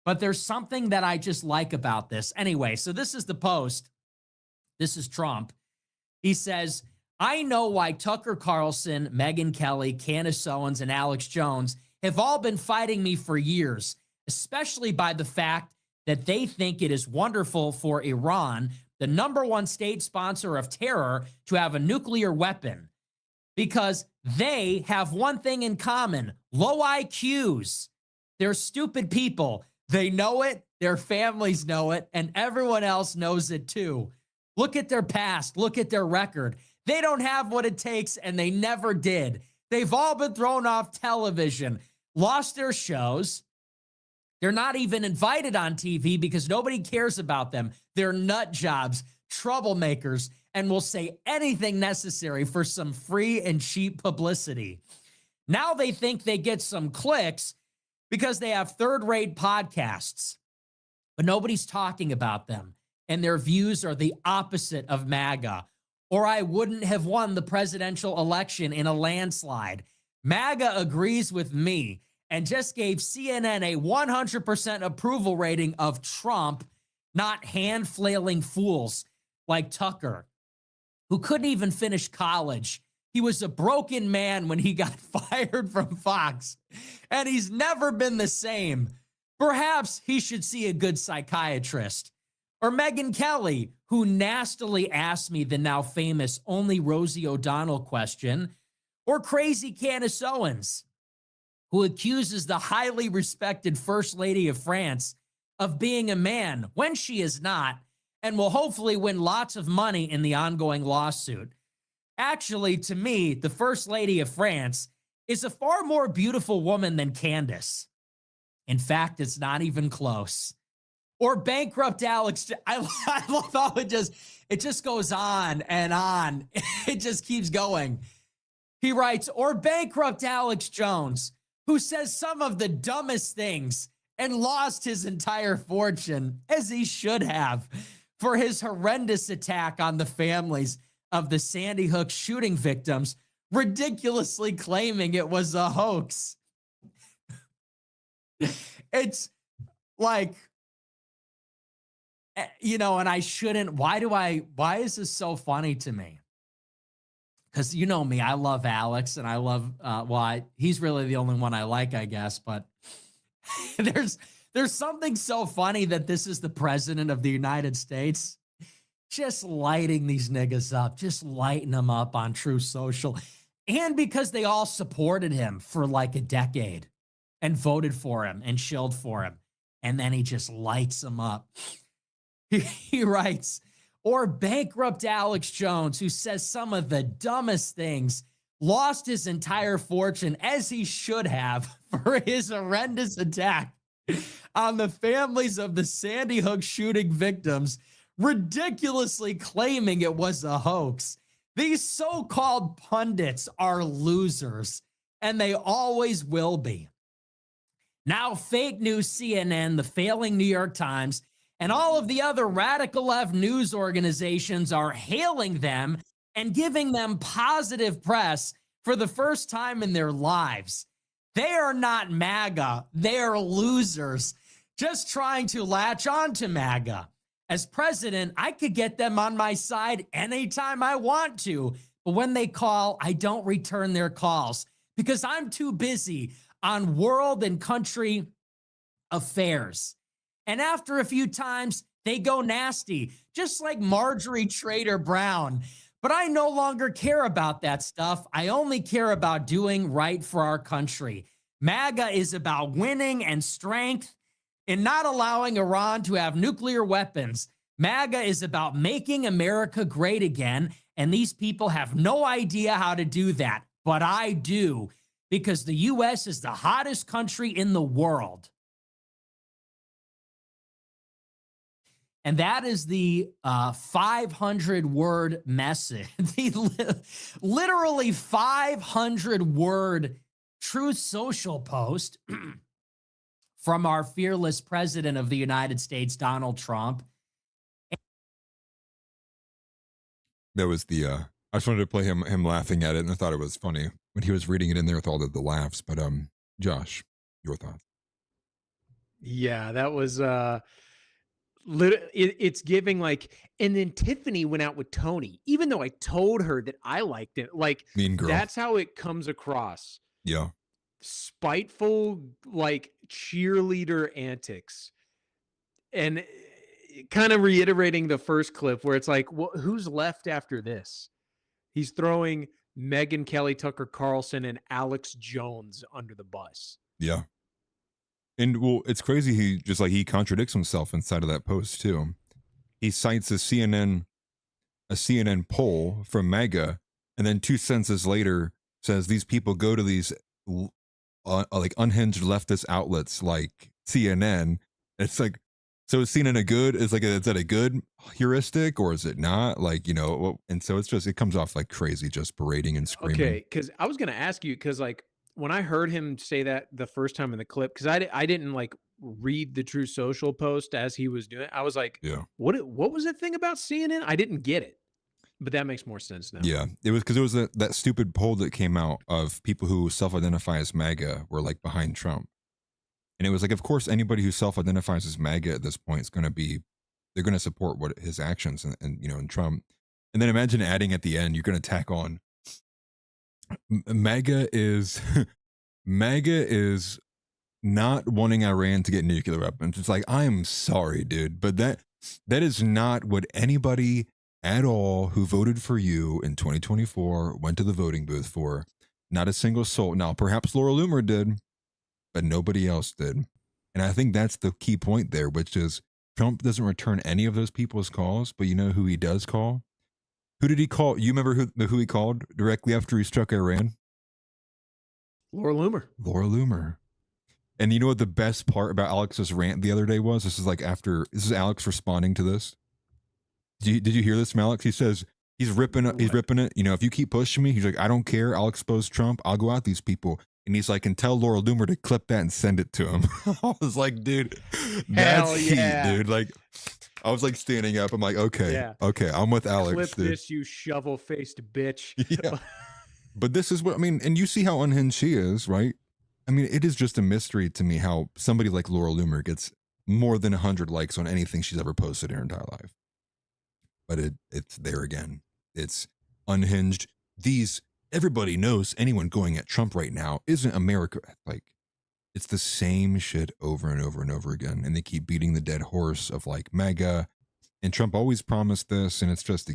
but there's something that I just like about this. Anyway, so this is the post. This is Trump. He says, I know why Tucker Carlson, Megyn Kelly, Candace Owens, and Alex Jones have all been fighting me for years, especially by the fact that they think it is wonderful for Iran, the #1 state sponsor of terror, to have a nuclear weapon, because they have one thing in common: low IQs. They're stupid people. They know it, their families know it, and everyone else knows it too. Look at their past. Look at their record. They don't have what it takes, and they never did. They've all been thrown off television, lost their shows. They're not even invited on TV because nobody cares about them. They're nut jobs, troublemakers, and will say anything necessary for some free and cheap publicity. Now they think they get some clicks because they have third-rate podcasts, but nobody's talking about them, and their views are the opposite of MAGA, or I wouldn't have won the presidential election in a landslide. MAGA agrees with me and just gave CNN a 100% approval rating of Trump, not hand-flailing fools like Tucker, who couldn't even finish college. He was a broken man when he got fired from Fox, and he's never been the same. Perhaps he should see a good psychiatrist. Or Megyn Kelly, who nastily asked me the now famous only Rosie O'Donnell question. Or crazy Candace Owens, who accuses the highly respected First Lady of France of being a man when she is not, and will hopefully win lots of money in the ongoing lawsuit. Actually, to me, the First Lady of France is a far more beautiful woman than Candace. In fact, it's not even close. Or bankrupt Alex. I love how it just goes on and on. It just keeps going. He writes, or bankrupt Alex Jones, who says some of the dumbest things and lost his entire fortune, as he should have, for his horrendous attack on the families of the Sandy Hook shooting victims, ridiculously claiming it was a hoax. It's like, you know, and I shouldn't, why is this so funny to me? Because you know me, I love Alex, and I love, he's really the only one I like, I guess, but there's something so funny that this is the president of the United States just lighting these niggas up, just lighting them up on True Social. And because they all supported him for like a decade and voted for him and shilled for him. And then he just lights them up. He writes, or bankrupt Alex Jones, who says some of the dumbest things, lost his entire fortune, as he should have, for his horrendous attack on the families of the Sandy Hook shooting victims, ridiculously claiming it was a hoax. These so-called pundits are losers, and they always will be. Now, fake news CNN, the failing New York Times, and all of the other radical left news organizations are hailing them and giving them positive press for the first time in their lives. They are not MAGA. They are losers just trying to latch on to MAGA. As president, I could get them on my side anytime I want to. But when they call, I don't return their calls because I'm too busy on world and country affairs. And after a few times, they go nasty, just like Marjorie Trader Brown. But I no longer care about that stuff. I only care about doing right for our country. MAGA is about winning and strength and not allowing Iran to have nuclear weapons. MAGA is about making America great again, and these people have no idea how to do that. But I do, because the U.S. is the hottest country in the world. And that is the 500-word message, the literally 500-word Truth Social post from our fearless president of the United States, Donald Trump. That was the, I just wanted to play him laughing at it, and I thought it was funny when he was reading it in there with all the laughs. But Josh, your thoughts? Yeah, that was it's giving like, and then Tiffany went out with Tony, even though I told her that I liked it. Like, Mean girl. That's how it comes across. Yeah. Spiteful, like cheerleader antics. And kind of reiterating the first clip where it's like, well, who's left after this? He's throwing Megyn Kelly, Tucker Carlson, and Alex Jones under the bus. Yeah. And well, it's crazy. He contradicts himself inside of that post too. He cites a CNN poll from MAGA, and then 2 sentences later says these people go to these like unhinged leftist outlets like CNN. It's like, so is CNN a good? Is that a good heuristic or is it not? Like, you know, and so it comes off like crazy, just parading and screaming. Okay, because I was gonna ask you, because like when I heard him say that the first time in the clip, because I didn't like read the True Social post as he was doing it. I was like, yeah, what was the thing about CNN? I didn't get it, but that makes more sense now. Yeah, it was because it was that stupid poll that came out of people who self-identify as MAGA were like behind Trump. And it was like, of course, anybody who self-identifies as MAGA at this point is going to be, they're going to support what his actions and you know, and Trump. And then imagine adding at the end, you're going to tack on MAGA is not wanting Iran to get nuclear weapons. It's like, I'm sorry, dude, but that is not what anybody at all who voted for you in 2024 went to the voting booth for. Not a single soul. Now, perhaps Laura Loomer did, but nobody else did. And I think that's the key point there, which is Trump doesn't return any of those people's calls, but you know who he does call? Who did he call? You remember who he called directly after he struck Iran? Laura Loomer. Laura Loomer. And you know what the best part about Alex's rant the other day was? This is Alex responding to this. Did you hear this from Alex? He says, he's ripping it. You know, if you keep pushing me, he's like, I don't care. I'll expose Trump. I'll go out these people. And he's like, and tell Laura Loomer to clip that and send it to him. I was like, dude, that's heat, dude. Like, I was like standing up. I'm like, okay, I'm with Alex. Clip dude. this, you shovel-faced bitch. Yeah. But this is what, I mean, and you see how unhinged she is, right? I mean, it is just a mystery to me how somebody like Laura Loomer gets more than 100 likes on anything she's ever posted in her entire life. But it's there again. It's unhinged. Everybody knows anyone going at Trump right now isn't America. Like, it's the same shit over and over and over again. And they keep beating the dead horse of like MAGA. And Trump always promised this. And it's just,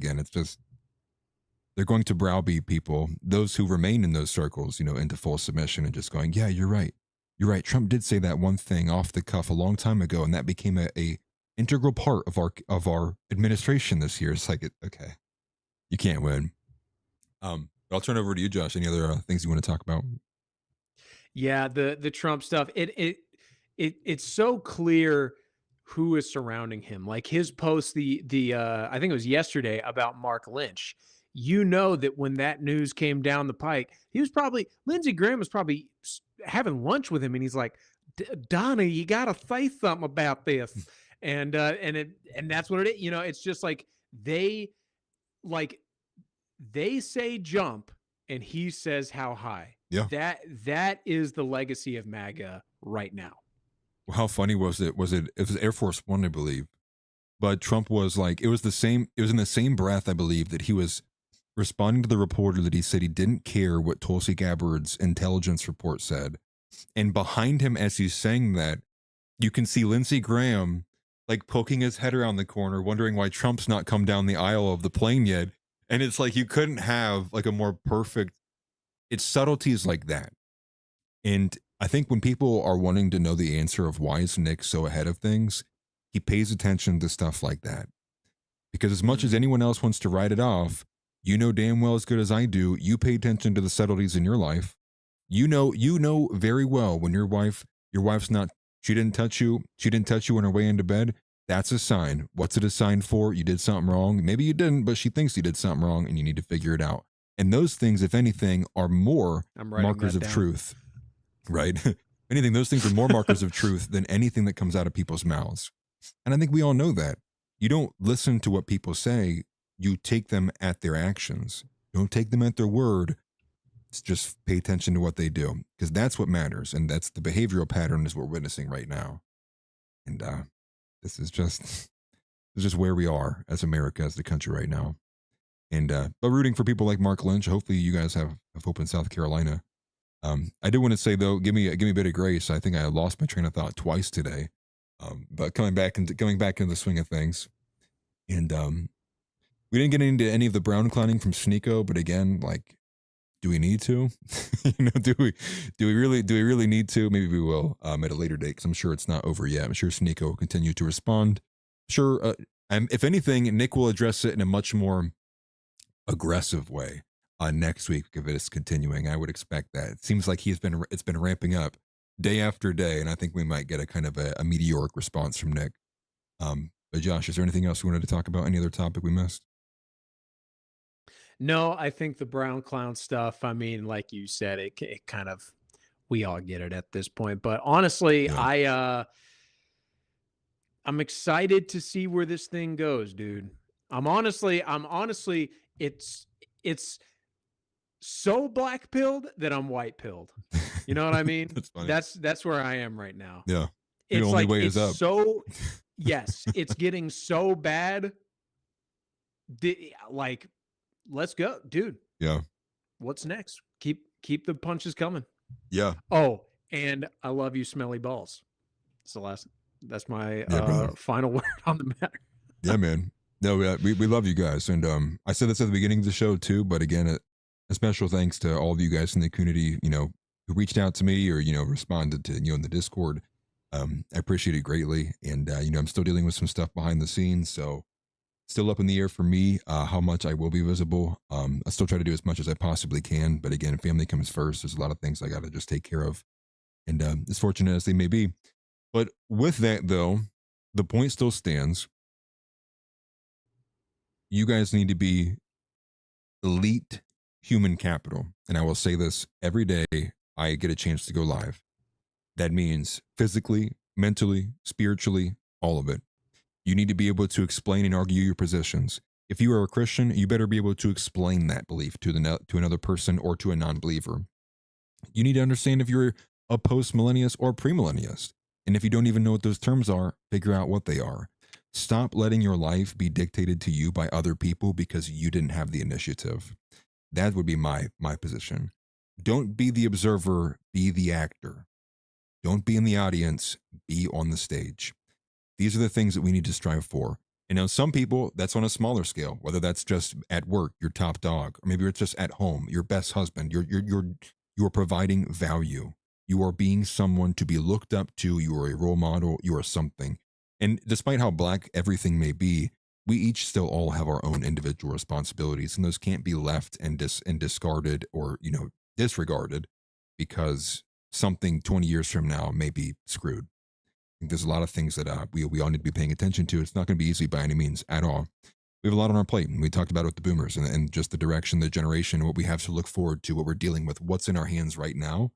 they're going to browbeat people, those who remain in those circles, you know, into full submission and just going, yeah, you're right. You're right. Trump did say that one thing off the cuff a long time ago. And that became a integral part of our administration this year. It's like, okay, you can't win. I'll turn over to you, Josh. Any other things you want to talk about? Yeah, the Trump stuff. It's so clear who is surrounding him. Like his post, the I think it was yesterday about Mark Lynch. You know that when that news came down the pike, Lindsey Graham was probably having lunch with him, and he's like, Donna, you gotta say something about this. And that's what it is. You know, it's just like they say jump and he says how high. Yeah. That is the legacy of MAGA right now. Well, how funny was it? It was Air Force One, I believe. But Trump was like, it was in the same breath, I believe, that he was responding to the reporter that he said he didn't care what Tulsi Gabbard's intelligence report said. And behind him, as he's saying that, you can see Lindsey Graham like poking his head around the corner, wondering why Trump's not come down the aisle of the plane yet. And it's like, you couldn't have like a more perfect, it's subtleties like that. And I think when people are wanting to know the answer of why is Nick so ahead of things, he pays attention to stuff like that. Because as much as anyone else wants to write it off, you know damn well as good as I do, you pay attention to the subtleties in your life. You know very well when your wife's not, she didn't touch you on her way into bed. That's a sign. What's it a sign for? You did something wrong. Maybe you didn't, but she thinks you did something wrong and you need to figure it out. And those things, if anything, are more markers of truth, right? Anything, those things are more markers of truth than anything that comes out of people's mouths. And I think we all know that. You don't listen to what people say. You take them at their actions. Don't take them at their word. It's just pay attention to what they do, because that's what matters. And that's the behavioral pattern is what we're witnessing right now. And this is just where we are as America, as the country right now. And but rooting for people like Mark Lynch. Hopefully you guys have hope in South Carolina. I do want to say though, give me a bit of grace. I think I lost my train of thought twice today. But coming back into the swing of things. And we didn't get into any of the brown clowning from SNEAKO, but again, like, do we need to? Do we really need to? Maybe we will at a later date, because I'm sure it's not over yet. I'm sure SNEAKO will continue to respond. Sure, if anything, Nick will address it in a much more aggressive way next week if it's continuing. I would expect that. It seems like it's been ramping up day after day, and I think we might get a kind of a meteoric response from Nick. But Josh, is there anything else you wanted to talk about? Any other topic we missed? No, I think the brown clown stuff, I mean, like you said, it kind of, we all get it at this point. But honestly, yeah. I'm excited to see where this thing goes, dude. I'm honestly, it's so black pilled that I'm white pilled. You know what I mean? That's funny. That's where I am right now. Yeah. It's the only like, way it's is up. so, yes, it's getting so bad. Like, let's go, dude. Yeah. What's next? Keep the punches coming. Yeah. Oh, and I love you, smelly balls. That's my final word on the matter. Yeah, man. No, we love you guys. And I said this at the beginning of the show too, but again, a special thanks to all of you guys in the community, who reached out to me or, responded to, in the Discord. I appreciate it greatly. And, I'm still dealing with some stuff behind the scenes. So still up in the air for me, how much I will be visible. I still try to do as much as I possibly can. But again, family comes first. There's a lot of things I got to just take care of. And as fortunate as they may be. But with that, though, the point still stands. You guys need to be elite human capital. And I will say this every day I get a chance to go live. That means physically, mentally, spiritually, all of it. You need to be able to explain and argue your positions. If you are a Christian, you better be able to explain that belief to another person or to a non-believer. You need to understand if you're a post-millennialist or premillennialist. And if you don't even know what those terms are, figure out what they are. Stop letting your life be dictated to you by other people because you didn't have the initiative. That would be my position. Don't be the observer, be the actor. Don't be in the audience, be on the stage. These are the things that we need to strive for. And now some people, that's on a smaller scale, whether that's just at work, your top dog, or maybe it's just at home, your best husband. You're providing value. You are being someone to be looked up to. You are a role model. You are something. And despite how black everything may be, we each still all have our own individual responsibilities, and those can't be left and discarded or, you know, disregarded because something 20 years from now may be screwed. I think there's a lot of things that we all need to be paying attention to. It's not going to be easy by any means at all. We have a lot on our plate, and we talked about it with the boomers and just the direction, the generation, what we have to look forward to, what we're dealing with, what's in our hands right now.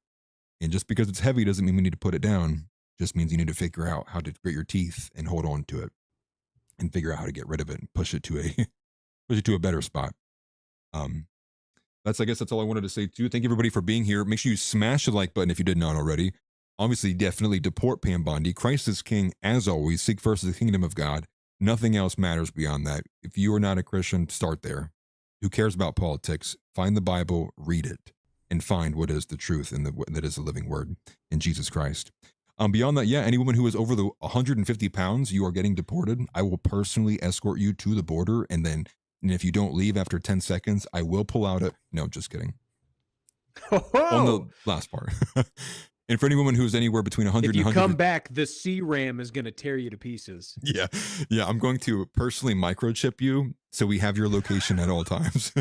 And just because it's heavy doesn't mean we need to put it down. It just means you need to figure out how to grit your teeth and hold on to it and figure out how to get rid of it and push it to a better spot. I guess that's all I wanted to say too. Thank you everybody for being here. Make sure you smash the like button if you did not already. Obviously, definitely deport Pam Bondi. Christ is king, as always. Seek first the kingdom of God. Nothing else matters beyond that. If you are not a Christian, start there. Who cares about politics? Find the Bible, read it, and find what is the truth and that is the living word in Jesus Christ. Beyond that, yeah, any woman who is over the 150 pounds, you are getting deported. I will personally escort you to the border, and if you don't leave after 10 seconds, I will pull out a... No, just kidding. On the last part. And for any woman who's anywhere between 100 if you and 100... come back, the C-Ram is going to tear you to pieces. Yeah, I'm going to personally microchip you, so we have your location at all times.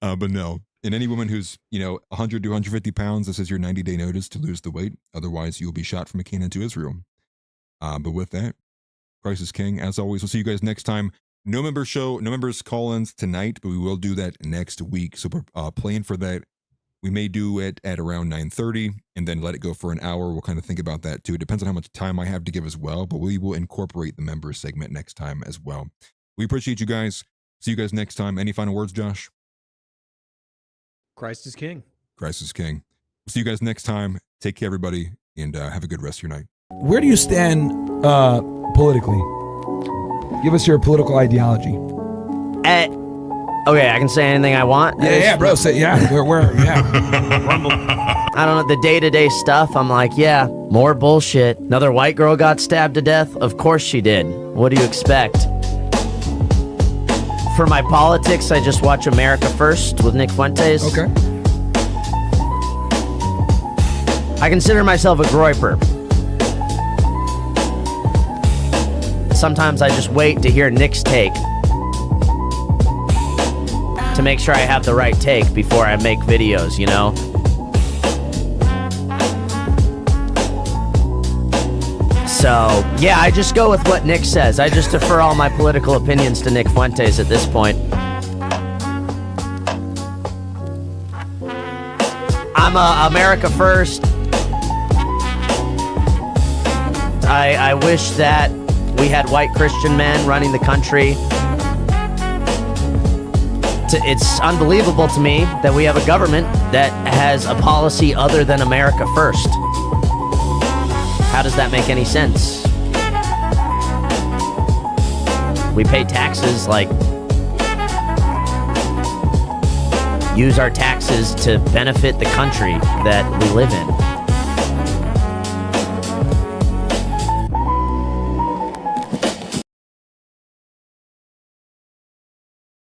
But no. And any woman who's, 100 to 150 pounds, this is your 90-day notice to lose the weight. Otherwise, you'll be shot from a cannon to Israel. But with that, Christ is king. As always, we'll see you guys next time. No members call-ins tonight, but we will do that next week. So we're playing for that. We may do it at around 9:30 and then let it go for an hour. We'll kind of think about that too. It depends on how much time I have to give as well, but we will incorporate the members segment next time as well. We appreciate you guys. See you guys next time. Any final words, Josh? Christ is king. Christ is king. We'll see you guys next time. Take care, everybody, and have a good rest of your night. Where do you stand politically? Give us your political ideology. Okay, I can say anything I want. Yeah, bro. Say yeah. Yeah. I don't know the day-to-day stuff. I'm like, yeah, more bullshit. Another white girl got stabbed to death. Of course she did. What do you expect? For my politics, I just watch America First with Nick Fuentes. Okay. I consider myself a Groyper. Sometimes I just wait to hear Nick's take to make sure I have the right take before I make videos, you know? So, yeah, I just go with what Nick says. I just defer all my political opinions to Nick Fuentes at this point. I'm America First. I wish that we had white Christian men running the country. It's unbelievable to me that we have a government that has a policy other than America First. How does that make any sense? We pay taxes, like, use our taxes to benefit the country that we live in.